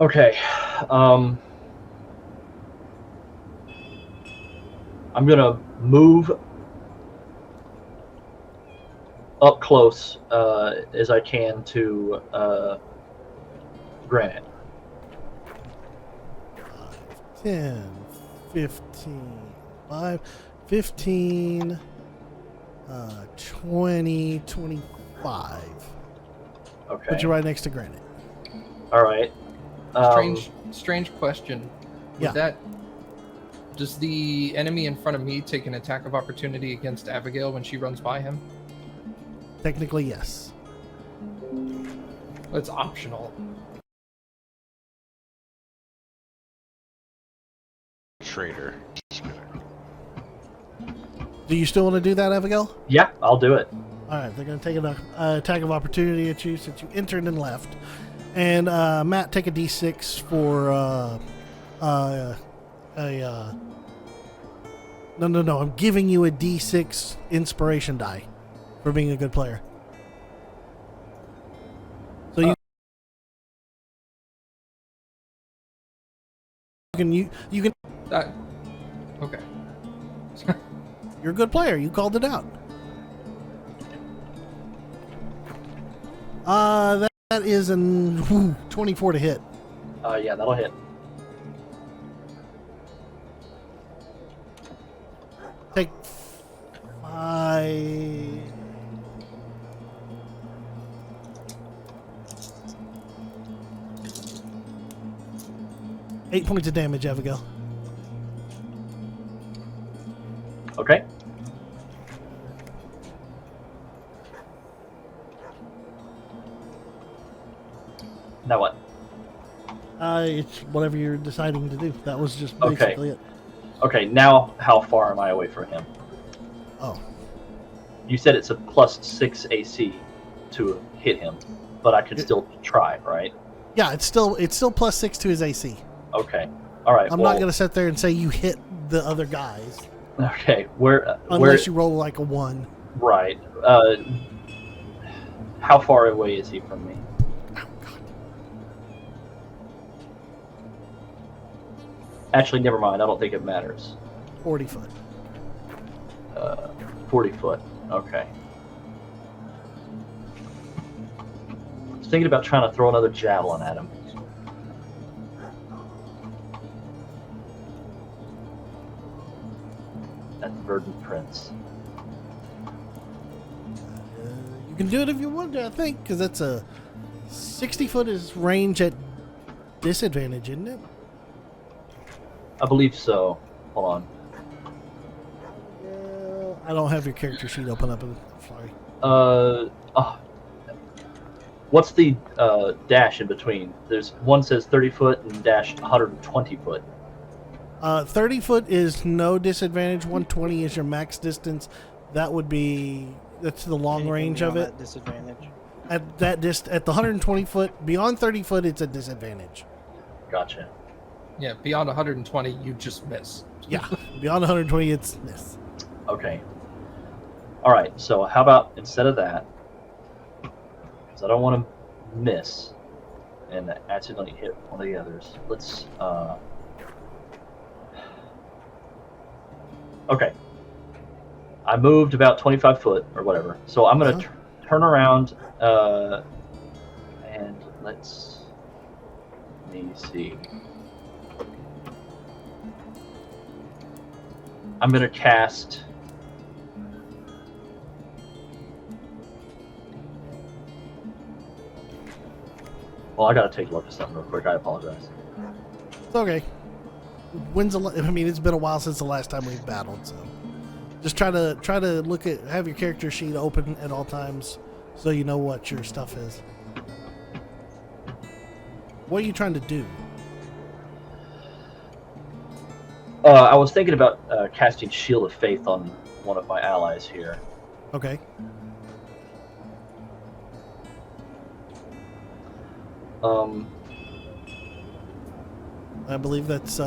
Okay. I'm gonna move up close as I can to Granite. 10, 15, 5, 15, 20, 25. Okay. Put you right next to Granite. All right. Strange question. Would Yeah. Does the enemy in front of me take an attack of opportunity against Abigail when she runs by him? Technically, yes. It's optional. Traitor. Do you still want to do that, Abigail? Yeah, I'll do it. All right, they're going to take an attack of opportunity at you since you entered and left. And Matt, take a d6 for No. I'm giving you a d6 inspiration die for being a good player. So you can. Okay. You're a good player. You called it out. That is an 24 to hit. Yeah, that'll hit. Take 5. Eight points of damage, Abigail. Okay. Now what? It's whatever you're deciding to do. That was just Okay. basically it. Okay, now how far am I away from him? Oh, You said it's a +6 AC to hit him, but I can still try, right? yeah. It's still +6 to his AC. Okay. All right. I'm not gonna sit there and say you hit the other guys Okay. Where? unless you roll like a 1. Right. How far away is he from me? Oh God. Actually, never mind. I don't think it matters. 40 foot. 40 foot. Okay. I was thinking about trying to throw another javelin at him. At the Verdant Prince. You can do it if you want to, I think, because that's a 60 foot is range at disadvantage, isn't it? I believe so. Hold on. I don't have your character sheet open up. Sorry. What's the dash in between? There's one says 30 foot and dash 120 foot. 30 foot is no disadvantage. 120 is your max distance. That's the long Anything range of beyond it. that disadvantage. At the 120 foot, beyond 30 foot, it's a disadvantage. Gotcha. Yeah, beyond 120, you just miss. Yeah, beyond 120, it's miss. Okay. All right. So how about instead of that, because I don't want to miss and accidentally hit one of the others. Let's. Okay. I moved about 25 foot or whatever. So I'm gonna turn around and let me see. I'm gonna cast. Well, I gotta take a look at something real quick. I apologize. It's okay. It's been a while since the last time we've battled, so just try to have your character sheet open at all times so you know what your stuff is. What are you trying to do? I was thinking about casting Shield of Faith on one of my allies here. Okay. I believe that's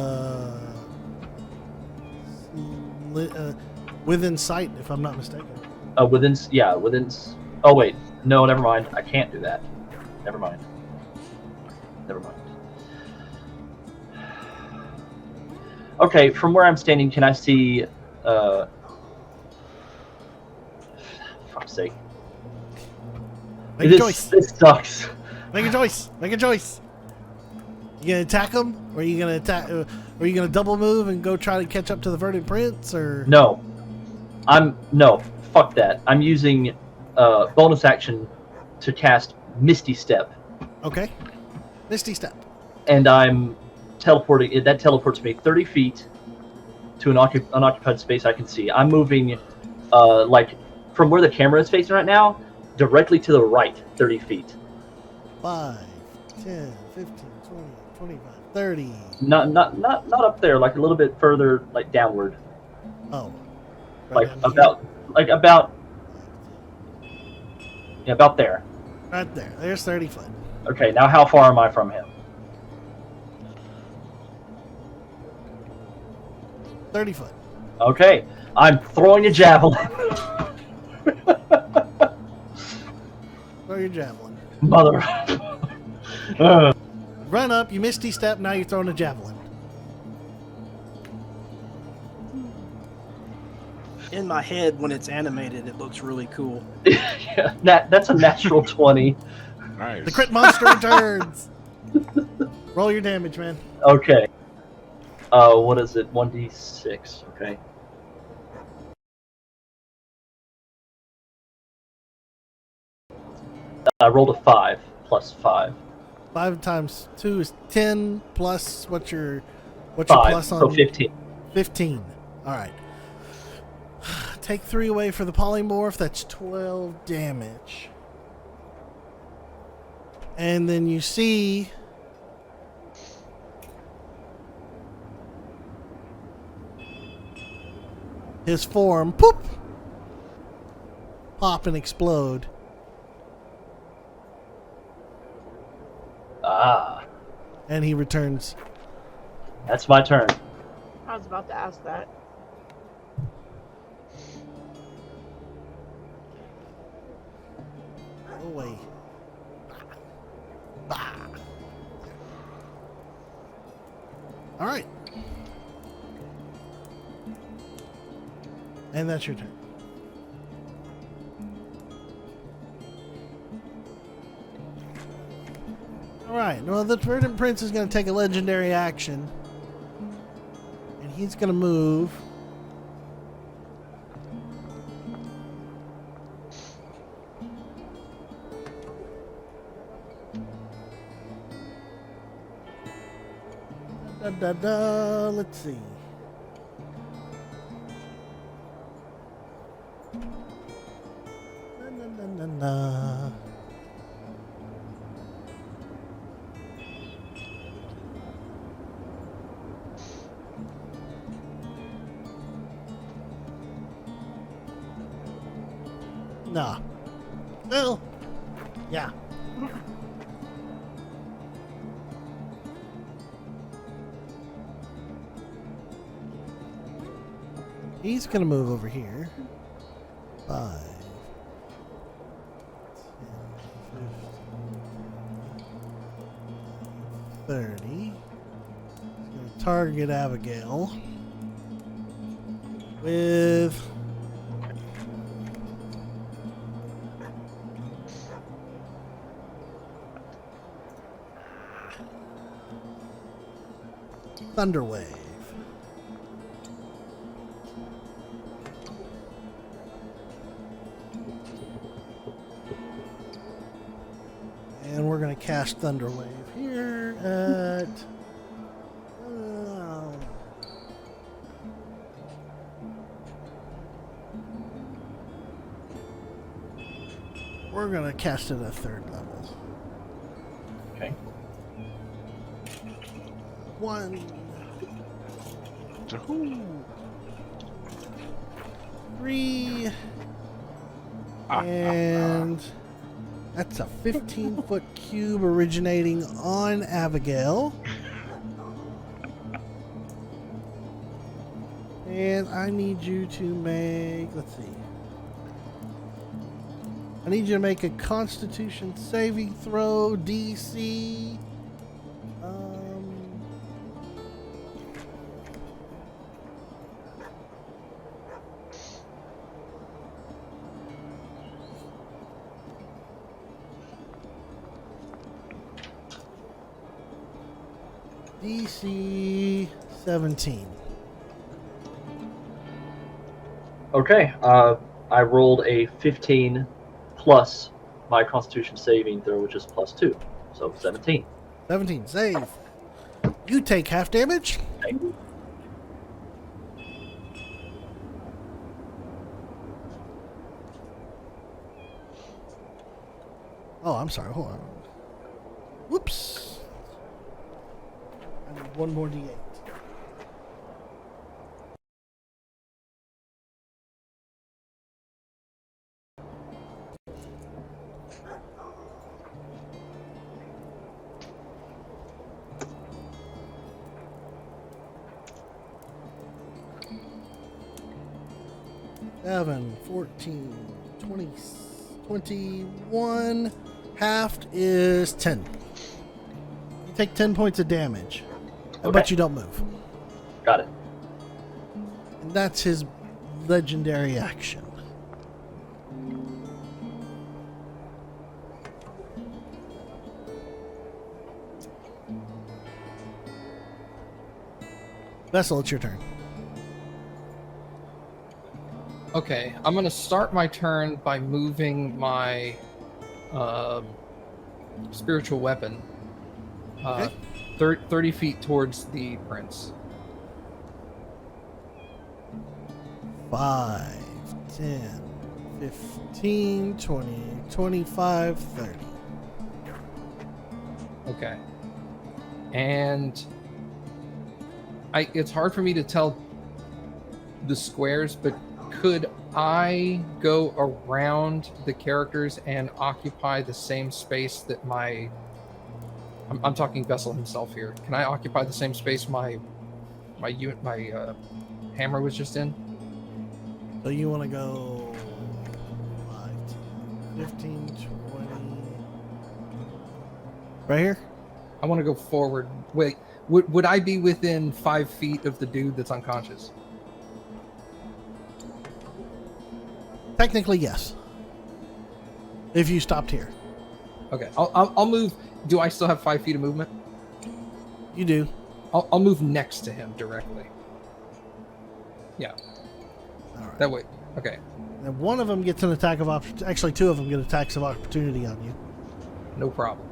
within sight, if I'm not mistaken. Within. Oh wait, no, never mind. I can't do that. Never mind. Okay, from where I'm standing, can I see? Fuck's sake. Make a choice. This sucks. Make a choice. Make a choice. You gonna attack him, or are you gonna attack? Or are you gonna double move and go try to catch up to the Verdant Prince? Or No, fuck that. I'm using bonus action to cast Misty Step, okay, Misty Step. and I'm teleporting. That teleports me 30 feet to an unoccupied space I can see. I'm moving, like from where the camera is facing right now, directly to the right, 30 feet. 5, 10, 15, 20, 25, 30. Not up there, like a little bit further, like downward, Oh, like down here. about there. Right there. There's 30 foot. Okay, now how far am I from him? 30 foot. Okay, I'm throwing a javelin. Throw your javelin. Mother. Run up. You Misty Step. Now you're throwing a javelin. In my head, when it's animated, it looks really cool. Yeah, that's a natural 20. Nice. The crit monster returns. Roll your damage, man. Okay. What is it? 1d6. Okay. I rolled a 5 plus 5. 5 times 2 is 10 plus what's your 5, plus on so 15. 15. All right. Take 3 away for the polymorph. That's 12 damage. And then you see his form poop pop and explode. Ah, And he returns. that's my turn. I was about to ask that. Go away. All right. And that's your turn. All right. Well, the Verdant Prince is going to take a legendary action. And he's going to move. Let's see. Na. Nah. Well, yeah. He's gonna move over here. 5, 10, 15, 30. He's gonna target Abigail with Thunderwave. And we're going to cast Thunderwave here at... we're going to cast it at 3rd level. Okay. 1, 2, 3, and that's a 15-foot cube originating on Abigail. And I need you to make, let's see. I need you to make a Constitution saving throw, DC. DC 17. Okay. I rolled a 15 plus my Constitution saving throw, which is +2, so 17. 17, save. You take half damage. Okay. Oh, I'm sorry. Hold on. Whoops. I need one more D8. Seven, 14, 20, 21. Halved is 10. You take 10 points of damage. Okay. But you don't move. Got it. And that's his legendary action. Vessel, it's your turn. Okay, I'm gonna start my turn by moving my spiritual weapon Okay. 30 feet towards the prince. 5, 10, 15, 20, 25, 30. Okay. And it's hard for me to tell the squares, but could I go around the characters and occupy the same space that I'm talking Vessel himself here. Can I occupy the same space my hammer was just in? So you want to go 5, 10, 15, 20. Right here? I want to go forward. Wait, would I be within 5 feet of the dude that's unconscious? Technically, yes. If you stopped here. Okay, I'll move. Do I still have 5 feet of movement? You do. I'll move next to him directly. Yeah, All right. that way. Okay, And one of them gets an attack of opportunity. Actually, two of them get attacks of opportunity on you. no problem.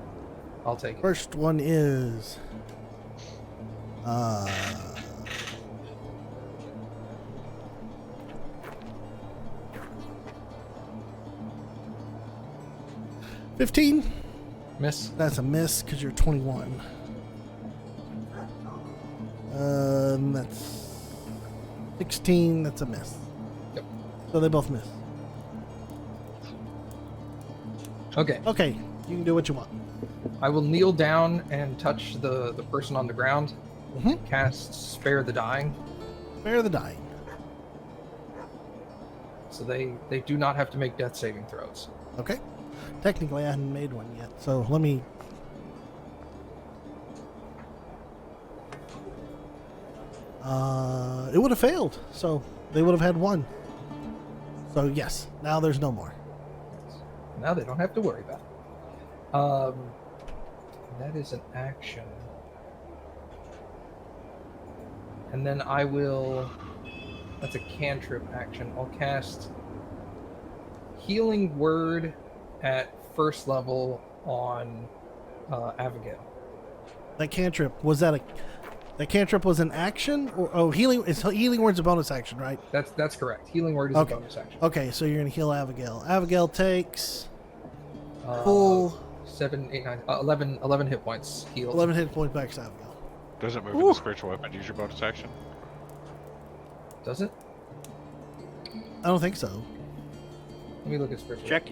I'll take it. First one is... 15. Miss. That's a miss because you're 21. That's 16. That's a miss. Yep. So they both miss. Okay, Okay, you can do what you want. I will kneel down and touch the person on the ground. Mm-hmm. Cast Spare the Dying, Spare the dying. so they do not have to make death saving throws. Okay. Technically, I hadn't made one yet, so let me... it would have failed, so they would have had one. So yes, now there's no more. Now they don't have to worry about it. That is an action. And then I will... That's a cantrip action. I'll cast Healing Word at first level on Abigail. That cantrip, was that a... That cantrip was an action? Or healing word's a bonus action, right? That's correct. Healing Word is Okay. a bonus action. Okay, so you're going to heal Abigail. Abigail takes Uh, full 7, 8, 9, 11 hit points healed. 11 hit points back to Abigail. Does it move with the spiritual weapon? Use your bonus action. Does it? I don't think so. Let me look at spiritual. Check.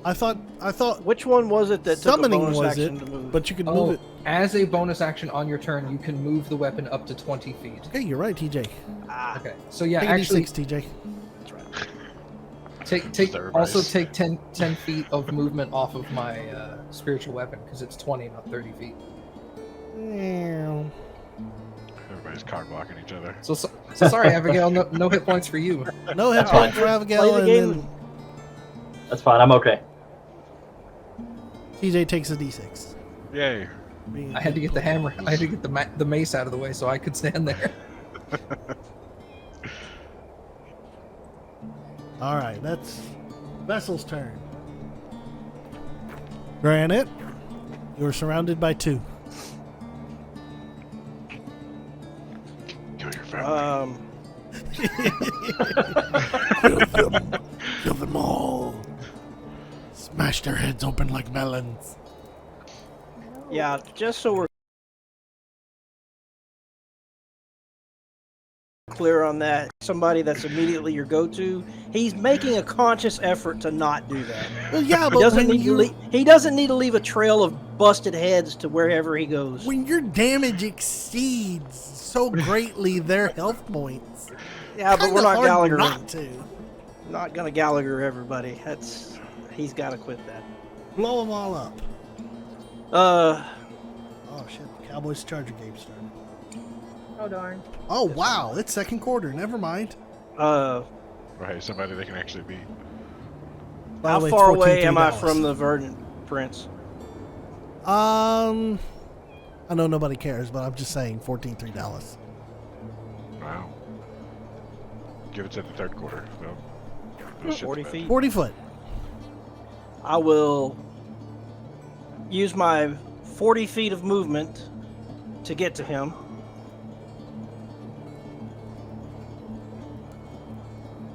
I thought Which one was it that took a summoning bonus was action it, to move? but you could Oh, move it. as a bonus action on your turn, you can move the weapon up to 20 feet. Okay, you're right, TJ. Ah, Okay, so yeah, Take a actually, D6, TJ. that's right. take Everybody's- also take 10 feet of movement off of my spiritual weapon because it's 20, not 30 feet. Meow. Everybody's card blocking each other. So sorry, Abigail, no hit points for you. No hit point for Abigail, Play the and game. then That's fine. I'm okay. TJ takes a D6. Yay. I had to get the hammer. I had to get the mace out of the way so I could stand there. All right, that's Vessel's turn. Granite, you're surrounded by 2. Kill your family. Kill them all. Smash their heads open like melons. Yeah, just so we're clear on that, somebody that's immediately your go-to, he's making a conscious effort to not do that. Well, yeah, He but doesn't, when need to he doesn't need to leave a trail of busted heads to wherever he goes. when your damage exceeds so greatly their health points, Yeah, but kinda we're not hard Gallagher. not to Not gonna Gallagher everybody. He's got to quit that. blow them all up. Uh, Oh shit! The Cowboys Charger game started. Oh darn. Oh wow! It's second quarter. Never mind. Right, somebody they can actually beat. By how the way, it's far away am I $14,300. from the Verdant Prince? I know nobody cares, but I'm just saying $14,300. Wow. Give it to the third quarter. So, 40 feet. 40 foot. I will use my 40 feet of movement to get to him.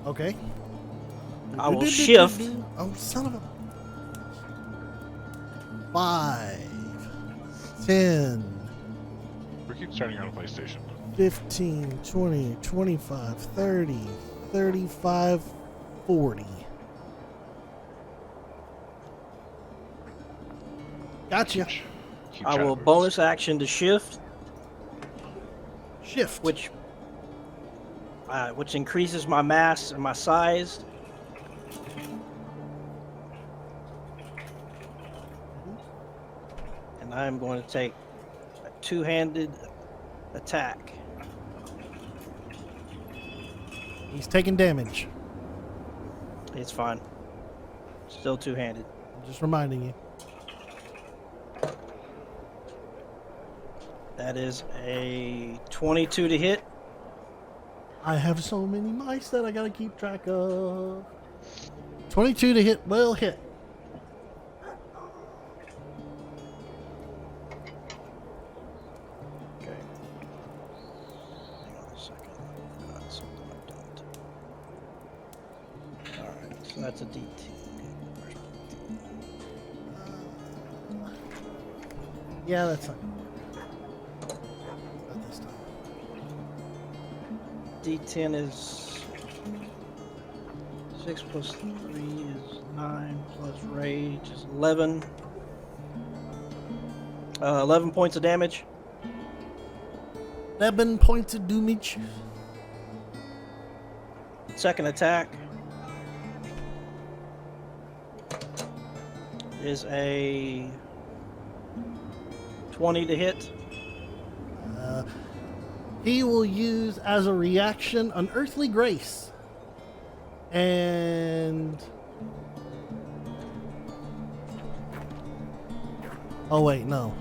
Okay. I will shift. Oh, son of a. 5, 10, we keep starting on a PlayStation. 15, 20, 25, 30, 35, 40. Gotcha. Keep I will shadows. bonus action to shift, Shift. which increases my mass and my size. And I'm going to take a two-handed attack. He's taking damage. It's fine. Still two-handed. I'm just reminding you. That is a 22 to hit. I have so many mice that I gotta keep track of. 22 to hit. Will hit. Okay. Hang on a second. Got something I've done. Alright, so that's a DT. Yeah, that's fine. Not this time. D10 is 6 plus 3 is 9 plus rage is 11. 11 points of damage. 11 points of damage. Second attack is a 20 to hit. He will use as a reaction Unearthly Grace. And. Oh, wait, no.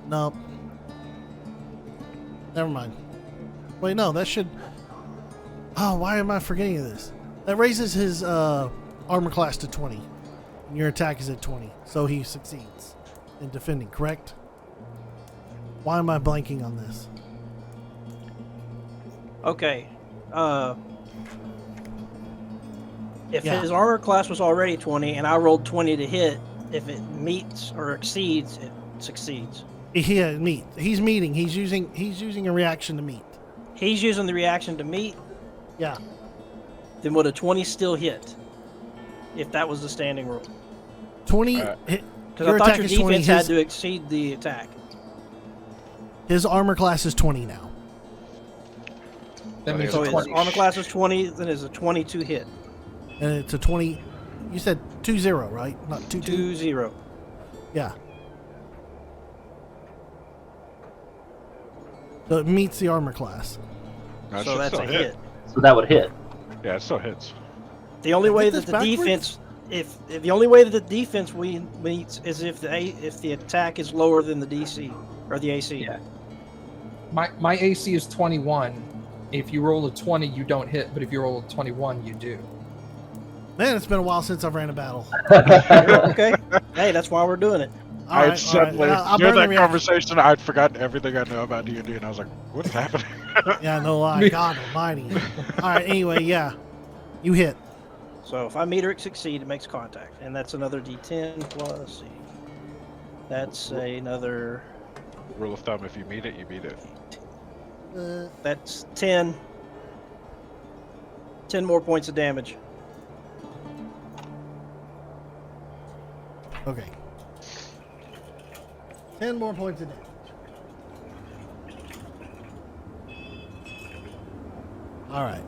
Nope. Never mind. Wait, no, that should. Oh, why am I forgetting this? That raises his armor class to 20. And your attack is at 20. So he succeeds in defending, correct? Why am I blanking on this? Okay. If Yeah. his armor class was already 20 and I rolled 20 to hit, if it meets or exceeds, it succeeds. Yeah, meet. He's meeting. He's using a reaction to meet. He's using the reaction to meet, Yeah. then would a 20 still hit? If that was the standing rule. 20 Uh, hit, Because your I thought attack your is 20. defense had to exceed the attack. His armor class is 20 now. That means So a his 20. armor class is 20, then it's a 22 hit. And it's a 20. You said 2-0, right? Not 2-2. 2-0. Yeah. So it meets the armor class. No, it So should that's still a hit. So that would hit. Yeah, it still hits. The only I way did that this the backwards? defense if the only way that the defense meets is if the attack is lower than the DC or the AC. Yeah. My AC is 21. If you roll a 20, you don't hit, but if you roll a 21, you do. Man, it's been a while since I've ran a battle. Okay. Hey, that's why we're doing it. All right, I'd suddenly, I'll during burn that the reaction. conversation, I'd forgotten everything I know about D&D, and I was like, what's happening? Yeah, no lie. God almighty. All right, anyway, yeah. You hit. So if I meet or succeed, it makes contact, and that's another D10 plus. Let's see. That's another. Rule of thumb, if you meet it, you beat it. That's 10. 10 more points of damage. Okay. 10 more points of damage. All right.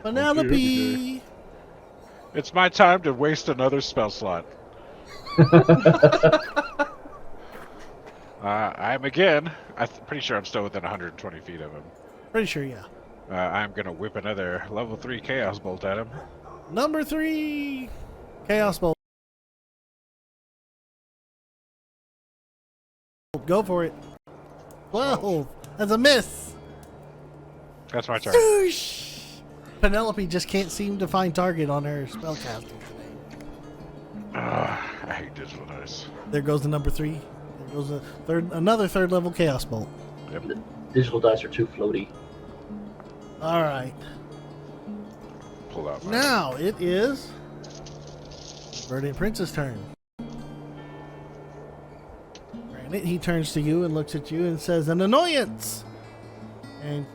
Penelope. It's my time to waste another spell slot. I'm again. Pretty sure I'm still within 120 feet of him. Pretty sure, yeah. I'm gonna whip another level 3 chaos bolt at him. Number 3. Chaos Bolt. Go for it. 12. That's a miss. That's my turn. Swoosh. Penelope just can't seem to find target on her spellcasting today. I hate digital dice. There goes the number 3. There goes another third level Chaos Bolt. Yep. The digital dice are too floaty. All right. Pull out my. Now it is Verdant Prince's turn. Granted, he turns to you and looks at you and says, "An annoyance!" And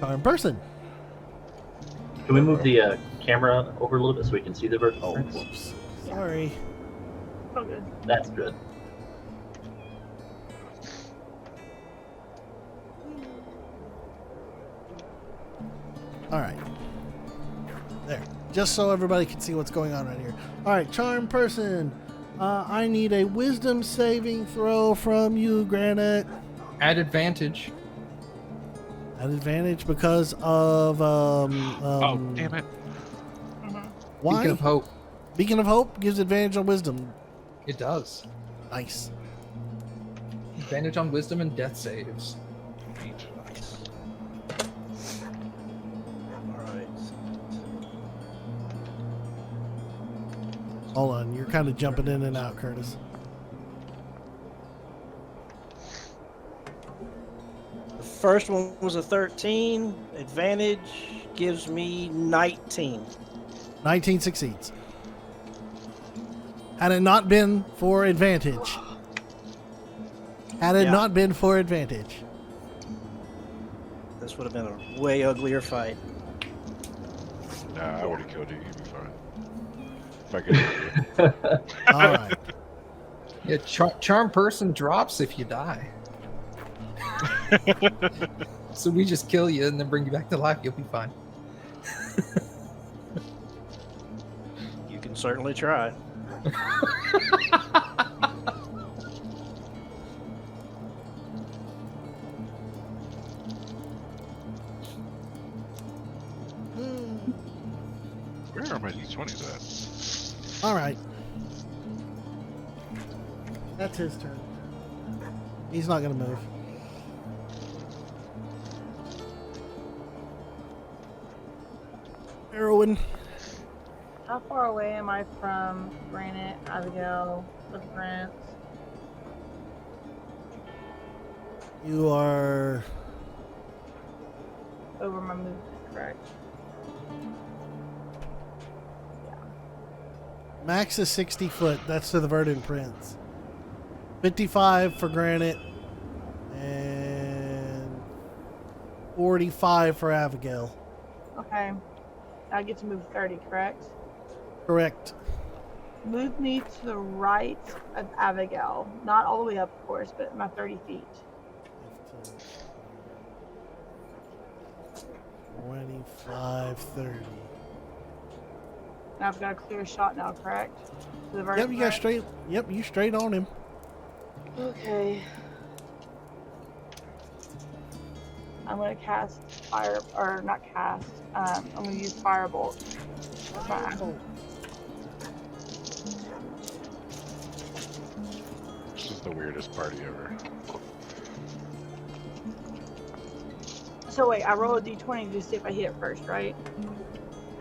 Charm Person. Can we move the camera over a little bit so we can see the Verdant Oh, Prince? whoops. Sorry. Oh, good. That's good. All right. There. Just so everybody can see what's going on right here. All right, Charm Person. I need a Wisdom saving throw from you, Granite. At advantage. At advantage because of Oh, damn it. why? Beacon of Hope. Beacon of Hope gives advantage on Wisdom. It does. Nice. Advantage on Wisdom and Death saves. Alright. Hold on, you're kind of jumping in and out, Curtis. The first one was a 13. Advantage gives me 19. 19 succeeds. Had it not been for advantage. Had it Yeah. not been for advantage. This would have been a way uglier fight. Nah, I would have killed you. You'd be fine. If I could hit you. All right. Yeah, Charm Person drops if you die. So we just kill you and then bring you back to life. You'll be fine. You can certainly try. Where are my d20s at? All right. That's his turn. He's not going to move. Erwin. How far away am I from Granite, Abigail, the Prince? You are Over my movement, correct? max is 60 foot. That's to the Verdant Prince. 55 for Granite. And 45 for Abigail. Okay. I get to move 30, correct? Correct. Move me to the right of Abigail. Not all the way up, of course, but my 30 feet. 25, 30. Now I've got a clear shot now, correct? To the Yep, Verdant you got Prince? straight. Yep, you straight on him. Okay. I'm gonna cast fire, or not cast. I'm gonna use firebolt. That's my action. This is the weirdest party ever. So wait, I roll a d20 to see if I hit it first, right?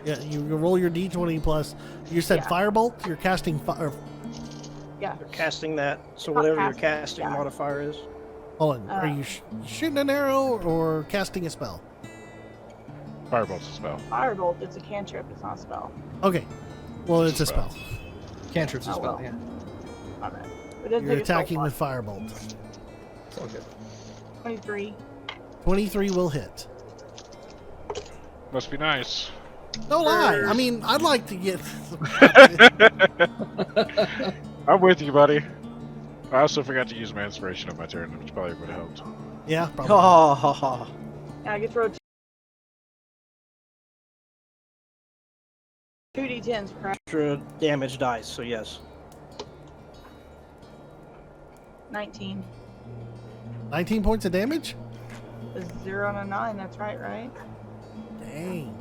Yeah, you roll your d20 plus. You said Yeah. firebolt. You're casting fire. Yeah. You're casting that, so Not whatever your casting, casting yeah. modifier is. Hold on. Are you shooting an arrow or casting a spell? Firebolt's a spell. Firebolt, it's a cantrip, it's not a spell. Okay. Well, it's a spell. Cantrips as Oh, well, well. yeah. My bad. It doesn't You're take a spell attacking with slot. firebolt. It's all good. 23. 23 will hit. Must be nice. No lie. I mean, I'd like to get. I'm with you, buddy. I also forgot to use my inspiration on my turn, which probably would have helped. Yeah, probably. Ha ha ha. And I get to roll 2d10s, correct? Extra damage dice, so yes. 19. 19 points of damage? A 0 and a 9, that's right? Dang.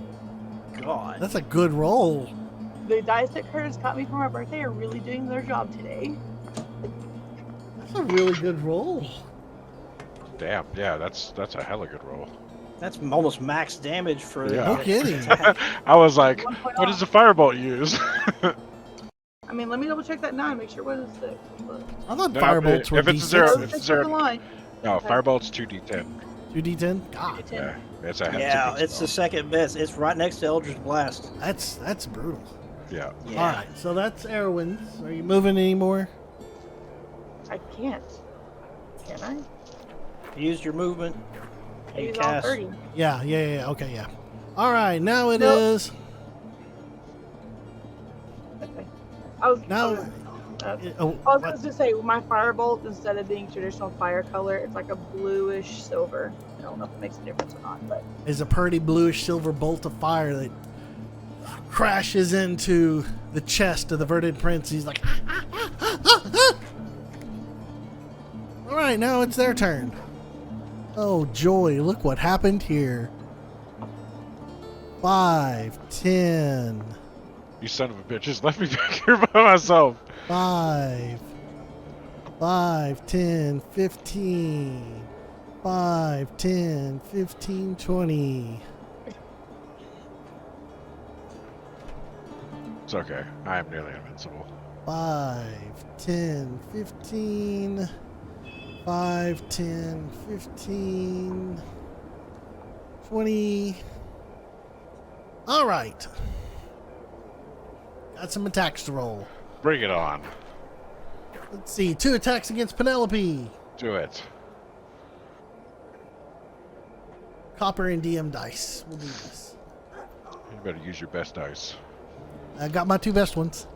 God. That's a good roll. The dice that Curtis got me for my birthday are really doing their job today. That's a really good roll. Damn, yeah, that's a hella good roll. That's almost max damage for Yeah. No kidding. I was like, 1 point what off. does the firebolt use? I mean, let me double check that 9, make sure it wasn't 6. But... I thought No, firebolts were if it's a D6. zero, Oh, if it's six zero- for the line. No, Okay. firebolt's 2d10. 2d10? God, 2d10. Yeah, it's a Yeah, it's a it's the second best. It's right next to Eldritch Blast. that's brutal. Yeah. Yeah. All right, so that's Erwin's. Are you moving anymore? I can't. Can I? Use your movement. I You use all cast. 30. Yeah. Okay, yeah. All right, now it Nope. is. Okay. I was, Now. I Oh, was what? going to say, my firebolt, instead of being traditional fire color, it's like a bluish silver. I don't know if it makes a difference or not, but Is a pretty bluish silver bolt of fire that crashes into the chest of the verdant prince. He's like, all right, now it's their turn. Oh joy, look what happened here. 5, 10, You son of a bitch, just left me back here by myself. 5, 10, 15, 5, 10, 15, 20. It's okay. I am nearly invincible. 5, 10, 15, 5, 10, 15, 20. All right. Got some attacks to roll. Bring it on. Let's see. 2 attacks against Penelope. Do it. Copper and DM dice. We'll do this. You better use your best dice. I got my 2 best ones.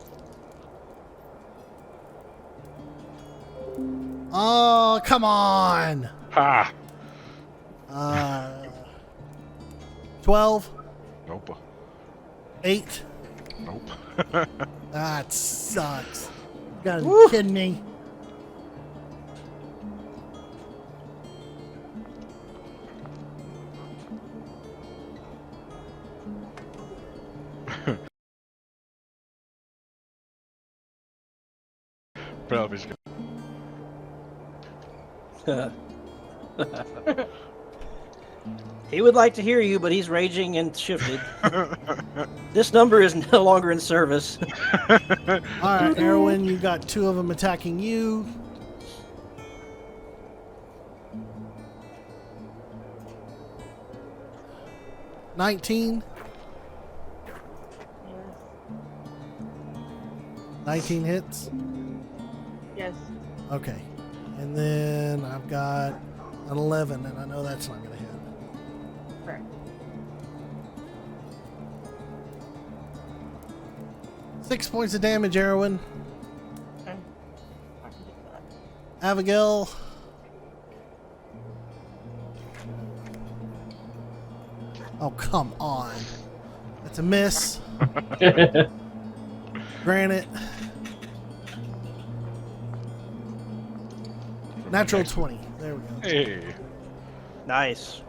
Oh, come on. Ha! 12, Nope. 8. Nope. That sucks. You gotta be kidding me. Penelope's He would like to hear you, but he's raging and shifted. This number is no longer in service. All right, Erwin, you got 2 of them attacking you. $19. yes. 19 hits. Yes. Okay. And then I've got an 11, and I know that's not going to hit. Correct. Six points of damage, Erwin. Okay. I can do that. Abigail. Oh, come on. That's a miss. Granite. Natural 20. There we go. Hey. Nice.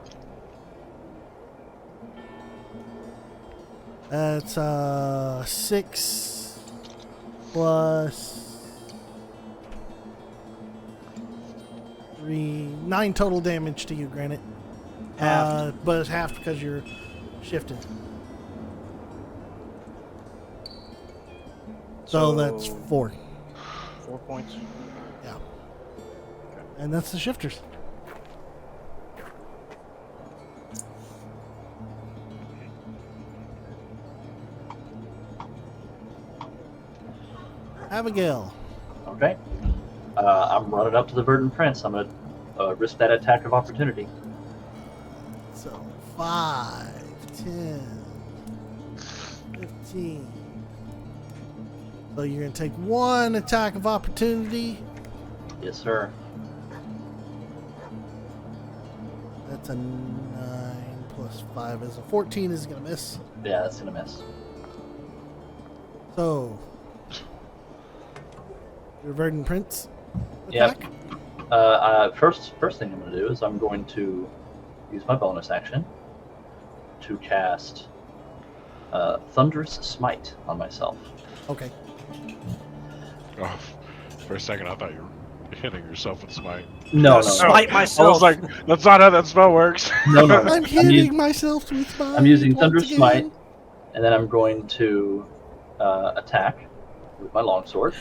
That's 6 plus 3, 9 total damage to you, Granite. Halved. But it's half because you're shifted. So that's 4. 4 points. Yeah. And that's the shifters. Abigail. Okay. I'm running up to the Verdant Prince. I'm going to risk that attack of opportunity. So 5, 10, 15. So you're going to take 1 attack of opportunity. Yes, sir. That's a 9 plus 5 is a 14 is going to miss. Yeah, that's going to miss. So your Verdant Prince Yep. attack. First thing I'm going to do is I'm going to use my bonus action to cast Thunderous Smite on myself. Okay. Oh, for a second, I thought you were hitting yourself with smite. No, no, Smite I myself. was like, that's not how that spell works. no. I'm hitting myself with my. I'm using once Thunderous again. Smite, and then I'm going to attack with my longsword.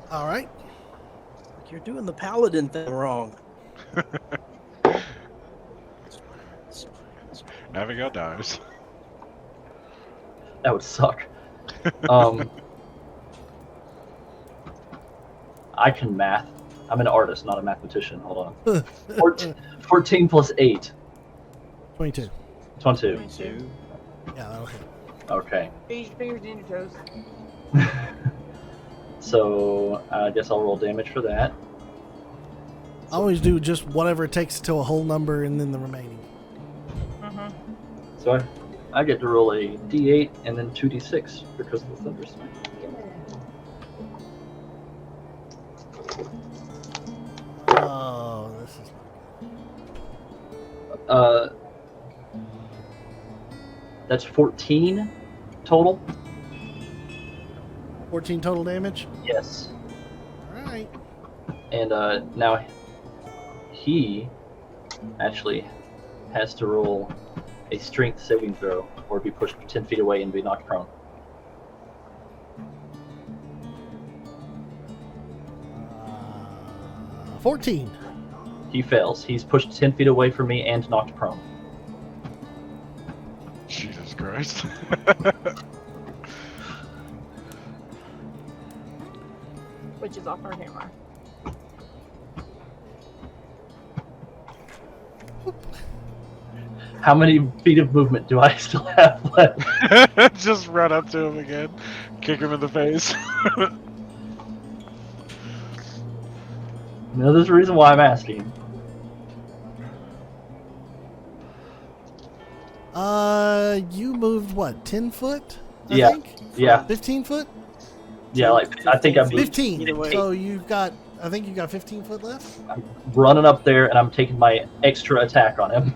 All right. You're doing the paladin thing wrong. Abigail dies. That would suck. I can math. I'm an artist, not a mathematician. Hold on. 14 plus 8. 22. 22. 22. Yeah, that'll hit. Okay. Use your fingers in your toes. So I guess I'll roll damage for that. I always do just whatever it takes to a whole number and then the remaining. So I get to roll a d8 and then 2d6 because of the Thunder Smite. Oh, this is not That's 14 total. good. 14 total damage. Yes. All right. And now he actually has to roll a strength saving throw or be pushed 10 feet away and be knocked prone. 14. He fails. He's pushed 10 feet away from me and knocked prone. Jesus Christ. Which is off our hammer. How many feet of movement do I still have left? Just run up to him again, kick him in the face. No, there's a reason why I'm asking. You moved what? 10 foot? I Yeah. think? Yeah. 15 foot? Yeah, like I think I'm 15. Either way. So you've got, I think you got 15 foot left. running up there and I'm taking my extra attack on him.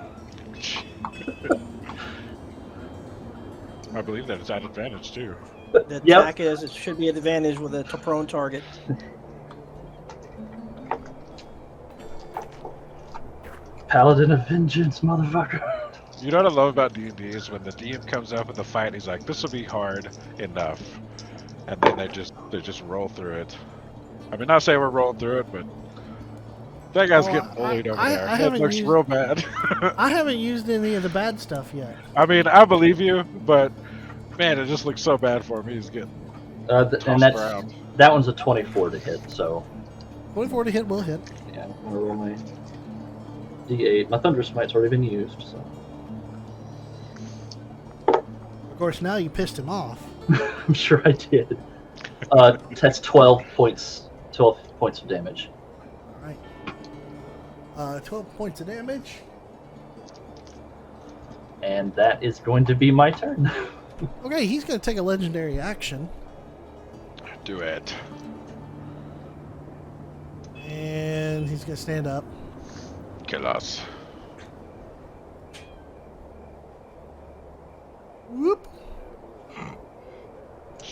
I believe that it's at advantage too. The Yep. attack is it should be an advantage with a prone target. Paladin of Vengeance, motherfucker. You know what I love about D&D is when the DM comes up with the fight, he's like, "This will be hard enough," and then they just roll through it. I mean, not saying we're rolling through it, but that guy's Oh, getting bullied over I there. That haven't looks used- real bad. I haven't used any of the bad stuff yet. I mean, I believe you, but man, it just looks so bad for him. He's getting And tossed around. that one's a 24 to hit, so 24 to hit will hit. yeah, I'm gonna roll my D8. My Thunder Smite's already been used, so Of course, now you pissed him off. I'm sure I did. That's 12 points. 12 points of damage. All right. 12 points of damage. And that is going to be my turn. Okay, he's going to take a legendary action. Do it. And he's going to stand up. Kill us.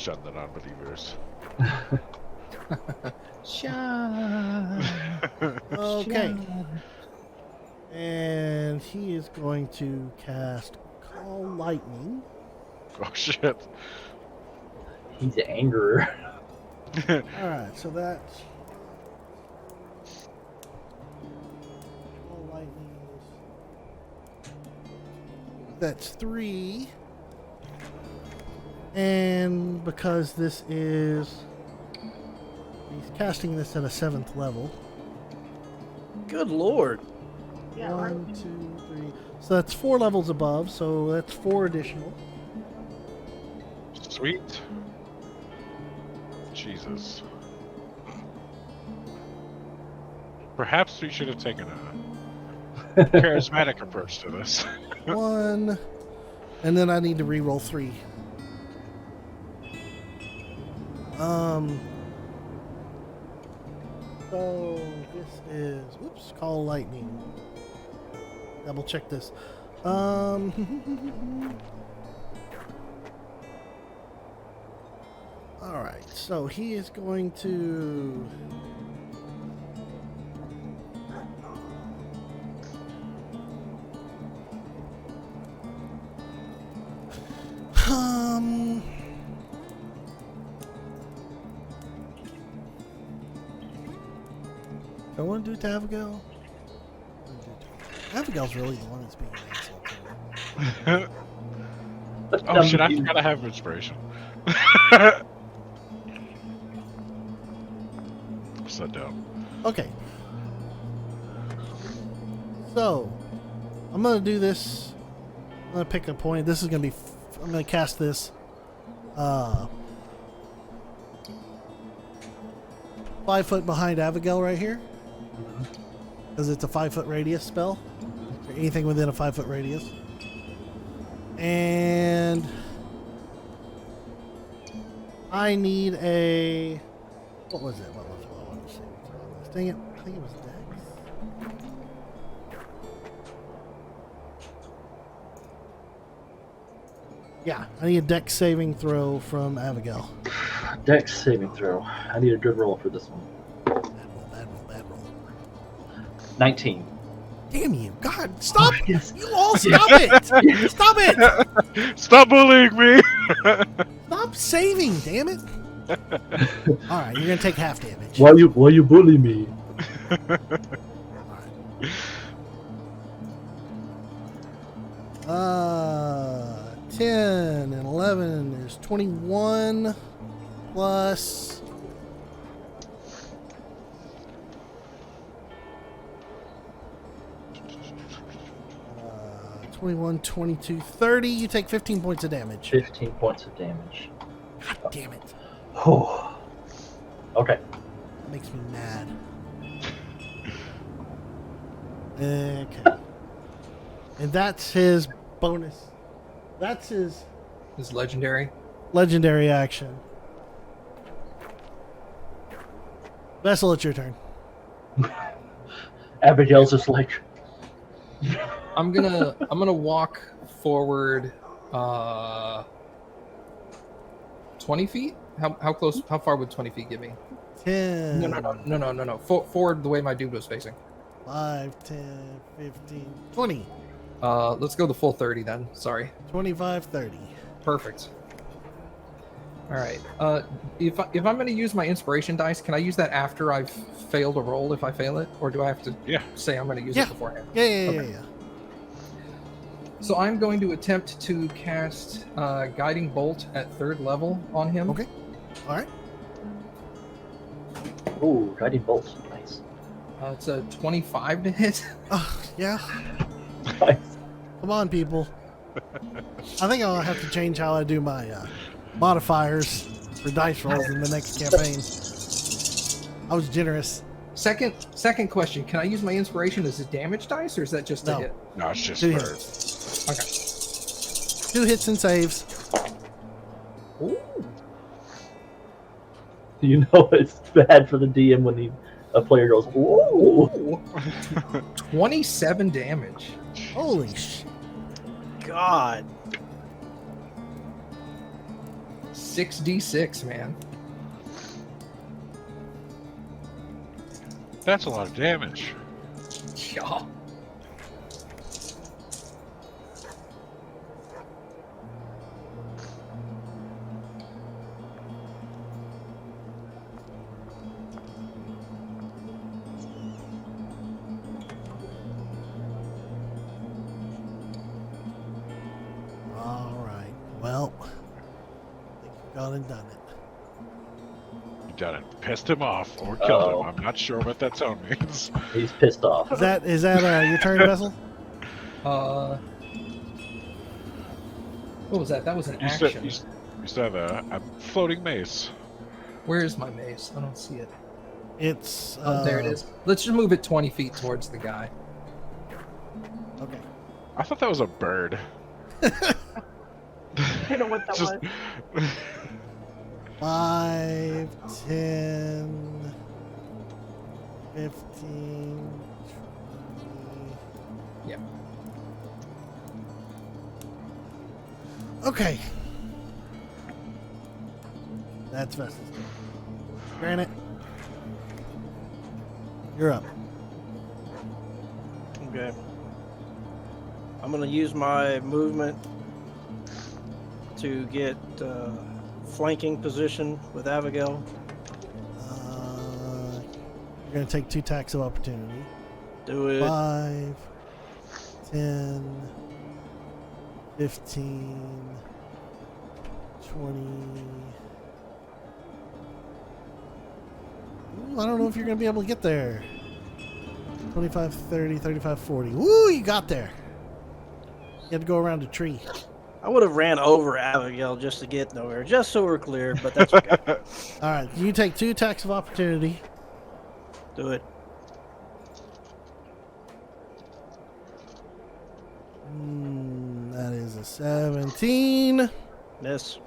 shut that on believers. Shine. Okay. And he is going to cast Call Lightning. Oh shit. He's an angerer. Alright, so that's Call Lightning. That's 3. And because this is... He's casting this at a 7th level. Good lord. Yeah, 1, 2, 3. So that's 4 levels above, so that's 4 additional. Sweet. Jesus. Perhaps we should have taken a charismatic approach to this. 1. And then I need to re-roll 3. So this is Call Lightning. Double check this. Alright, so he is going to I want to do Tavagal. Abigail's really the one that's being an asshole to me. Oh shit, I forgot I have inspiration. So dumb. Okay. So, I'm going to do this. I'm going to pick a point. This is going to be... I'm going to cast this. 5 foot behind Abigail right here. Because it's a 5 foot radius spell. Or anything within a 5 foot radius. And... I need a... What was it? What was it? What was it? Dang it. I think it was Dex. Yeah, I need a Dex saving throw from Abigail. Dex saving throw. I need a good roll for this one. Bad roll. 19. Damn you. God, stop! Yes. You all stop it! Stop it! Stop bullying me! Stop saving, damn it! Alright, you're gonna take half damage. Why you bully me? Alright. 10 and 11, there's 21 plus 21, 22, 30. You take 15 points of damage. 15 points of damage. God damn it. Oh. Okay. That makes me mad. Okay. And that's his bonus. That's his Is legendary. legendary action. Vessel, it's your turn. Abigail's just like, I'm gonna walk forward 20 feet. How close? How far would 20 feet get me? 10. No. Forward the way my dude was facing. 5, 10, 15, 20. Let's go the full 30 then. Sorry. 25, 30. Perfect. All right. If I'm going to use my inspiration dice, can I use that after I've failed a roll? If I fail it, or do I have to say I'm going to use it beforehand? Yeah. So I'm going to attempt to cast Guiding Bolt at 3rd level on him. Okay. All right. ooh, guiding bolt. Nice. It's a 25 to hit. Yeah. Nice. Come on, people. I think I'll have to change how I do my modifiers for dice rolls in the next campaign. I was generous. Second question: can I use my inspiration as a damage dice, or is that just a No. hit? No, it's just 2 for hits. Okay. 2 hits and saves. Ooh. You know it's bad for the DM when a player goes, ooh. 27 damage. Holy sh! God. 6d6, man. That's a lot of damage. Yeah. All right. Well, I think you've gone and done it. You done it. Pissed him off or killed Uh-oh. him. I'm not sure what that tone means. He's pissed off. Is that your turn, Vessel? What was that? That was an You action. said a floating mace. Where is my mace? I don't see it. It's Oh, there it is. Let's just move it 20 feet towards the guy. Okay. I thought that was a bird. I don't know what that Just- was. 5, 10, 15, 20. Yeah. Okay. That's Vessel's turn. Granite, you're up. Okay. I'm going to use my movement to get flanking position with Abigail. You're going to take 2 attacks of opportunity. Do it. 5, 10, 15, 20. Ooh, I don't know if you're going to be able to get there. 25, 30, 35, 40. Woo, you got there. You had to go around a tree. I would have ran over Abigail just to get nowhere, just so we're clear, but that's okay. All right, you take 2 attacks of opportunity. Do it. That is a 17. Miss.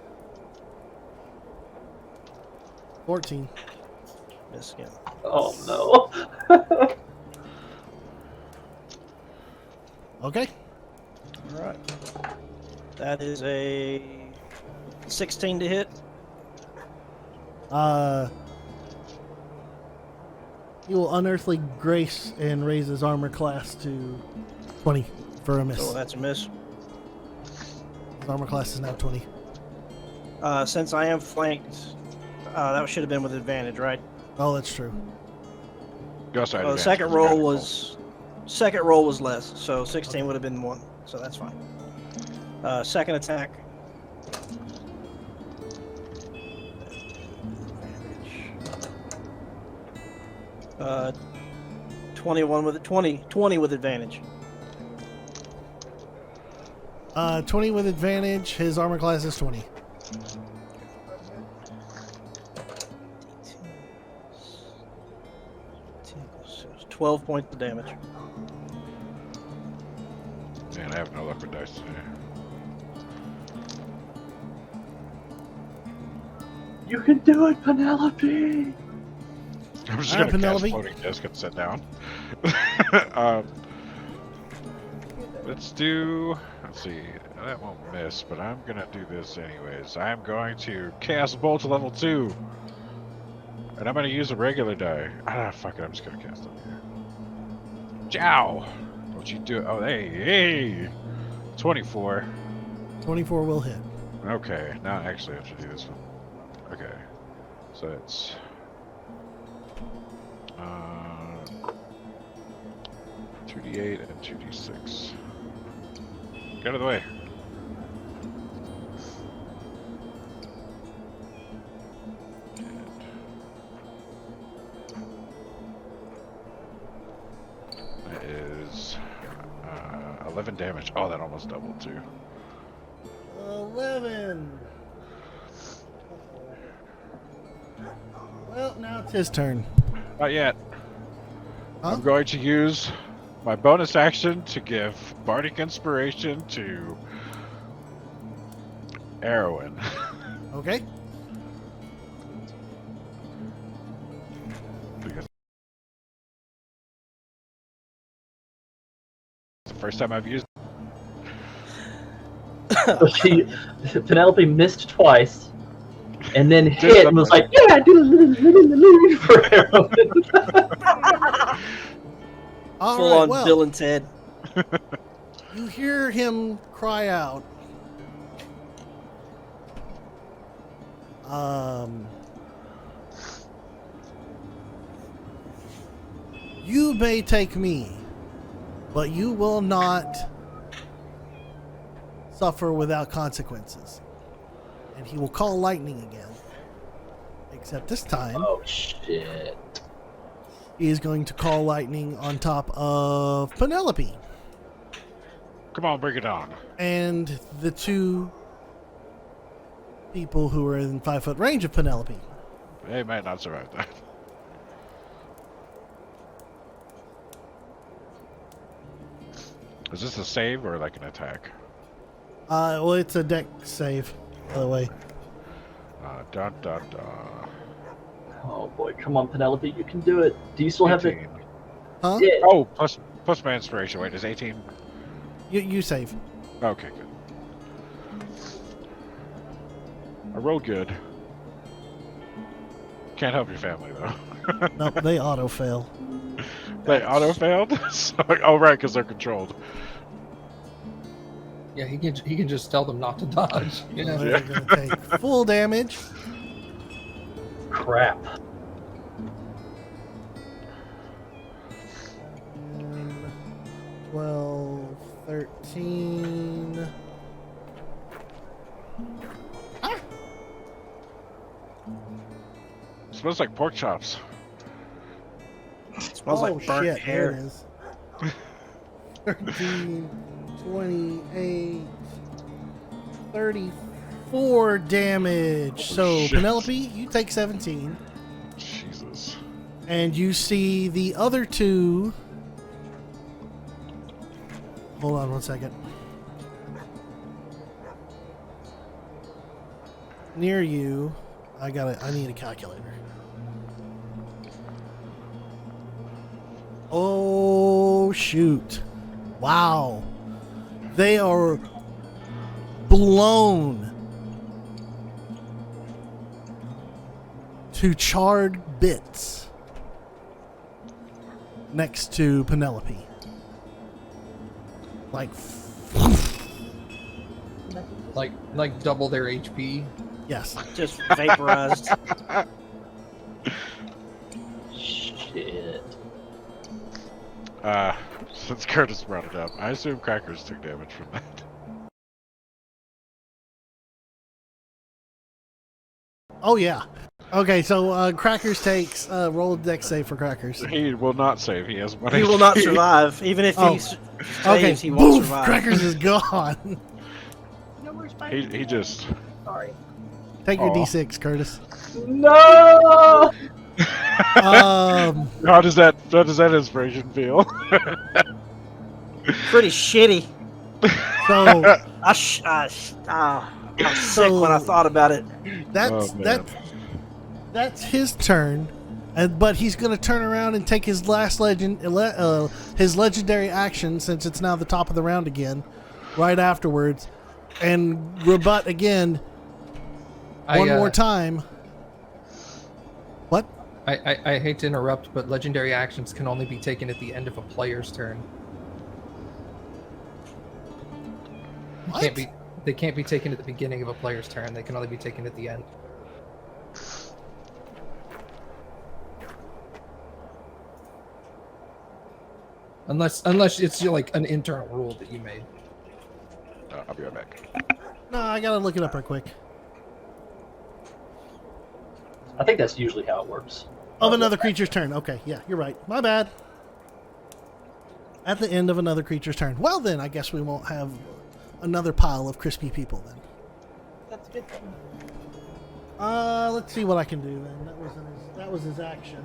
14. Miss again. Oh no. Okay. All right. That is a 16 to hit. He will unearthly grace and raise his armor class to 20 for a miss. So that's a miss. His armor class is now 20. Since I am flanked, that should have been with advantage, right? Oh, that's true. You also had Oh, the advantage second because you got roll it was less, so 16 would have been 1, so that's fine. Second attack. 21 with 20 with advantage. 20 with advantage. His armor class is 20. 12 points of damage. Man, I have no luck with dice today. You can do it, Penelope. I'm just All right, gonna Penelope. cast floating disc and sit down. Let's see, that won't miss, but I'm gonna do this anyways. I'm going to cast Bolt to level 2. And I'm gonna use a regular die. Ah, fuck it, I'm just gonna cast it here. Jow! Don't you do it? Oh, hey! 24. 24 will hit. Okay, now actually I have to do this one. Okay, so it's 2d8 and 2d6. Get out of the way. That is 11 damage. Oh, that almost doubled too. 11. Well, now it's his turn. Not yet. Huh? I'm going to use my bonus action to give Bardic Inspiration to Erwin. Okay. Because it's the first time I've used. So Penelope missed twice, and then Just hit and was like, something. yeah, for heroin. All Full right, on well, Bill and Ted. you hear him cry out. You may take me, but you will not suffer without consequences. And he will call lightning again. Except this time, Oh shit! he is going to call lightning on top of Penelope Come on, bring it on. and the two people who are in 5-foot range of Penelope. They might not survive that. Is this a save or like an attack? Well, it's a deck save, by the way. Dun dun dun. Oh boy, come on, Penelope, you can do it. Do you still have the? 18. Huh? Yeah. Oh, plus my inspiration. Wait, is 18? You save. Okay, good. I rolled good. Can't help your family though. Nope, they auto fail. They auto failed. Oh right, because they're controlled. Yeah, he can just tell them not to dodge. So Yeah. they're going to take full damage. Crap. 12, 13. Smells like pork chops. Smells like burnt shit, hair. there it is. 13, 28, 34 damage. So, shit. Penelope, you take 17. Jesus. And you see the other two. Hold on one second. Near you. I need a calculator. Oh, shoot. Wow. They are blown to charred bits next to Penelope. Like, Like double their HP. yes. Just vaporized. Shit. Since Curtis brought it up, I assume Crackers took damage from that. Oh, yeah. Okay, so Crackers takes roll a dex save for Crackers. He will not save. He has one. He will not survive. Even if Oh. he saves, Okay, he won't boof, survive. Crackers is gone. No, where's my? He just. Sorry. Take your Aw. D6, Curtis. No. How does that inspiration feel? Pretty shitty. So I was sick when I thought about it. that's Oh, man. that's his turn, but he's gonna turn around and take his last his legendary action, since it's now the top of the round again, right afterwards, and rebut again one more time. What? I hate to interrupt, but legendary actions can only be taken at the end of a player's turn. What? They can't be taken at the beginning of a player's turn. They can only be taken at the end. Unless it's like an internal rule that you made. I'll be right back. No, I gotta look it up real quick. I think that's usually how it works. Of another creature's turn. Okay, yeah, you're right. My bad. At the end of another creature's turn. Well, then, I guess we won't have another pile of crispy people then. That's a good thing. Let's see what I can do then. That was his action.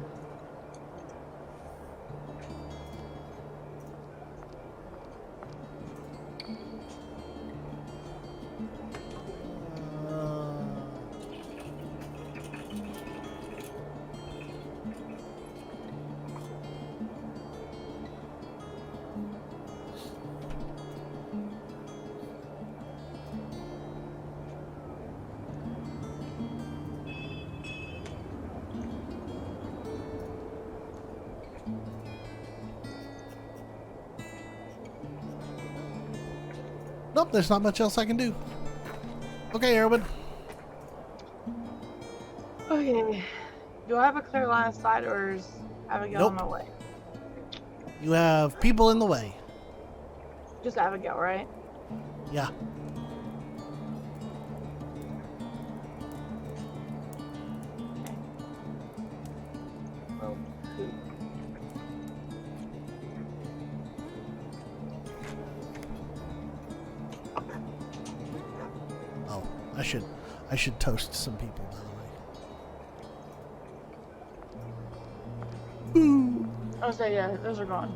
Nope, there's not much else I can do. Okay, Erwin. Okay. Do I have a clear line of sight, or is Abigail on my way? You have people in the way. Just Abigail, right? Yeah. Well, who? Oh, I should toast some people, by the way. Boo! Oh, so yeah, those are gone.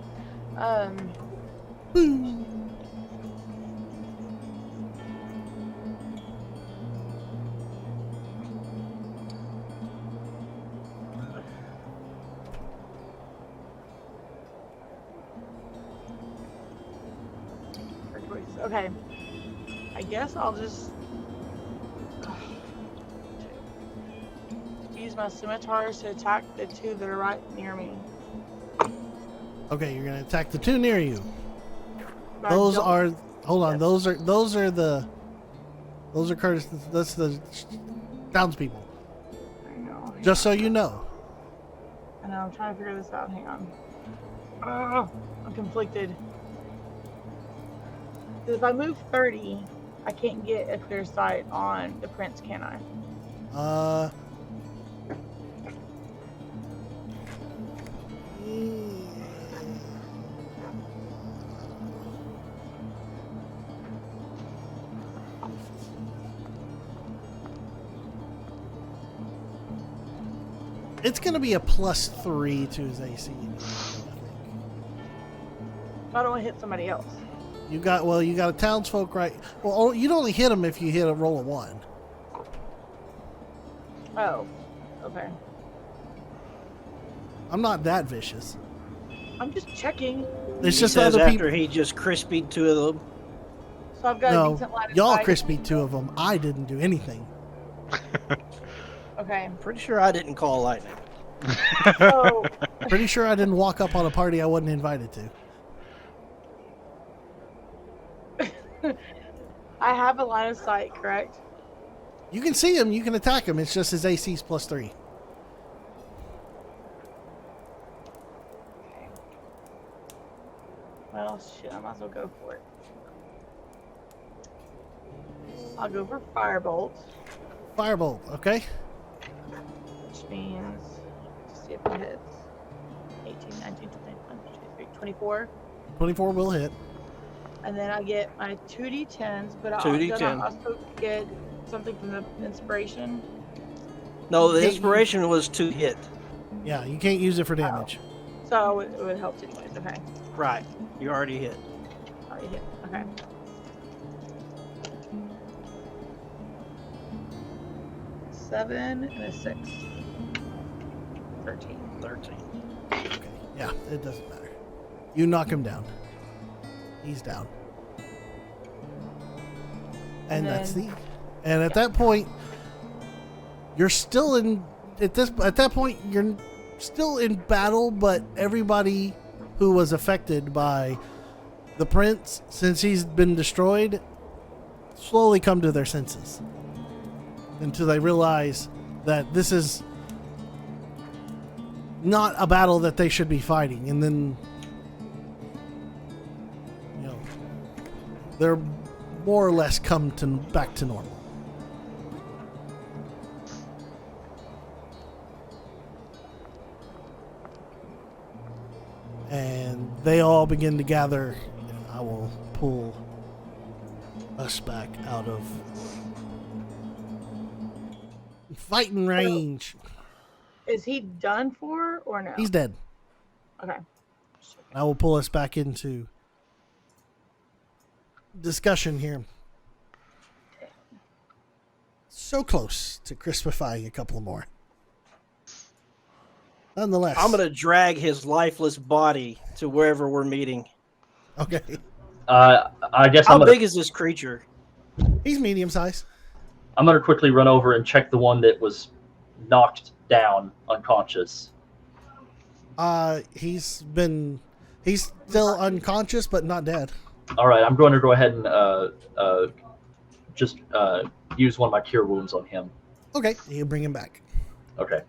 Boo! Okay. I guess I'll just use my scimitars to attack the two that are right near me. Okay, you're gonna attack the two near you. But I Those don't- are. Hold on. Those are Curtis. That's the townspeople. I know. Just so you know. I know. I'm trying to figure this out. Hang on. I'm conflicted. If I move 30, I can't get a clear sight on the prince, can I? It's gonna be a +3 to his AC. I don't want to hit somebody else. You got a townsfolk, right? Well, you'd only hit him if you hit a roll of 1. Oh, okay. I'm not that vicious. I'm just checking. There's He just says other after people. he just crispied two of them. So I've got a decent line No, of y'all sight. crispy 2 of them. I didn't do anything. Okay. I'm pretty sure I didn't call lightning. So Pretty sure I didn't walk up on a party I wasn't invited to. I have a line of sight, correct? You can see him. You can attack him. It's just his AC's +3. Okay. Well, shit, I might as well go for it. I'll go for Firebolt, Firebolt. Okay. which means, let's see if it hits. 18, 19, 21, 23, 24. 24 will hit. And then I get my 2d10s, but I 2d10. also get something from the inspiration. No, the Okay, inspiration was to hit. Yeah, you can't use it for damage. So it would help to anyways. Okay. Right. You already hit. Already hit. Okay. Seven and a 6. 13. 13. Okay. Yeah, it doesn't matter. You knock him down. He's down. And that's the. then- And at that point, you're still in. At that point, you're still in battle, but everybody who was affected by the prince, since he's been destroyed, slowly come to their senses until they realize that this is not a battle that they should be fighting, and then they're more or less come to back to normal. And they all begin to gather. I will pull us back out of fighting range. Is he done for or no? He's dead. Okay. I will pull us back into discussion here. So close to crispifying a couple more. Nonetheless. I'm going to drag his lifeless body to wherever we're meeting. Okay. I guess How I'm gonna, big is this creature? He's medium size. I'm gonna quickly run over and check the one that was knocked down unconscious. He's still unconscious, but not dead. All right, I'm going to go ahead and just use one of my cure wounds on him. Okay, you bring him back. Okay.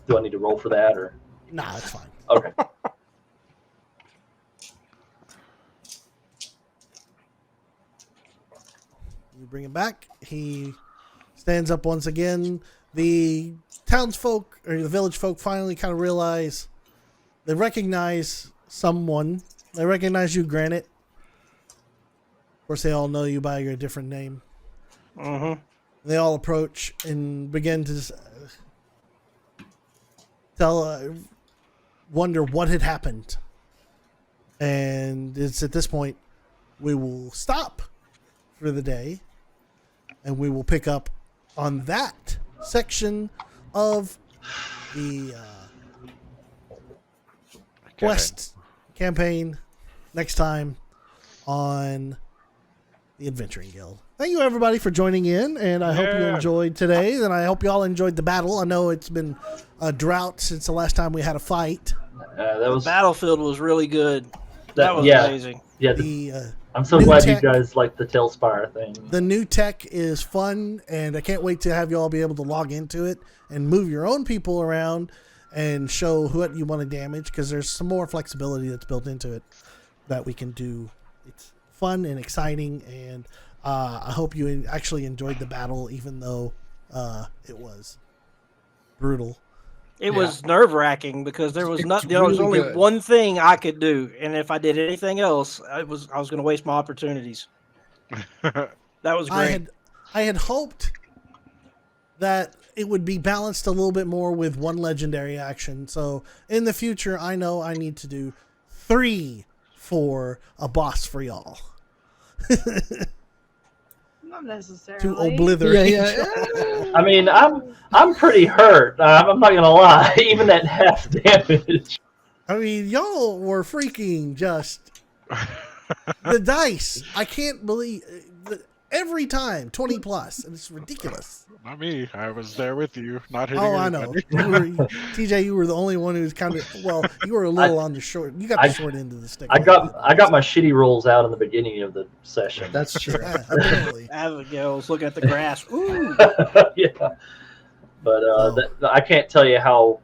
Do I need to roll for that or? Nah, it's fine. Okay. You bring him back. He stands up once again. The townsfolk or the village folk finally kind of realize they recognize someone. They recognize you, Granite. Of course, they all know you by your different name. Mm-hmm. They all approach and begin to wonder what had happened. And it's at this point we will stop for the day, and we will pick up on that section of the quest campaign next time on the Adventuring Guild. Thank you, everybody, for joining in, and I hope you enjoyed today, and I hope you all enjoyed the battle. I know it's been a drought since the last time we had a fight. The battlefield was really good. That was amazing. Yeah, I'm so glad you guys like the Tailspire thing. The new tech is fun, and I can't wait to have you all be able to log into it and move your own people around and show what you want to damage, because there's some more flexibility that's built into it that we can do. It's fun and exciting, and I hope you actually enjoyed the battle, even though it was brutal. It was nerve-wracking because there was only one thing I could do, and if I did anything else, I was going to waste my opportunities. That was great. I had hoped that it would be balanced a little bit more with one legendary action. So in the future, I know I need to do 3 for a boss for y'all. Not necessarily. To obliterate. Yeah. I mean, I'm pretty hurt. I'm not gonna lie. Even at half damage. I mean, y'all were freaking just the dice. I can't believe every time 20 plus, and it's ridiculous. Not me. I was there with you. Not hitting. I know. TJ, you were the only one who was kind of you were a little on the short. You got the short end of the stick. I got my shitty rolls out in the beginning of the session. That's true. Apparently. Abigail's looking at the grass. Ooh. Yeah, but I can't tell you how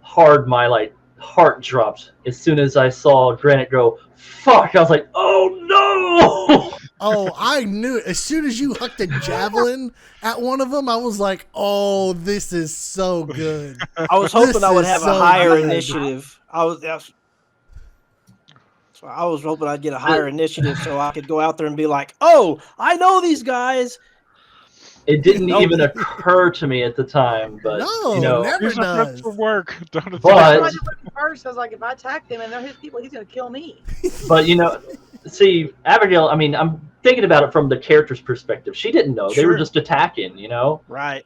hard my heart dropped as soon as I saw Granite go. Fuck! I was like, oh no! Oh, I knew it. As soon as you hucked a javelin at one of them, I was like, oh, this is so good. I was hoping I would have a higher initiative. I was hoping I'd get a higher initiative so I could go out there and be like, oh, I know these guys. It didn't even occur to me at the time, but never does. For work. But I was like, if I attack them and they're his people, he's gonna kill me. But see, Abigail. I mean, I'm thinking about it from the character's perspective. She didn't know; they were just attacking. Right.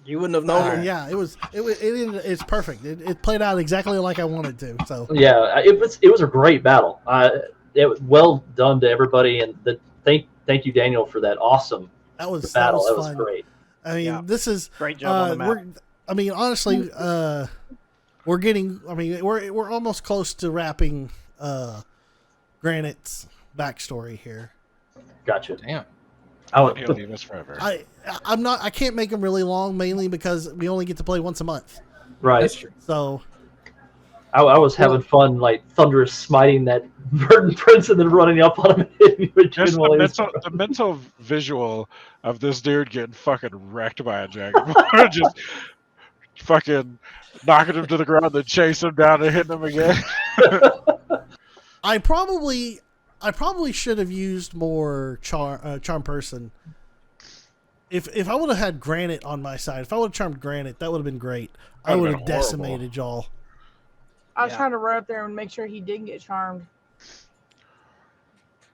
You wouldn't have known. Yeah, it's perfect. It played out exactly like I wanted to. So yeah, it was a great battle. It was well done to everybody, and thank you, Daniel, for that awesome battle. That was great. I mean, this is great job on the map. Honestly, we're getting. I mean, we're almost close to wrapping Granite's backstory here. Gotcha. Damn. He'll leave us forever. I can't make them really long, mainly because we only get to play once a month. Right. That's true. So I was having fun, thunderous smiting that verdant prince and then running up on him and hitting him again. Just the mental visual of this dude getting fucking wrecked by a dragonborn, just fucking knocking him to the ground, then chasing him down and hitting him again. I probably should have used more charm person. If I would have had Granite on my side, if I would have charmed Granite, that would have been great. I would have decimated y'all. I was trying to run up there and make sure he didn't get charmed.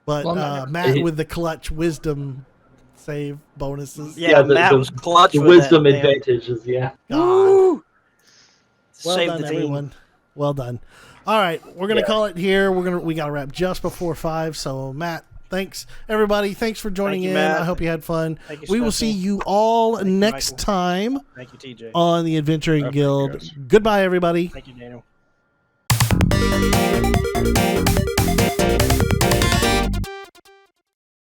But Matt with the clutch wisdom save bonuses. Yeah, Matt was clutch. The with wisdom that, advantages, God. Woo! Well Save done, the team. everyone. Well done. All right, we're gonna call it here. We gotta wrap just before 5. So Matt, thanks everybody. Thanks for joining in. Matt. I hope you had fun. Thank you, We will see you all next Michael. time Thank you, TJ. on the Adventuring Thank you, Guild. guys. Goodbye, everybody. Thank you, Daniel.